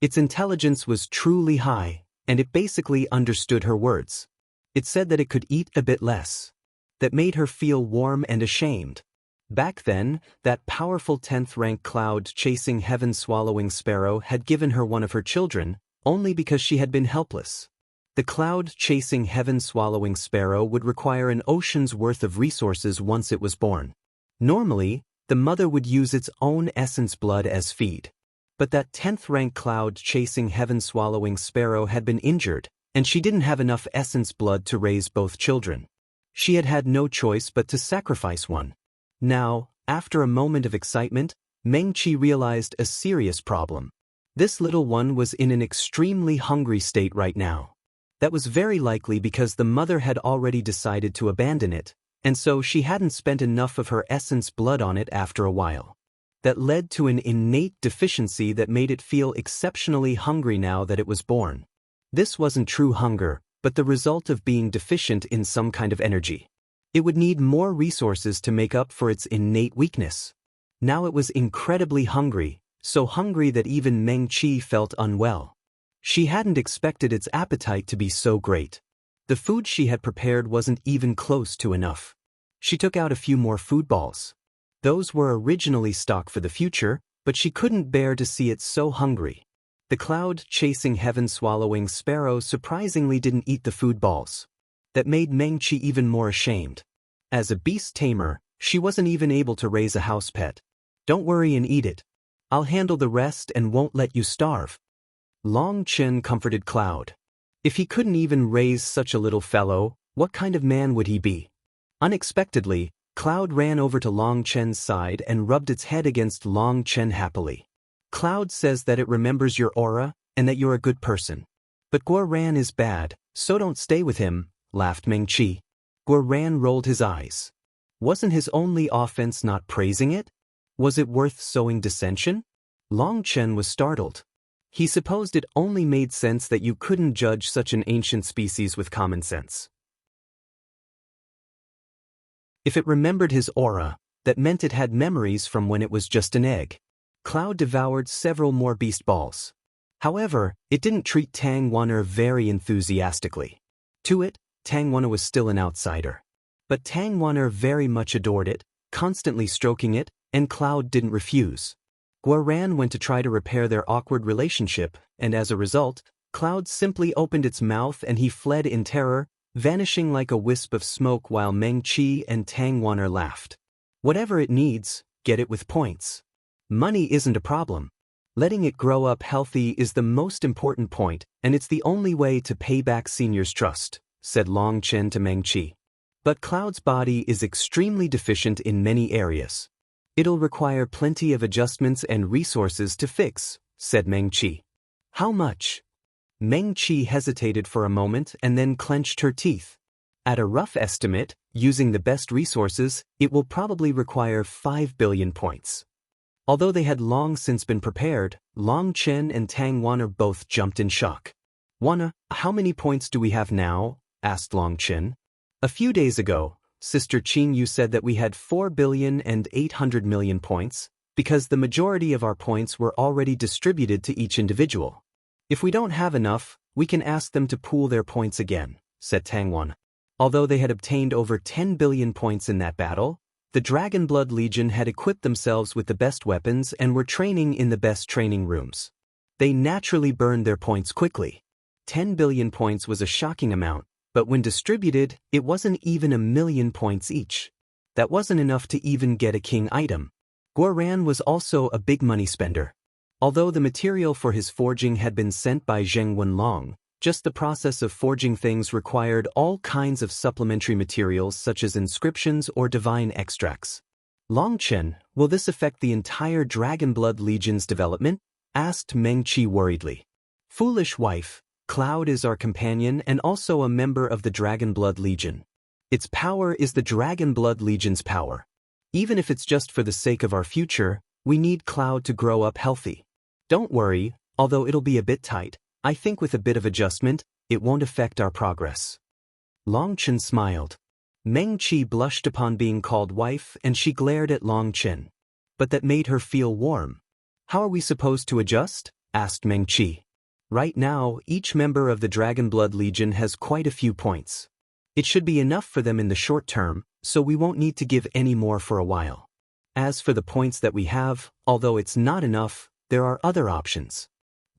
Its intelligence was truly high, and it basically understood her words. It said that it could eat a bit less. That made her feel warm and ashamed. Back then, that powerful 10th-rank cloud-chasing heaven-swallowing sparrow had given her one of her children, only because she had been helpless. The cloud-chasing heaven-swallowing sparrow would require an ocean's worth of resources once it was born. Normally, the mother would use its own essence blood as feed. But that 10th-rank cloud-chasing heaven-swallowing sparrow had been injured, and she didn't have enough essence blood to raise both children. She had had no choice but to sacrifice one. Now, after a moment of excitement, Meng-Chi realized a serious problem. This little one was in an extremely hungry state right now. That was very likely because the mother had already decided to abandon it, and so she hadn't spent enough of her essence blood on it after a while. That led to an innate deficiency that made it feel exceptionally hungry now that it was born. This wasn't true hunger, but the result of being deficient in some kind of energy. It would need more resources to make up for its innate weakness. Now it was incredibly hungry, so hungry that even Meng-Chi felt unwell. She hadn't expected its appetite to be so great. The food she had prepared wasn't even close to enough. She took out a few more food balls. Those were originally stocked for the future, but she couldn't bear to see it so hungry. The cloud-chasing heaven-swallowing sparrow surprisingly didn't eat the food balls. That made Meng-Chi even more ashamed. As a beast tamer, she wasn't even able to raise a house pet. "Don't worry and eat it. I'll handle the rest and won't let you starve." Long Chen comforted Cloud. If he couldn't even raise such a little fellow, what kind of man would he be? Unexpectedly, Cloud ran over to Long Chen's side and rubbed its head against Long Chen happily. "Cloud says that it remembers your aura and that you're a good person. But Guo Ran is bad, so don't stay with him," laughed Meng-Chi. Guo Ran rolled his eyes. Wasn't his only offense not praising it? Was it worth sowing dissension? Long Chen was startled. He supposed it only made sense that you couldn't judge such an ancient species with common sense. If it remembered his aura, that meant it had memories from when it was just an egg. Cloud devoured several more beast balls. However, it didn't treat Tang Wan'er very enthusiastically. To it, Tang Wan'er was still an outsider. But Tang Wan'er very much adored it, constantly stroking it, and Cloud didn't refuse. Guo Ran went to try to repair their awkward relationship, and as a result, Cloud simply opened its mouth and he fled in terror, vanishing like a wisp of smoke while Meng-Chi and Tang Wan'er laughed. Whatever it needs, get it with points. Money isn't a problem. Letting it grow up healthy is the most important point, and it's the only way to pay back seniors' trust, said Long Chen to Meng-Chi. But Cloud's body is extremely deficient in many areas. It'll require plenty of adjustments and resources to fix, said Meng-Chi. How much? Meng-Chi hesitated for a moment and then clenched her teeth. At a rough estimate, using the best resources, it will probably require 5 billion points. Although they had long since been prepared, Long Chen and Tang Wan'er both jumped in shock. "Wan'er, how many points do we have now?" asked Long Chen. "A few days ago, Sister Qing, you said that we had 4,800,000,000 points, because the majority of our points were already distributed to each individual. If we don't have enough, we can ask them to pool their points again," said Tang Wan'er. Although they had obtained over 10 billion points in that battle, the Dragon Blood Legion had equipped themselves with the best weapons and were training in the best training rooms. They naturally burned their points quickly. 10 billion points was a shocking amount, but when distributed, it wasn't even 1,000,000 points each. That wasn't enough to even get a king item. Guo Ran was also a big money spender. Although the material for his forging had been sent by Zheng Wenlong, just the process of forging things required all kinds of supplementary materials such as inscriptions or divine extracts. "Long Chen, will this affect the entire Dragon Blood Legion's development?" asked Meng-Chi worriedly. "Foolish wife, Cloud is our companion and also a member of the Dragon Blood Legion. Its power is the Dragon Blood Legion's power. Even if it's just for the sake of our future, we need Cloud to grow up healthy. Don't worry, although it'll be a bit tight, I think with a bit of adjustment, it won't affect our progress." Long Chen smiled. Meng-Chi blushed upon being called wife and she glared at Long Chen. But that made her feel warm. "How are we supposed to adjust?" asked Meng-Chi. "Right now, each member of the Dragon Blood Legion has quite a few points. It should be enough for them in the short term, so we won't need to give any more for a while. As for the points that we have, although it's not enough, there are other options.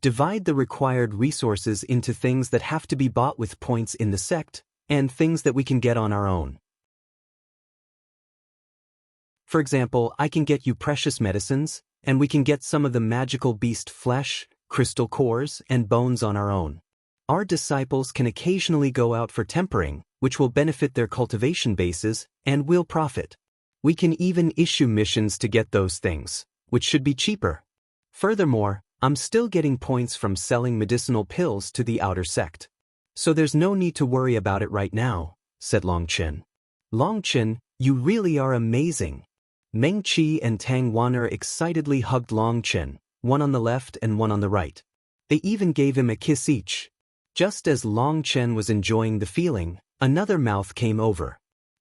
Divide the required resources into things that have to be bought with points in the sect, and things that we can get on our own. For example, I can get you precious medicines, and we can get some of the magical beast flesh, crystal cores, and bones on our own. Our disciples can occasionally go out for tempering, which will benefit their cultivation bases, and will profit. We can even issue missions to get those things, which should be cheaper. Furthermore, I'm still getting points from selling medicinal pills to the outer sect. So there's no need to worry about it right now, said Longchen. Longchen, you really are amazing. Meng Qi and Tang Wan'er excitedly hugged Longchen, one on the left and one on the right. They even gave him a kiss each. Just as Longchen was enjoying the feeling, another mouth came over.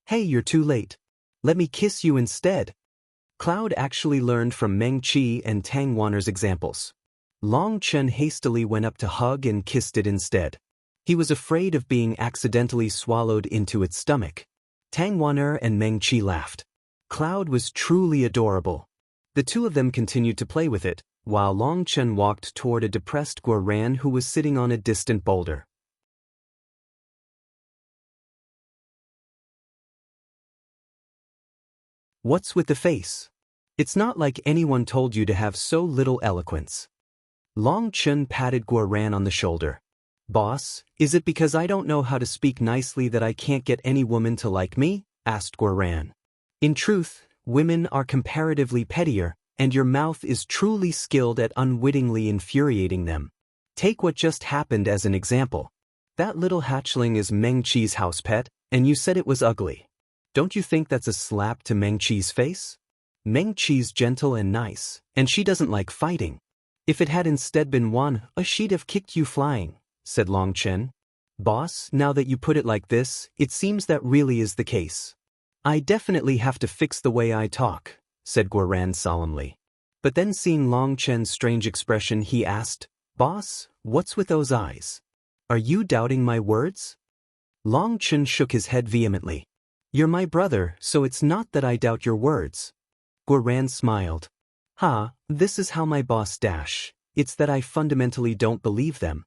Hey, you're too late. Let me kiss you instead. Cloud actually learned from Meng Qi and Tang Wan'er's examples. Longchen hastily went up to hug and kissed it instead. He was afraid of being accidentally swallowed into its stomach. Tang Wan'er and Meng Qi laughed. Cloud was truly adorable. The two of them continued to play with it, while Longchen walked toward a depressed Guoran who was sitting on a distant boulder. What's with the face? It's not like anyone told you to have so little eloquence. Longchen patted Guoran on the shoulder. Boss, is it because I don't know how to speak nicely that I can't get any woman to like me? Asked Guoran. In truth, women are comparatively pettier, and your mouth is truly skilled at unwittingly infuriating them. Take what just happened as an example. That little hatchling is Meng Qi's house pet, and you said it was ugly. Don't you think that's a slap to Meng Qi's face? Meng Qi's gentle and nice, and she doesn't like fighting. If it had instead been one, she'd have kicked you flying, said Longchen. Boss, now that you put it like this, it seems that really is the case. I definitely have to fix the way I talk, said Guoran solemnly. But then seeing Longchen's strange expression, he asked, Boss, what's with those eyes? Are you doubting my words? Longchen shook his head vehemently. You're my brother, so it's not that I doubt your words. Guoran smiled. This is how my boss dash. It's that I fundamentally don't believe them.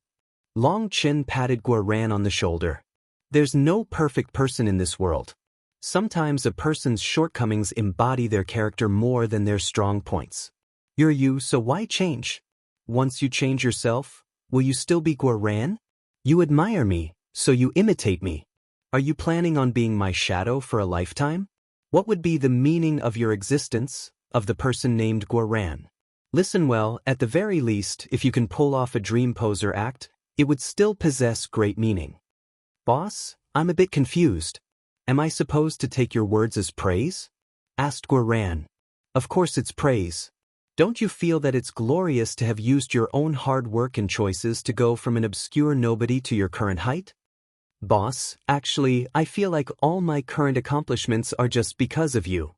Longchen patted Guoran on the shoulder. There's no perfect person in this world. Sometimes a person's shortcomings embody their character more than their strong points. You're you, so why change? Once you change yourself, will you still be Guoran? You admire me, so you imitate me. Are you planning on being my shadow for a lifetime? What would be the meaning of your existence, of the person named Guoran? Listen well, at the very least, if you can pull off a dream poser act, it would still possess great meaning. Boss, I'm a bit confused. Am I supposed to take your words as praise? Asked Guoran. Of course it's praise. Don't you feel that it's glorious to have used your own hard work and choices to go from an obscure nobody to your current height? Boss, actually, I feel like all my current accomplishments are just because of you.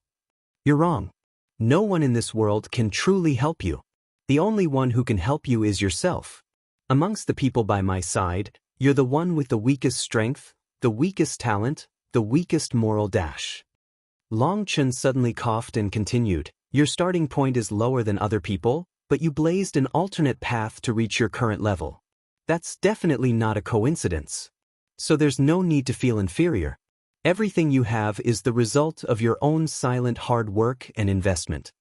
You're wrong. No one in this world can truly help you. The only one who can help you is yourself. Amongst the people by my side, you're the one with the weakest strength, the weakest talent, the weakest moral dash. Longchen suddenly coughed and continued, your starting point is lower than other people, but you blazed an alternate path to reach your current level. That's definitely not a coincidence. So there's no need to feel inferior. Everything you have is the result of your own silent hard work and investment.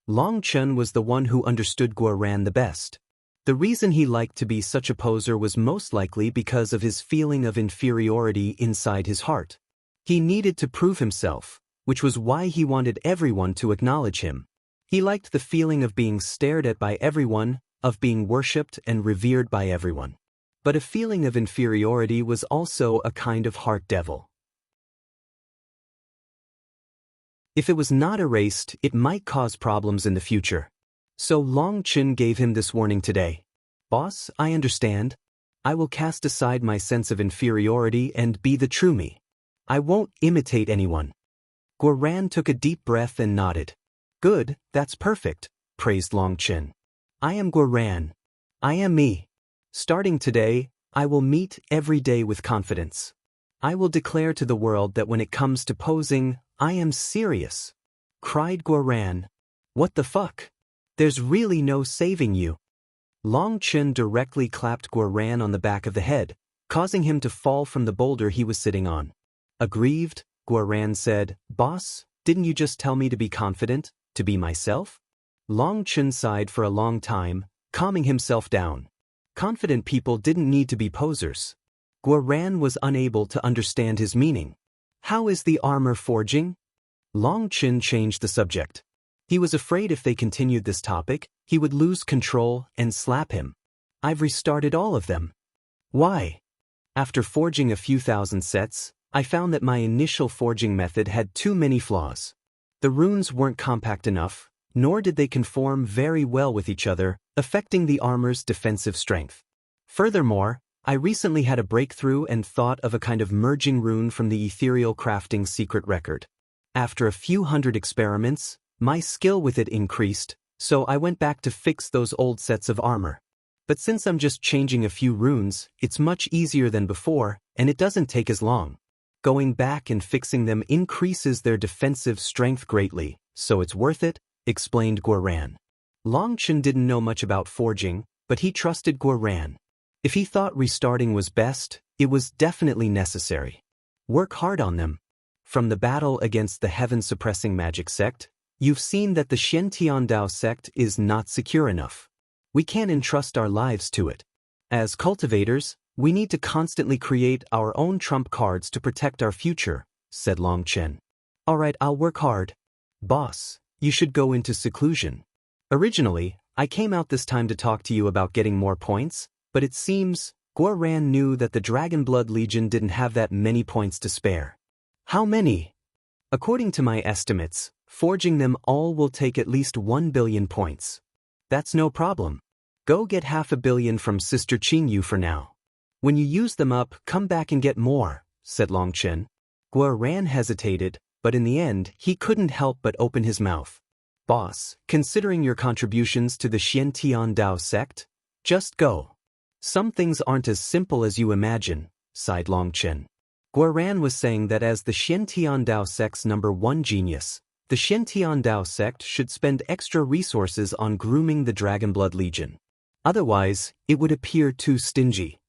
Longchen was the one who understood Guoran the best. The reason he liked to be such a poser was most likely because of his feeling of inferiority inside his heart. He needed to prove himself, which was why he wanted everyone to acknowledge him. He liked the feeling of being stared at by everyone, of being worshipped and revered by everyone. But a feeling of inferiority was also a kind of heart devil. If it was not erased, it might cause problems in the future. So Longchen gave him this warning today. Boss, I understand. I will cast aside my sense of inferiority and be the true me. I won't imitate anyone. Guoran took a deep breath and nodded. Good, that's perfect, praised Longchen. I am Guoran. I am me. Starting today, I will meet every day with confidence. I will declare to the world that when it comes to posing, I am serious. Cried Guoran. What the fuck? There's really no saving you. Longchen directly clapped Guoran on the back of the head, causing him to fall from the boulder he was sitting on. Aggrieved, Guoran said, Boss, didn't you just tell me to be confident, to be myself? Longchen sighed for a long time, calming himself down. Confident people didn't need to be posers. Guoran was unable to understand his meaning. How is the armor forging? Long Chen changed the subject. He was afraid if they continued this topic, he would lose control and slap him. I've restarted all of them. Why? After forging a few thousand sets, I found that my initial forging method had too many flaws. The runes weren't compact enough, nor did they conform very well with each other, affecting the armor's defensive strength. Furthermore, I recently had a breakthrough and thought of a kind of merging rune from the ethereal crafting secret record. After a few hundred experiments, my skill with it increased, so I went back to fix those old sets of armor. But since I'm just changing a few runes, it's much easier than before, and it doesn't take as long. Going back and fixing them increases their defensive strength greatly, so it's worth it, explained Guoran. Long Chen didn't know much about forging, but he trusted Guoran. If he thought restarting was best, it was definitely necessary. Work hard on them. From the battle against the heaven-suppressing magic sect, you've seen that the Xiantian Dao sect is not secure enough. We can't entrust our lives to it. As cultivators, we need to constantly create our own trump cards to protect our future, said Long Chen. Alright, I'll work hard. Boss, you should go into seclusion. Originally, I came out this time to talk to you about getting more points, but it seems Guoran knew that the Dragonblood Legion didn't have that many points to spare. How many? According to my estimates, forging them all will take at least 1 billion points. That's no problem. Go get 500 million from Sister Qingyu for now. When you use them up, come back and get more, said Long Chen. Guoran hesitated, but in the end, he couldn't help but open his mouth. Boss, considering your contributions to the Xiantian Dao sect, just go. Some things aren't as simple as you imagine, sighed Long Chen. Guoran was saying that as the Xiantian Dao sect's #1 genius, the Xiantian Dao sect should spend extra resources on grooming the Dragonblood Legion. Otherwise, it would appear too stingy.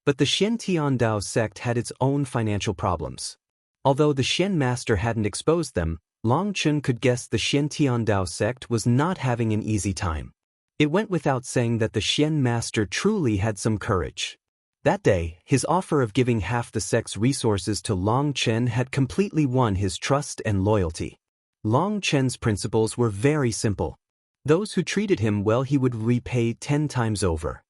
But the Xiantian Dao sect had its own financial problems. Although the Shen master hadn't exposed them, Long Chen could guess the Xiantian Dao sect was not having an easy time. It went without saying that the Shen master truly had some courage. That day, his offer of giving half the sect's resources to Long Chen had completely won his trust and loyalty. Long Chen's principles were very simple. Those who treated him well he would repay 10 times over.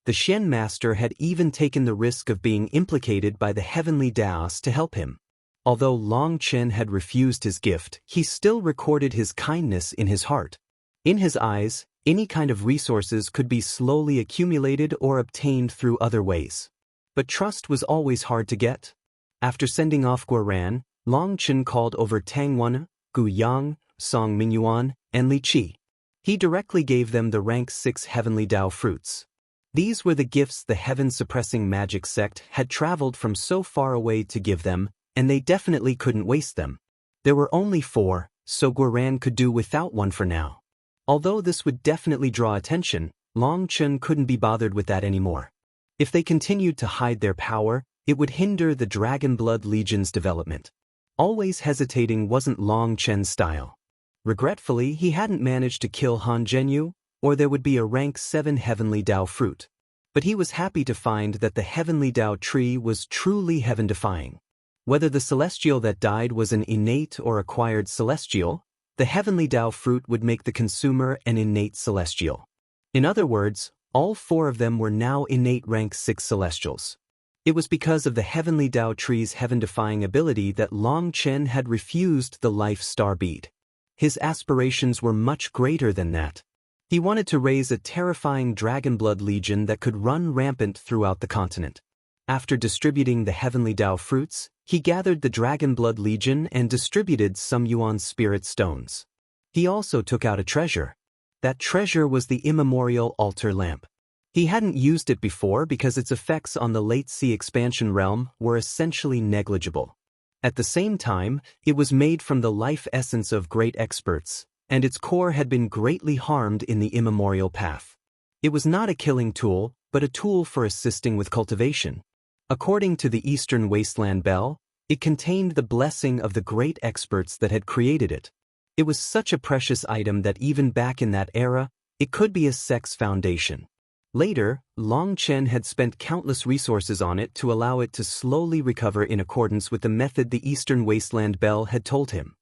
The Shen master had even taken the risk of being implicated by the heavenly Daos to help him. Although Long Chen had refused his gift, he still recorded his kindness in his heart. In his eyes, any kind of resources could be slowly accumulated or obtained through other ways. But trust was always hard to get. After sending off Guoran, Long Chen called over Tang Wan, Gu Yang, Song Mingyuan, and Li Qi. He directly gave them the rank 6 heavenly Dao fruits. These were the gifts the heaven-suppressing magic sect had traveled from so far away to give them, and they definitely couldn't waste them. There were only 4, so Guoran could do without one for now. Although this would definitely draw attention, Long Chen couldn't be bothered with that anymore. If they continued to hide their power, it would hinder the Dragonblood Legion's development. Always hesitating wasn't Long Chen's style. Regretfully, he hadn't managed to kill Han Zhenyu, or there would be a rank 7 heavenly Dao fruit. But he was happy to find that the heavenly Dao tree was truly heaven-defying. Whether the celestial that died was an innate or acquired celestial, the heavenly Dao fruit would make the consumer an innate celestial. In other words, all 4 of them were now innate rank 6 celestials. It was because of the heavenly Dao tree's heaven-defying ability that Long Chen had refused the life star bead. His aspirations were much greater than that. He wanted to raise a terrifying Dragonblood Legion that could run rampant throughout the continent. After distributing the heavenly Dao fruits, he gathered the Dragonblood Legion and distributed some Yuan spirit stones. He also took out a treasure. That treasure was the immemorial altar lamp. He hadn't used it before because its effects on the late sea expansion realm were essentially negligible. At the same time, it was made from the life essence of great experts, and its core had been greatly harmed in the immemorial path. It was not a killing tool, but a tool for assisting with cultivation. According to the Eastern Wasteland Bell, it contained the blessing of the great experts that had created it. It was such a precious item that even back in that era, It could be a sex foundation. Later, Long Chen had spent countless resources on it to allow it to slowly recover in accordance with the method the Eastern Wasteland Bell had told him.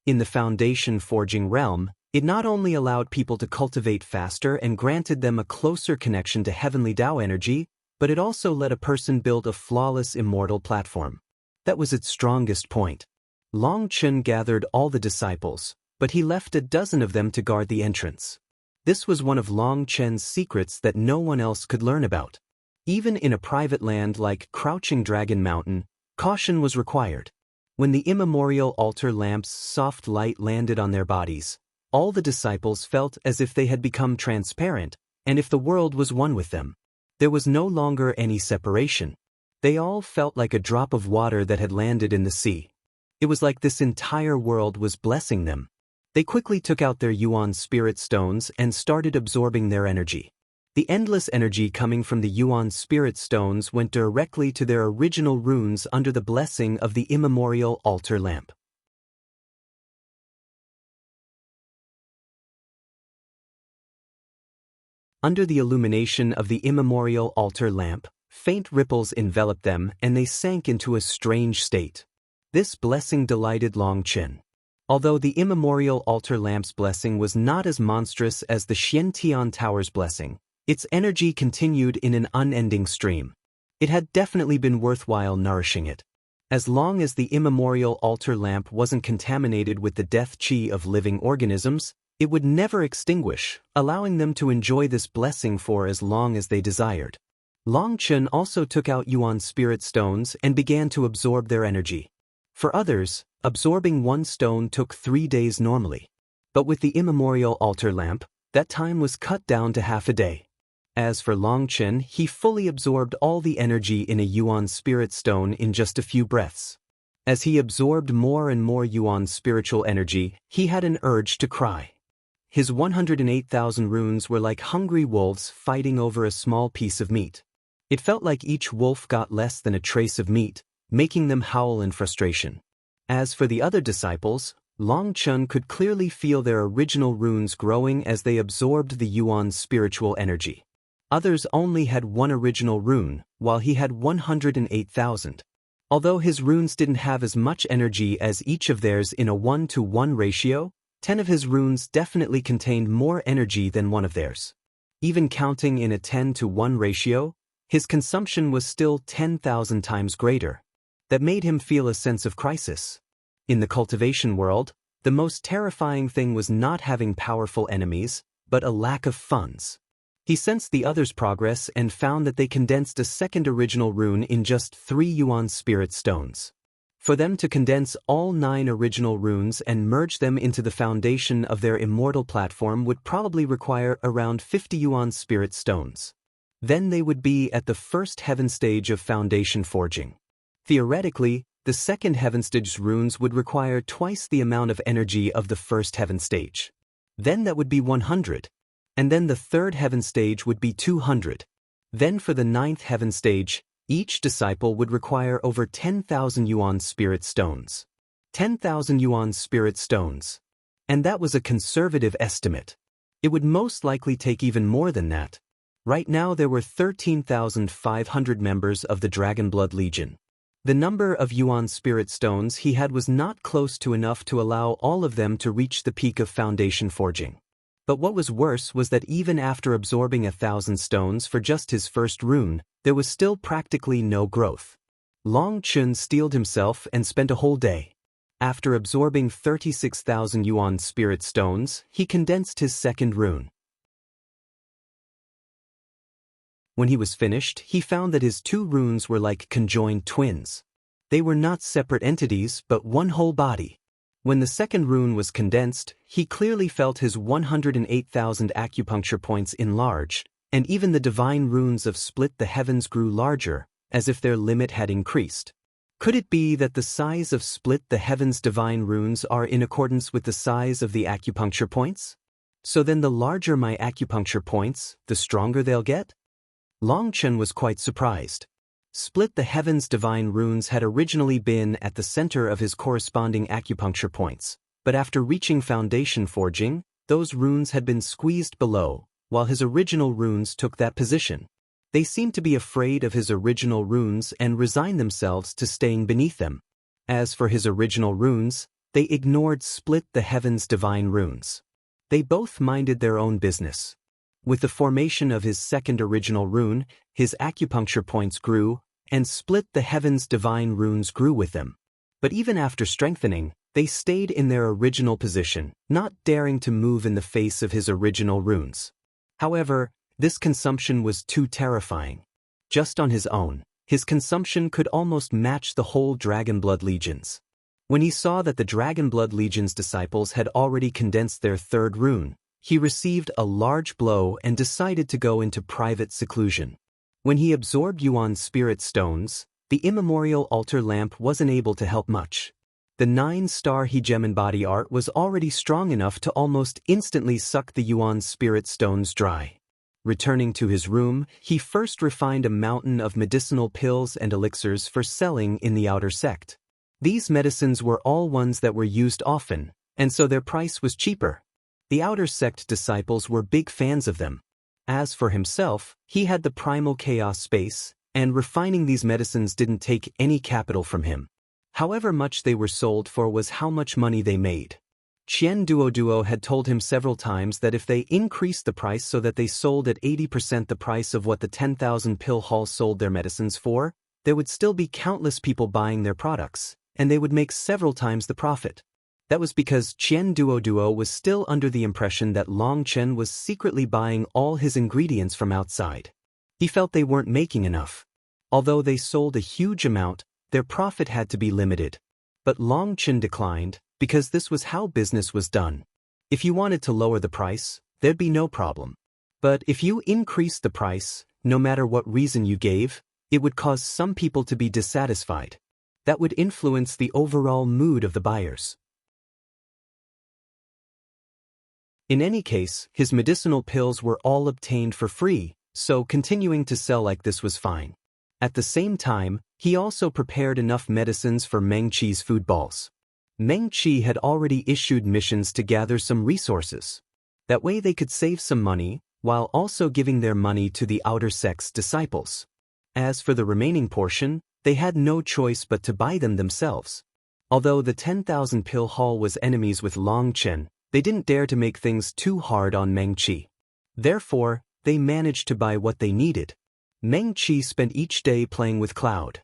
In the foundation forging realm, it not only allowed people to cultivate faster and granted them a closer connection to heavenly Tao energy, but it also let a person build a flawless immortal platform. That was its strongest point. Long Chen gathered all the disciples, but he left a dozen of them to guard the entrance. This was one of Long Chen's secrets that no one else could learn about. Even in a private land like Crouching Dragon Mountain, caution was required. When the immemorial altar lamp's soft light landed on their bodies, all the disciples felt as if they had become transparent, and if the world was one with them. There was no longer any separation. They all felt like a drop of water that had landed in the sea. It was like this entire world was blessing them. They quickly took out their Yuan spirit stones and started absorbing their energy. The endless energy coming from the Yuan spirit stones went directly to their original runes under the blessing of the immemorial altar lamp. Under the illumination of the immemorial altar lamp, faint ripples enveloped them and they sank into a strange state. This blessing delighted Long Chen. Although the immemorial altar lamp's blessing was not as monstrous as the Xiantian Tower's blessing, its energy continued in an unending stream. It had definitely been worthwhile nourishing it. As long as the immemorial altar lamp wasn't contaminated with the death qi of living organisms, it would never extinguish, allowing them to enjoy this blessing for as long as they desired. Long Chen also took out Yuan spirit stones and began to absorb their energy. For others, absorbing one stone took 3 days normally. But with the immemorial altar lamp, that time was cut down to half a day. As for Long Chen, he fully absorbed all the energy in a Yuan spirit stone in just a few breaths. As he absorbed more and more Yuan spiritual energy, he had an urge to cry. His 108,000 runes were like hungry wolves fighting over a small piece of meat. It felt like each wolf got less than a trace of meat, making them howl in frustration. As for the other disciples, Long Chen could clearly feel their original runes growing as they absorbed the Yuan's spiritual energy. Others only had one original rune, while he had 108,000. Although his runes didn't have as much energy as each of theirs in a 1-to-1 ratio, 10 of his runes definitely contained more energy than one of theirs. Even counting in a 10-to-1 ratio, his consumption was still 10,000 times greater. That made him feel a sense of crisis. In the cultivation world, the most terrifying thing was not having powerful enemies, but a lack of funds. He sensed the others' progress and found that they condensed a second original rune in just 3 Yuan spirit stones. For them to condense all 9 original runes and merge them into the foundation of their immortal platform would probably require around 50 Yuan spirit stones. Then they would be at the first heaven stage of foundation forging. Theoretically, the second heaven stage's runes would require twice the amount of energy of the first heaven stage. Then that would be 100. And then the third heaven stage would be 200. Then for the 9th heaven stage, each disciple would require over 10,000 Yuan spirit stones. 10,000 Yuan spirit stones. And that was a conservative estimate. It would most likely take even more than that. Right now there were 13,500 members of the Dragonblood Legion. The number of Yuan spirit stones he had was not close to enough to allow all of them to reach the peak of foundation forging. But what was worse was that even after absorbing 1,000 stones for just his first rune, there was still practically no growth. Long Chen steeled himself and spent a whole day. After absorbing 36,000 Yuan spirit stones, he condensed his second rune. When he was finished, he found that his 2 runes were like conjoined twins. They were not separate entities, but one whole body. When the second rune was condensed, he clearly felt his 108,000 acupuncture points enlarge, and even the divine runes of Split the Heavens grew larger, as if their limit had increased. Could it be that the size of Split the Heavens' divine runes are in accordance with the size of the acupuncture points? So then the larger my acupuncture points, the stronger they'll get? Long Chen was quite surprised. Split the Heavens' divine runes had originally been at the center of his corresponding acupuncture points, But after reaching foundation forging, those runes had been squeezed below, while his original runes took that position. They seemed to be afraid of his original runes and resigned themselves to staying beneath them. As for his original runes, they ignored Split the Heaven's divine runes. They both minded their own business. With the formation of his second original rune, his acupuncture points grew, and Split the Heaven's divine runes grew with them. But even after strengthening, they stayed in their original position, not daring to move in the face of his original runes. However, this consumption was too terrifying. Just on his own, his consumption could almost match the whole Dragonblood Legions. When he saw that the Dragonblood Legion's disciples had already condensed their third rune, he received a large blow and decided to go into private seclusion. When he absorbed Yuan's spirit stones, the immemorial altar lamp wasn't able to help much. The 9-star Hegemon body art was already strong enough to almost instantly suck the Yuan's spirit stones dry. Returning to his room, he first refined a mountain of medicinal pills and elixirs for selling in the outer sect. These medicines were all ones that were used often, and so their price was cheaper. The outer sect disciples were big fans of them. As for himself, he had the primal chaos space, and refining these medicines didn't take any capital from him. However much they were sold for was how much money they made. Qian Duo had told him several times that if they increased the price so that they sold at 80% the price of what the 10,000 pill hall sold their medicines for, there would still be countless people buying their products, and they would make several times the profit. That was because Qian Duo was still under the impression that Long Chen was secretly buying all his ingredients from outside. He felt they weren't making enough. Although they sold a huge amount, their profit had to be limited. But Long Chen declined, because this was how business was done. If you wanted to lower the price, there'd be no problem. But if you increased the price, no matter what reason you gave, it would cause some people to be dissatisfied. That would influence the overall mood of the buyers. In any case, his medicinal pills were all obtained for free, so continuing to sell like this was fine. At the same time, he also prepared enough medicines for Meng Qi's food balls. Meng Qi had already issued missions to gather some resources. That way they could save some money, while also giving their money to the outer sect's disciples. As for the remaining portion, they had no choice but to buy them themselves. Although the 10,000 pill hall was enemies with Long Chen, they didn't dare to make things too hard on Meng Qi. Therefore, they managed to buy what they needed. Meng Qi spent each day playing with Cloud.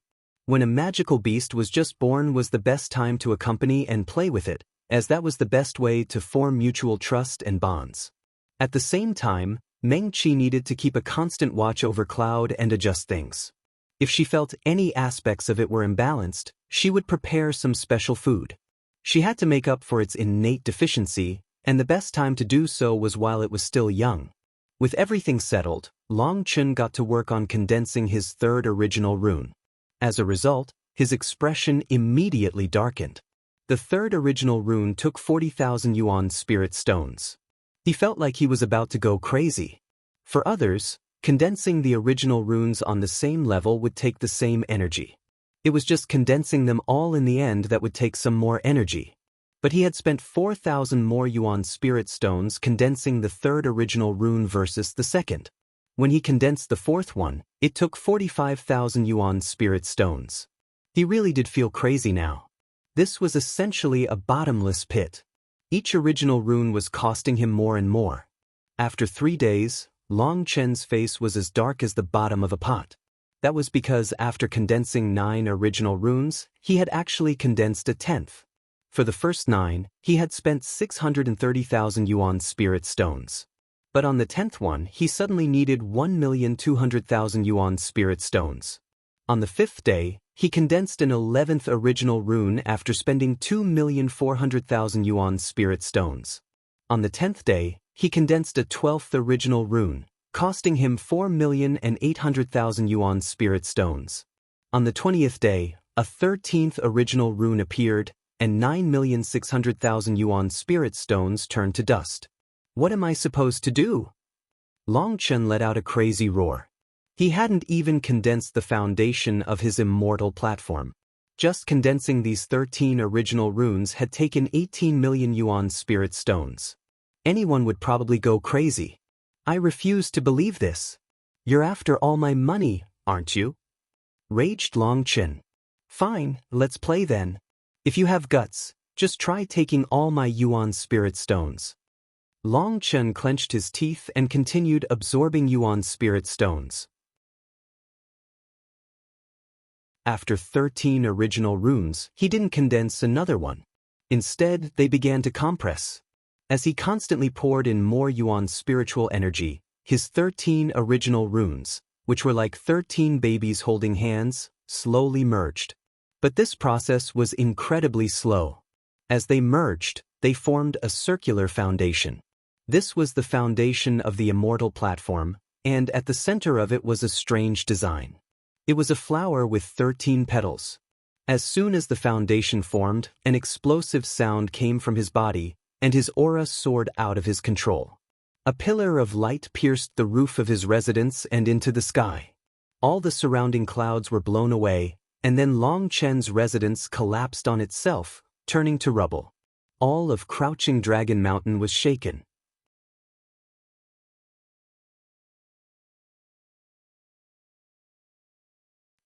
When a magical beast was just born was the best time to accompany and play with it, as that was the best way to form mutual trust and bonds. At the same time, Meng Qi needed to keep a constant watch over Cloud and adjust things. If she felt any aspects of it were imbalanced, she would prepare some special food. She had to make up for its innate deficiency, and the best time to do so was while it was still young. With everything settled, Long Chen got to work on condensing his third original rune. As a result, his expression immediately darkened. The third original rune took 40,000 Yuan spirit stones. He felt like he was about to go crazy. For others, condensing the original runes on the same level would take the same energy. It was just condensing them all in the end that would take some more energy. But he had spent 4,000 more Yuan spirit stones condensing the third original rune versus the second. When he condensed the fourth one, it took 45,000 Yuan spirit stones. He really did feel crazy now. This was essentially a bottomless pit. Each original rune was costing him more and more. After 3 days, Long Chen's face was as dark as the bottom of a pot. That was because after condensing 9 original runes, he had actually condensed a 10th. For the first 9, he had spent 630,000 Yuan spirit stones. But on the 10th one, he suddenly needed 1,200,000 Yuan spirit stones. On the 5th day, he condensed an 11th original rune after spending 2,400,000 Yuan spirit stones. On the 10th day, he condensed a 12th original rune, costing him 4,800,000 Yuan spirit stones. On the 20th day, a 13th original rune appeared, and 9,600,000 Yuan spirit stones turned to dust. What am I supposed to do? Long Chen let out a crazy roar. He hadn't even condensed the foundation of his immortal platform. Just condensing these 13 original runes had taken 18 million yuan spirit stones. Anyone would probably go crazy. I refuse to believe this. You're after all my money, aren't you? Raged Long Chen. Fine, let's play then. If you have guts, just try taking all my yuan spirit stones. Long Chen clenched his teeth and continued absorbing yuan spirit stones. After 13 original runes, he didn't condense another one. Instead, they began to compress. As he constantly poured in more yuan spiritual energy, his 13 original runes, which were like 13 babies holding hands, slowly merged. But this process was incredibly slow. As they merged, they formed a circular foundation. This was the foundation of the immortal platform, and at the center of it was a strange design. It was a flower with 13 petals. As soon as the foundation formed, an explosive sound came from his body, and his aura soared out of his control. A pillar of light pierced the roof of his residence and into the sky. All the surrounding clouds were blown away, and then Long Chen's residence collapsed on itself, turning to rubble. All of Crouching Dragon Mountain was shaken.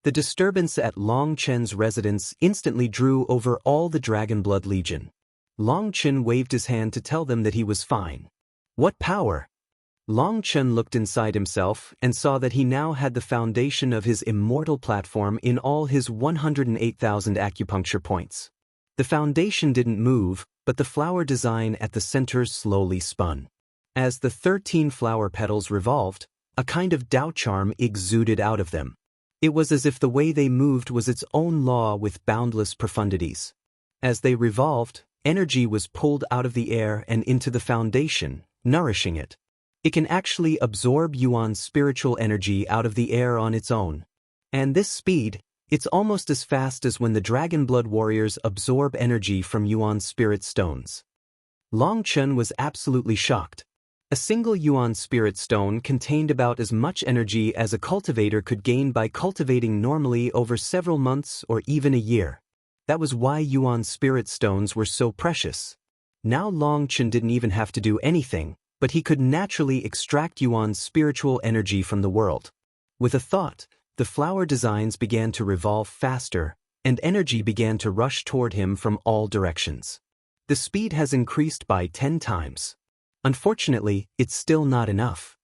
The disturbance at Long Chen's residence instantly drew over all the Dragonblood Legion. Long Chen waved his hand to tell them that he was fine. What power! Long Chen looked inside himself and saw that he now had the foundation of his immortal platform in all his 108,000 acupuncture points. The foundation didn't move, but the flower design at the center slowly spun. As the 13 flower petals revolved, a kind of Tao charm exuded out of them. It was as if the way they moved was its own law with boundless profundities. As they revolved, energy was pulled out of the air and into the foundation, nourishing it. It can actually absorb yuan's spiritual energy out of the air on its own. And this speed, it's almost as fast as when the Dragonblood warriors absorb energy from yuan's spirit stones. Long Chen was absolutely shocked. A single yuan spirit stone contained about as much energy as a cultivator could gain by cultivating normally over several months or even a year. That was why yuan spirit stones were so precious. Now Long Chen didn't even have to do anything, but he could naturally extract yuan's spiritual energy from the world. With a thought, the flower designs began to revolve faster, and energy began to rush toward him from all directions. The speed has increased by 10 times. Unfortunately, it's still not enough.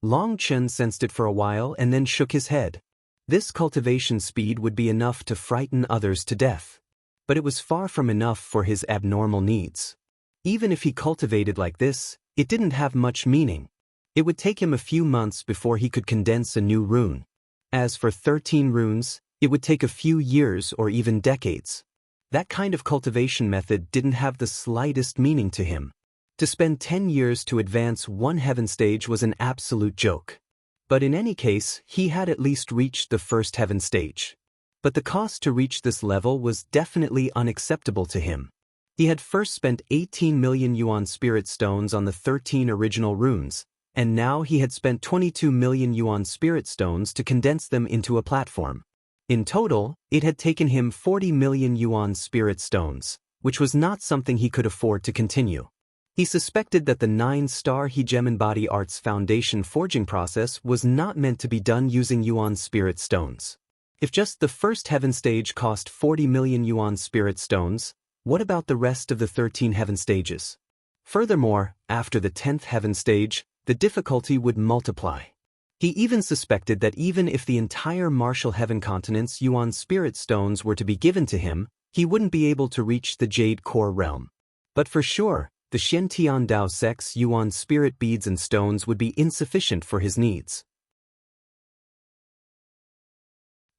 Long Chen sensed it for a while and then shook his head. This cultivation speed would be enough to frighten others to death. But it was far from enough for his abnormal needs. Even if he cultivated like this, it didn't have much meaning. It would take him a few months before he could condense a new rune. As for 13 runes, it would take a few years or even decades. That kind of cultivation method didn't have the slightest meaning to him. To spend 10 years to advance one heaven stage was an absolute joke. But in any case, he had at least reached the first heaven stage. But the cost to reach this level was definitely unacceptable to him. He had first spent 18 million yuan spirit stones on the 13 original runes, and now he had spent 22 million yuan spirit stones to condense them into a platform. In total, it had taken him 40 million yuan spirit stones, which was not something he could afford to continue. He suspected that the 9-star He-Gem Body Arts Foundation forging process was not meant to be done using yuan spirit stones. If just the first heaven stage cost 40 million yuan spirit stones, what about the rest of the 13 heaven stages? Furthermore, after the 10th heaven stage, the difficulty would multiply. He even suspected that even if the entire Martial Heaven continent's yuan spirit stones were to be given to him, he wouldn't be able to reach the Jade Core realm. But for sure, the Xiantian Dao Sect's yuan spirit beads and stones would be insufficient for his needs.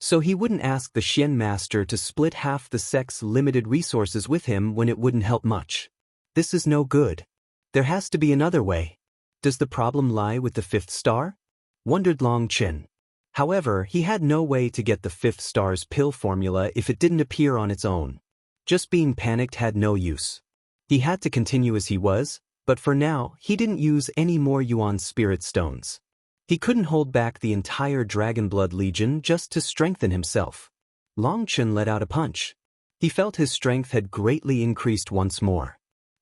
So he wouldn't ask the Xian Master to split half the sect's limited resources with him when it wouldn't help much. This is no good. There has to be another way. Does the problem lie with the 5th star? Wondered Long Chen. However, he had no way to get the 5th star's pill formula if it didn't appear on its own. Just being panicked had no use. He had to continue as he was, but for now, he didn't use any more yuan spirit stones. He couldn't hold back the entire Dragonblood Legion just to strengthen himself. Long Chen let out a punch. He felt his strength had greatly increased once more.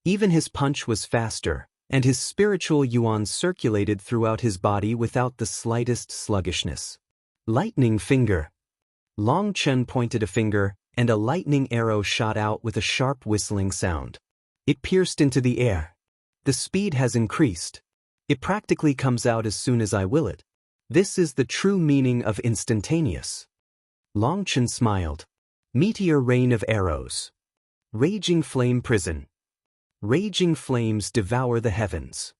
Even his punch was faster, and his spiritual yuan circulated throughout his body without the slightest sluggishness. Lightning finger. Long Chen pointed a finger, and a lightning arrow shot out with a sharp whistling sound. It pierced into the air. The speed has increased. It practically comes out as soon as I will it. This is the true meaning of instantaneous. Long Chen smiled. Meteor rain of arrows. Raging flame prison. Raging flames devour the heavens.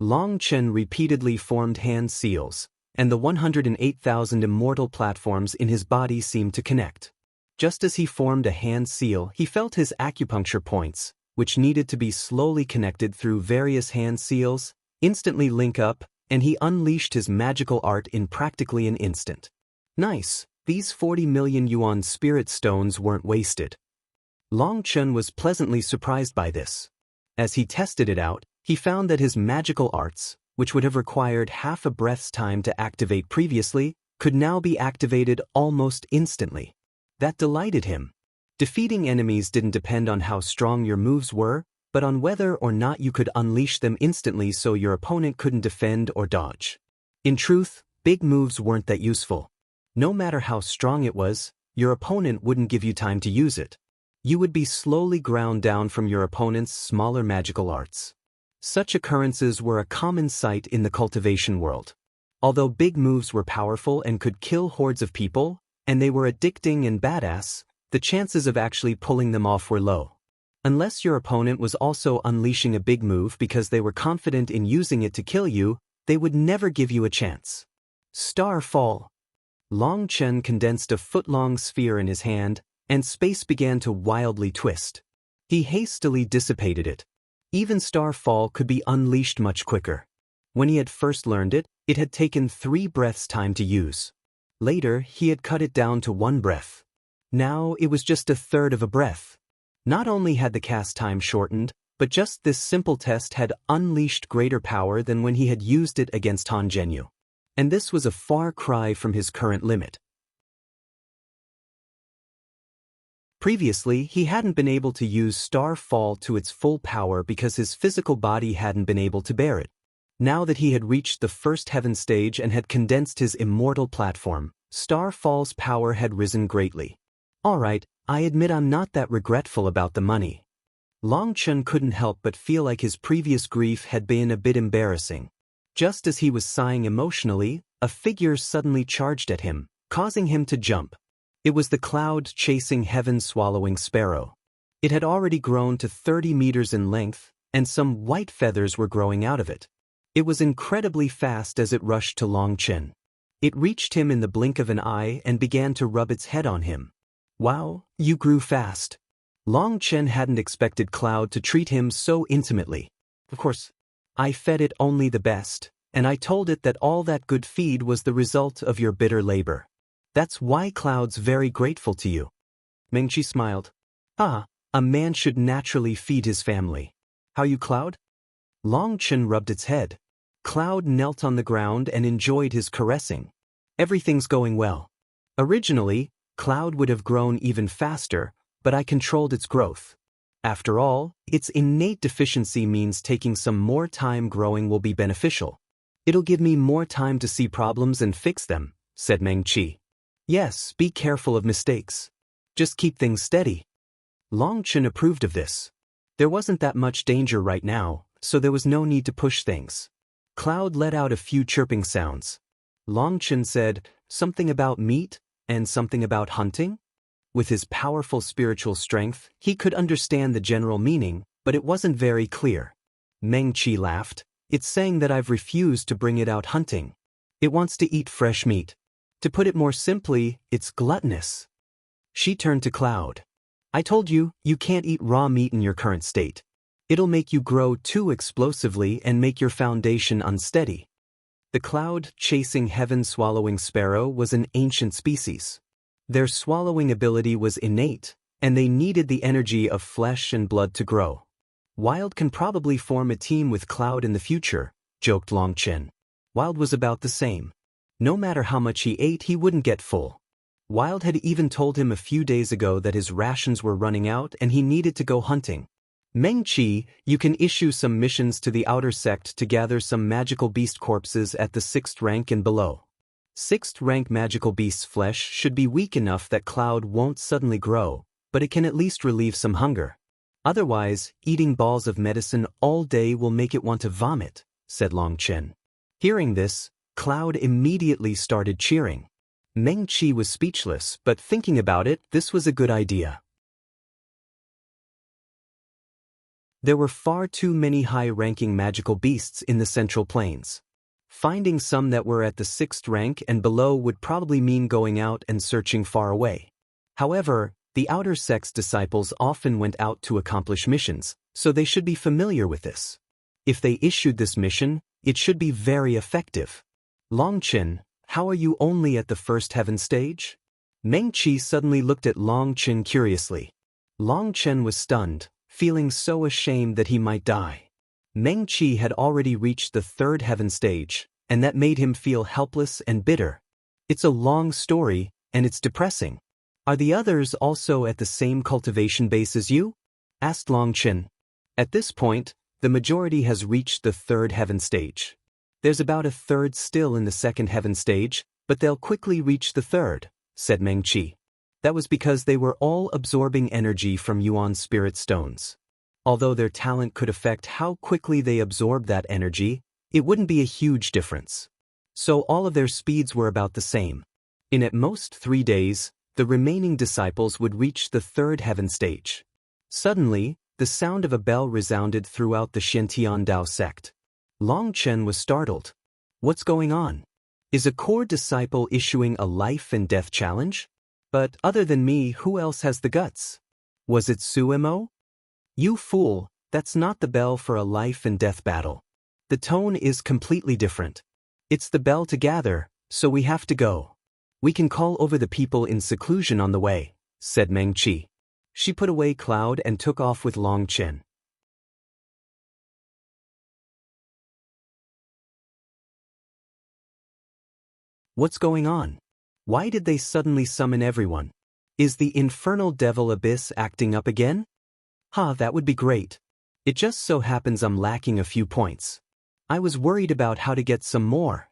Long Chen repeatedly formed hand seals, and the 108,000 immortal platforms in his body seemed to connect. Just as he formed a hand seal, he felt his acupuncture points, which needed to be slowly connected through various hand seals, instantly link up, and he unleashed his magical art in practically an instant. Nice, these 40 million yuan spirit stones weren't wasted. Long Chen was pleasantly surprised by this. As he tested it out, he found that his magical arts, which would have required half a breath's time to activate previously, could now be activated almost instantly. That delighted him. Defeating enemies didn't depend on how strong your moves were, but on whether or not you could unleash them instantly so your opponent couldn't defend or dodge. In truth, big moves weren't that useful. No matter how strong it was, your opponent wouldn't give you time to use it. You would be slowly ground down from your opponent's smaller magical arts. Such occurrences were a common sight in the cultivation world. Although big moves were powerful and could kill hordes of people, and they were addicting and badass, the chances of actually pulling them off were low. Unless your opponent was also unleashing a big move because they were confident in using it to kill you, they would never give you a chance. Star Fall. Long Chen condensed a foot-long sphere in his hand, and space began to wildly twist. He hastily dissipated it. Even Star Fall could be unleashed much quicker. When he had first learned it, it had taken 3 breaths' time to use. Later, he had cut it down to 1 breath. Now it was just 1/3 of a breath. Not only had the cast time shortened, but just this simple test had unleashed greater power than when he had used it against Han Zhenyu. And this was a far cry from his current limit. Previously, he hadn't been able to use Star Fall to its full power because his physical body hadn't been able to bear it. Now that he had reached the first heaven stage and had condensed his immortal platform, Star Fall's power had risen greatly. Alright, I admit I'm not that regretful about the money. Long Chen couldn't help but feel like his previous grief had been a bit embarrassing. Just as he was sighing emotionally, a figure suddenly charged at him, causing him to jump. It was the cloud-chasing heaven-swallowing sparrow. It had already grown to 30 meters in length, and some white feathers were growing out of it. It was incredibly fast as it rushed to Long Chen. It reached him in the blink of an eye and began to rub its head on him. Wow, you grew fast. Long Chen hadn't expected Cloud to treat him so intimately. Of course, I fed it only the best, and I told it that all that good feed was the result of your bitter labor. That's why Cloud's very grateful to you. Mengqi smiled. Ah, a man should naturally feed his family. How you, Cloud? Long Chen rubbed its head. Cloud knelt on the ground and enjoyed his caressing. Everything's going well. Originally, Cloud would have grown even faster, but I controlled its growth. After all, its innate deficiency means taking some more time growing will be beneficial. It'll give me more time to see problems and fix them, said Mengqi. Yes, be careful of mistakes. Just keep things steady. Long Chen approved of this. There wasn't that much danger right now, so there was no need to push things. Cloud let out a few chirping sounds. Long Chen said, something about meat, and something about hunting? With his powerful spiritual strength, he could understand the general meaning, but it wasn't very clear. Mengqi laughed. It's saying that I've refused to bring it out hunting. It wants to eat fresh meat. To put it more simply, it's gluttonous. She turned to Cloud. I told you, you can't eat raw meat in your current state. It'll make you grow too explosively and make your foundation unsteady. The cloud-chasing heaven-swallowing sparrow was an ancient species. Their swallowing ability was innate, and they needed the energy of flesh and blood to grow. Wild can probably form a team with Cloud in the future, joked Long Chen. Wild was about the same. No matter how much he ate, he wouldn't get full. Wild had even told him a few days ago that his rations were running out and he needed to go hunting. Meng Qi, you can issue some missions to the outer sect to gather some magical beast corpses at the 6th rank and below. 6th rank magical beast's flesh should be weak enough that Cloud won't suddenly grow, but it can at least relieve some hunger. Otherwise, eating balls of medicine all day will make it want to vomit, said Long Chen. Hearing this, Cloud immediately started cheering. Meng Qi was speechless, but thinking about it, this was a good idea. There were far too many high-ranking magical beasts in the Central Plains. Finding some that were at the 6th rank and below would probably mean going out and searching far away. However, the outer sect's disciples often went out to accomplish missions, so they should be familiar with this. If they issued this mission, it should be very effective. Long Chen, how are you only at the 1st heaven stage? Meng Qi suddenly looked at Long Chen curiously. Long Chen was stunned, feeling so ashamed that he might die. Meng Qi had already reached the 3rd heaven stage, and that made him feel helpless and bitter. It's a long story, and it's depressing. Are the others also at the same cultivation base as you? Asked Long Chen. At this point, the majority has reached the 3rd heaven stage. There's about a third still in the 2nd heaven stage, but they'll quickly reach the 3rd, said Meng Qi. That was because they were all absorbing energy from Yuan spirit stones. Although their talent could affect how quickly they absorbed that energy, it wouldn't be a huge difference. So all of their speeds were about the same. In at most 3 days, the remaining disciples would reach the 3rd heaven stage. Suddenly, the sound of a bell resounded throughout the Xiantian Dao sect. Long Chen was startled. What's going on? Is a core disciple issuing a life and death challenge? But other than me, who else has the guts? Was it Suemo? You fool, that's not the bell for a life and death battle. The tone is completely different. It's the bell to gather, so we have to go. We can call over the people in seclusion on the way, said Meng Qi. She put away Cloud and took off with Long Chen. What's going on? Why did they suddenly summon everyone? Is the infernal devil abyss acting up again? That would be great. It just so happens I'm lacking a few points. I was worried about how to get some more.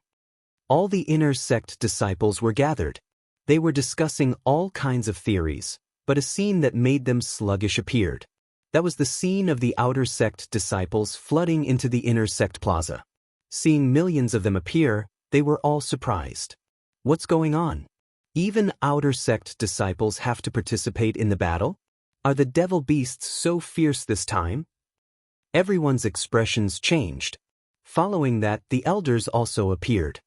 All the inner sect disciples were gathered. They were discussing all kinds of theories, but a scene that made them sluggish appeared. That was the scene of the outer sect disciples flooding into the inner sect plaza. Seeing millions of them appear, they were all surprised. What's going on? Even outer sect disciples have to participate in the battle? Are the devil beasts so fierce this time? Everyone's expressions changed. Following that, the elders also appeared.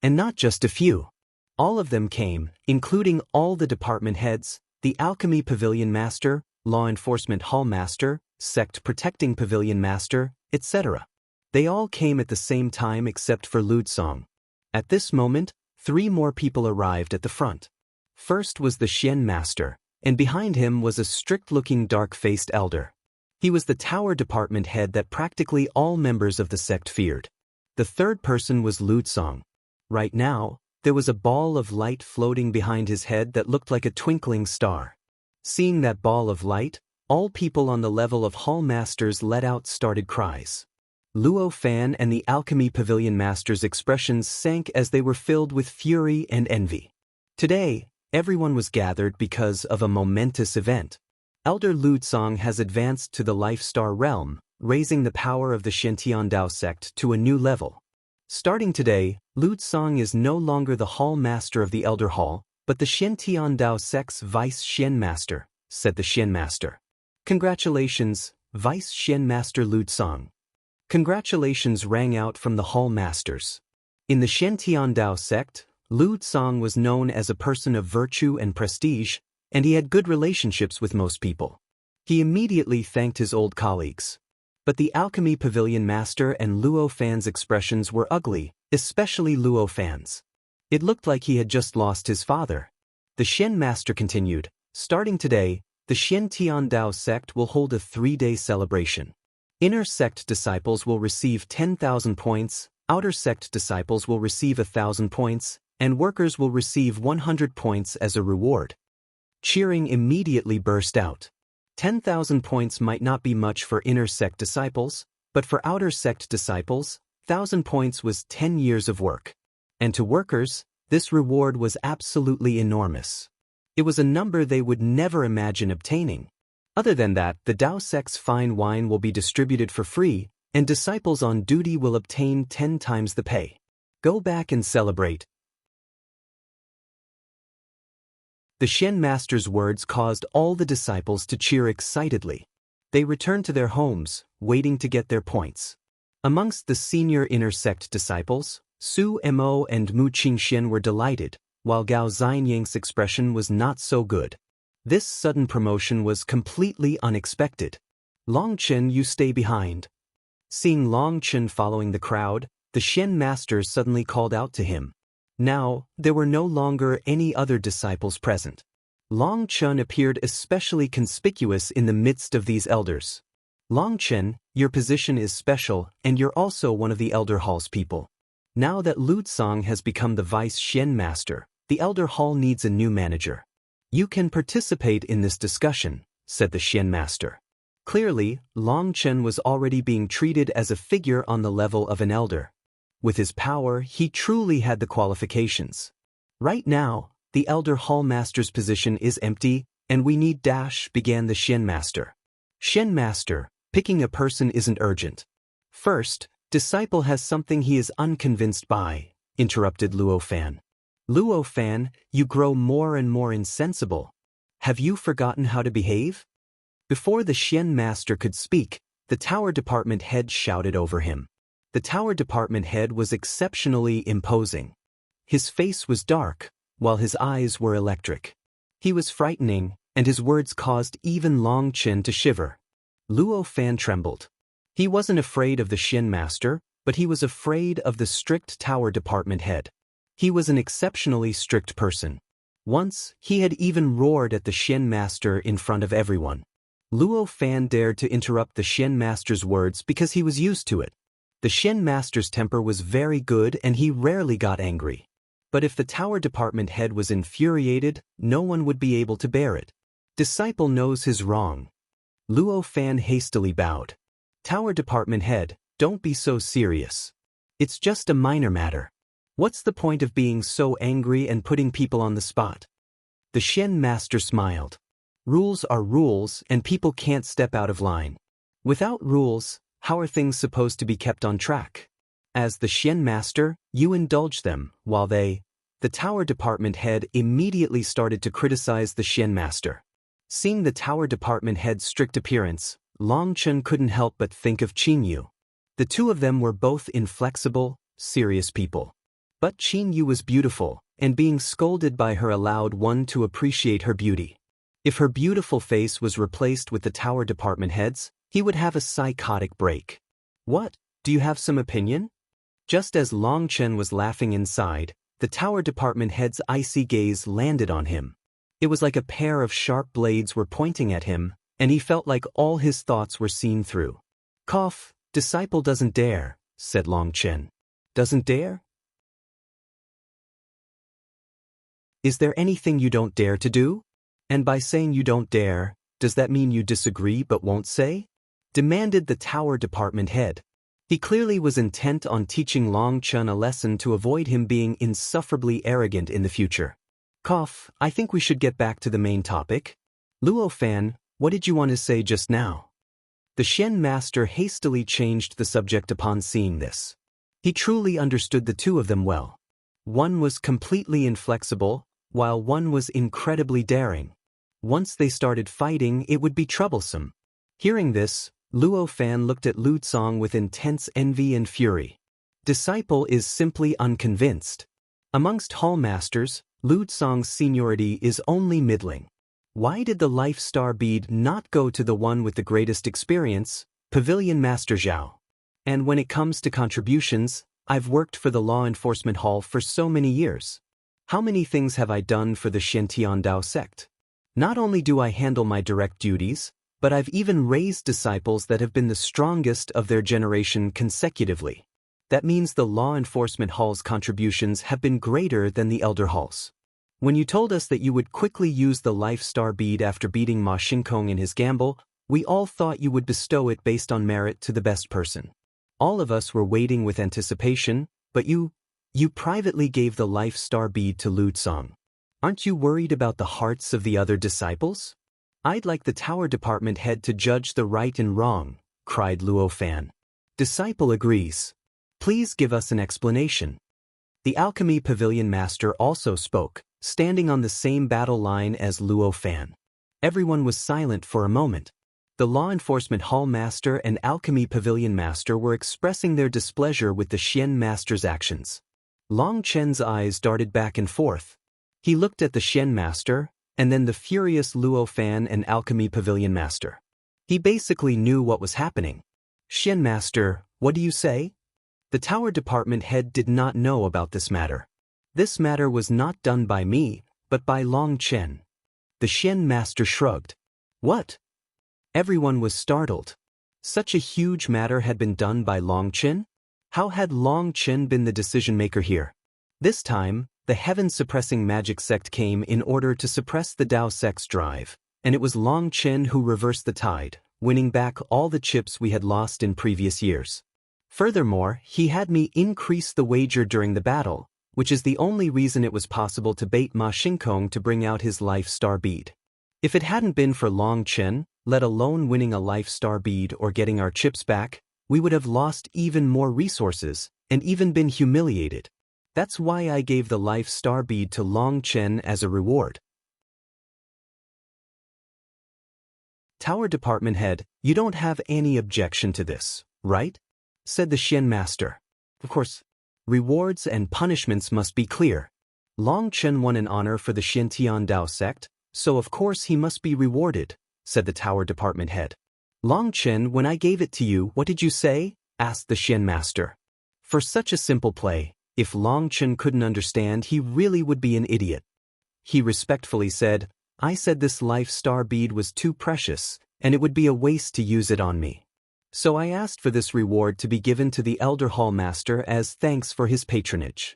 And not just a few. All of them came, including all the department heads, the Alchemy Pavilion Master, Law Enforcement Hall Master, Sect Protecting Pavilion Master, etc. They all came at the same time except for Ludsong. At this moment, 3 more people arrived at the front. First was the Xian Master, and behind him was a strict-looking dark-faced elder. He was the tower department head that practically all members of the sect feared. The third person was Ludsong. Right now, there was a ball of light floating behind his head that looked like a twinkling star. Seeing that ball of light, all people on the level of Hall Masters let out started cries. Luo Fan and the Alchemy Pavilion Master's expressions sank as they were filled with fury and envy. Today, everyone was gathered because of a momentous event. Elder Ludsong has advanced to the Life Star realm, raising the power of the Xiantian Dao sect to a new level. Starting today, Ludsong is no longer the Hall Master of the Elder Hall, but the Xiantian Dao sect's Vice Xian Master, said the Xian Master. Congratulations, Vice Xian Master Ludsong. Congratulations rang out from the Hall Masters. In the Xiantian Dao sect, Ludsong was known as a person of virtue and prestige, and he had good relationships with most people. He immediately thanked his old colleagues. But the Alchemy Pavilion Master and Luo Fan's expressions were ugly, especially Luo Fan's. It looked like he had just lost his father. The Xian Master continued, starting today, the Xiantian Dao sect will hold a 3-day celebration. Inner sect disciples will receive 10,000 points, outer sect disciples will receive 1,000 points, and workers will receive 100 points as a reward. Cheering immediately burst out. 10,000 points might not be much for inner sect disciples, but for outer sect disciples, 1,000 points was 10 years of work. And to workers, this reward was absolutely enormous. It was a number they would never imagine obtaining. Other than that, the Tao sect's fine wine will be distributed for free, and disciples on duty will obtain 10 times the pay. Go back and celebrate. The Shen Master's words caused all the disciples to cheer excitedly. They returned to their homes, waiting to get their points. Amongst the senior inner sect disciples, Su Mo and Mu Qingxian were delighted, while Gao Xianyang's expression was not so good. This sudden promotion was completely unexpected. Long Chen, you stay behind. Seeing Long Chen following the crowd, the Shen Master suddenly called out to him. Now, there were no longer any other disciples present. Long Chen appeared especially conspicuous in the midst of these elders. Long Chen, your position is special, and you're also one of the Elder Hall's people. Now that Lu Tsang has become the Vice Shen Master, the Elder Hall needs a new manager. You can participate in this discussion, said the Shen Master. Clearly, Long Chen was already being treated as a figure on the level of an elder. With his power, he truly had the qualifications. Right now, the Elder Hall Master's position is empty, and we need began the Shen Master. Shen Master, picking a person isn't urgent. First, disciple has something he is unconvinced by, interrupted Luo Fan. Luo Fan, you grow more and more insensible. Have you forgotten how to behave? Before the Shen Master could speak, the Tower Department head shouted over him. The Tower Department head was exceptionally imposing. His face was dark, while his eyes were electric. He was frightening, and his words caused even Long Chen to shiver. Luo Fan trembled. He wasn't afraid of the Shen Master, but he was afraid of the strict Tower Department head. He was an exceptionally strict person. Once, he had even roared at the Shen Master in front of everyone. Luo Fan dared to interrupt the Shen Master's words because he was used to it. The Shen Master's temper was very good and he rarely got angry. But if the Tower Department head was infuriated, no one would be able to bear it. Disciple knows his wrong. Luo Fan hastily bowed. Tower Department head, don't be so serious. It's just a minor matter. What's the point of being so angry and putting people on the spot? The Shen Master smiled. Rules are rules and people can't step out of line. Without rules, how are things supposed to be kept on track? As the Shen Master, you indulge them, while the Tower Department head immediately started to criticize the Shen Master. Seeing the Tower Department head's strict appearance, Long Chen couldn't help but think of Qin Yu. The two of them were both inflexible, serious people. But Qin Yu was beautiful, and being scolded by her allowed one to appreciate her beauty. If her beautiful face was replaced with the Tower Department head's, he would have a psychotic break. What, do you have some opinion? Just as Long Chen was laughing inside, the Tower Department head's icy gaze landed on him. It was like a pair of sharp blades were pointing at him, and he felt like all his thoughts were seen through. Cough, disciple doesn't dare, said Long Chen. Doesn't dare? Is there anything you don't dare to do? And by saying you don't dare, does that mean you disagree but won't say? Demanded the Tower Department head. He clearly was intent on teaching Long Chen a lesson to avoid him being insufferably arrogant in the future. Cough, I think we should get back to the main topic. Luo Fan, what did you want to say just now? The Shen Master hastily changed the subject upon seeing this. He truly understood the two of them well. One was completely inflexible, while one was incredibly daring. Once they started fighting, it would be troublesome. Hearing this, Luo Fan looked at Lu Tsang with intense envy and fury. Disciple is simply unconvinced. Amongst hall masters, Lu Tsang's seniority is only middling. Why did the Life Star bead not go to the one with the greatest experience, Pavilion Master Zhao? And when it comes to contributions, I've worked for the Law Enforcement Hall for so many years. How many things have I done for the Shantian Dao sect? Not only do I handle my direct duties, but I've even raised disciples that have been the strongest of their generation consecutively. That means the law enforcement hall's contributions have been greater than the elder hall's. When you told us that you would quickly use the life star bead after beating Ma Xingkong in his gamble, we all thought you would bestow it based on merit to the best person. All of us were waiting with anticipation, but you privately gave the life star bead to Lu Tsang. Aren't you worried about the hearts of the other disciples? I'd like the tower department head to judge the right and wrong, cried Luo Fan. Disciple agrees. Please give us an explanation. The alchemy pavilion master also spoke, standing on the same battle line as Luo Fan. Everyone was silent for a moment. The law enforcement hall master and alchemy pavilion master were expressing their displeasure with the Xian master's actions. Long Chen's eyes darted back and forth. He looked at the Xian master, and then the furious Luo Fan and alchemy pavilion master. He basically knew what was happening. Xian master, what do you say? The tower department head did not know about this matter. This matter was not done by me, but by Long Chen. The Xian master shrugged. What? Everyone was startled. Such a huge matter had been done by Long Chen? How had Long Chen been the decision-maker here? This time, the heaven-suppressing magic sect came in order to suppress the Dao sect's drive, and it was Long Chen who reversed the tide, winning back all the chips we had lost in previous years. Furthermore, he had me increase the wager during the battle, which is the only reason it was possible to bait Ma Xingkong to bring out his life star bead. If it hadn't been for Long Chen, let alone winning a life star bead or getting our chips back, we would have lost even more resources, and even been humiliated. That's why I gave the life star bead to Long Chen as a reward. Tower department head, you don't have any objection to this, right? Said the Xian master. Of course, rewards and punishments must be clear. Long Chen won an honor for the Xiantian Dao sect, so of course he must be rewarded, said the tower department head. Long Chen, when I gave it to you, what did you say? Asked the Xian master. For such a simple play, if Long Chen couldn't understand, he really would be an idiot. He respectfully said, I said this life star bead was too precious, and it would be a waste to use it on me. So I asked for this reward to be given to the Elder Hall Master as thanks for his patronage.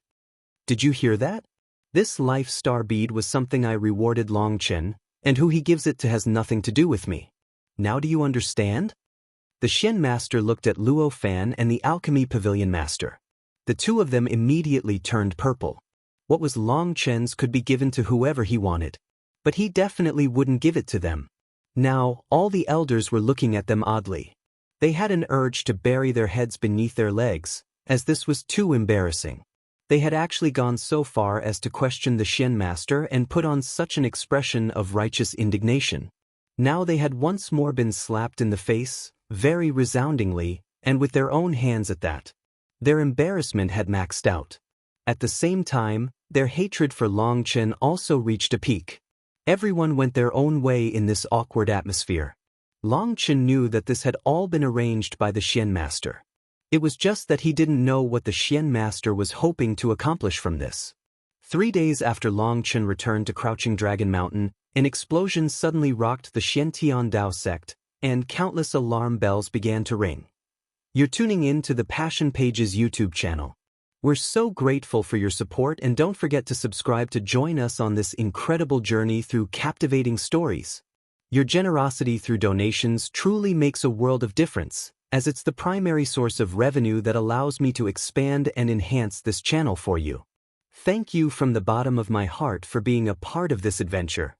Did you hear that? This life star bead was something I rewarded Long Chen, and who he gives it to has nothing to do with me. Now do you understand? The Xian Master looked at Luo Fan and the Alchemy Pavilion Master. The two of them immediately turned purple. What was Long Chen's could be given to whoever he wanted. But he definitely wouldn't give it to them. Now, all the elders were looking at them oddly. They had an urge to bury their heads beneath their legs, as this was too embarrassing. They had actually gone so far as to question the Xian Master and put on such an expression of righteous indignation. Now they had once more been slapped in the face, very resoundingly, and with their own hands at that. Their embarrassment had maxed out. At the same time, their hatred for Long Chen also reached a peak. Everyone went their own way in this awkward atmosphere. Long Chen knew that this had all been arranged by the Xian Master. It was just that he didn't know what the Xian Master was hoping to accomplish from this. 3 days after Long Chen returned to Crouching Dragon Mountain, an explosion suddenly rocked the Xiantian Dao sect, and countless alarm bells began to ring. You're tuning in to the Passion Pages YouTube channel. We're so grateful for your support, and don't forget to subscribe to join us on this incredible journey through captivating stories. Your generosity through donations truly makes a world of difference, as it's the primary source of revenue that allows me to expand and enhance this channel for you. Thank you from the bottom of my heart for being a part of this adventure.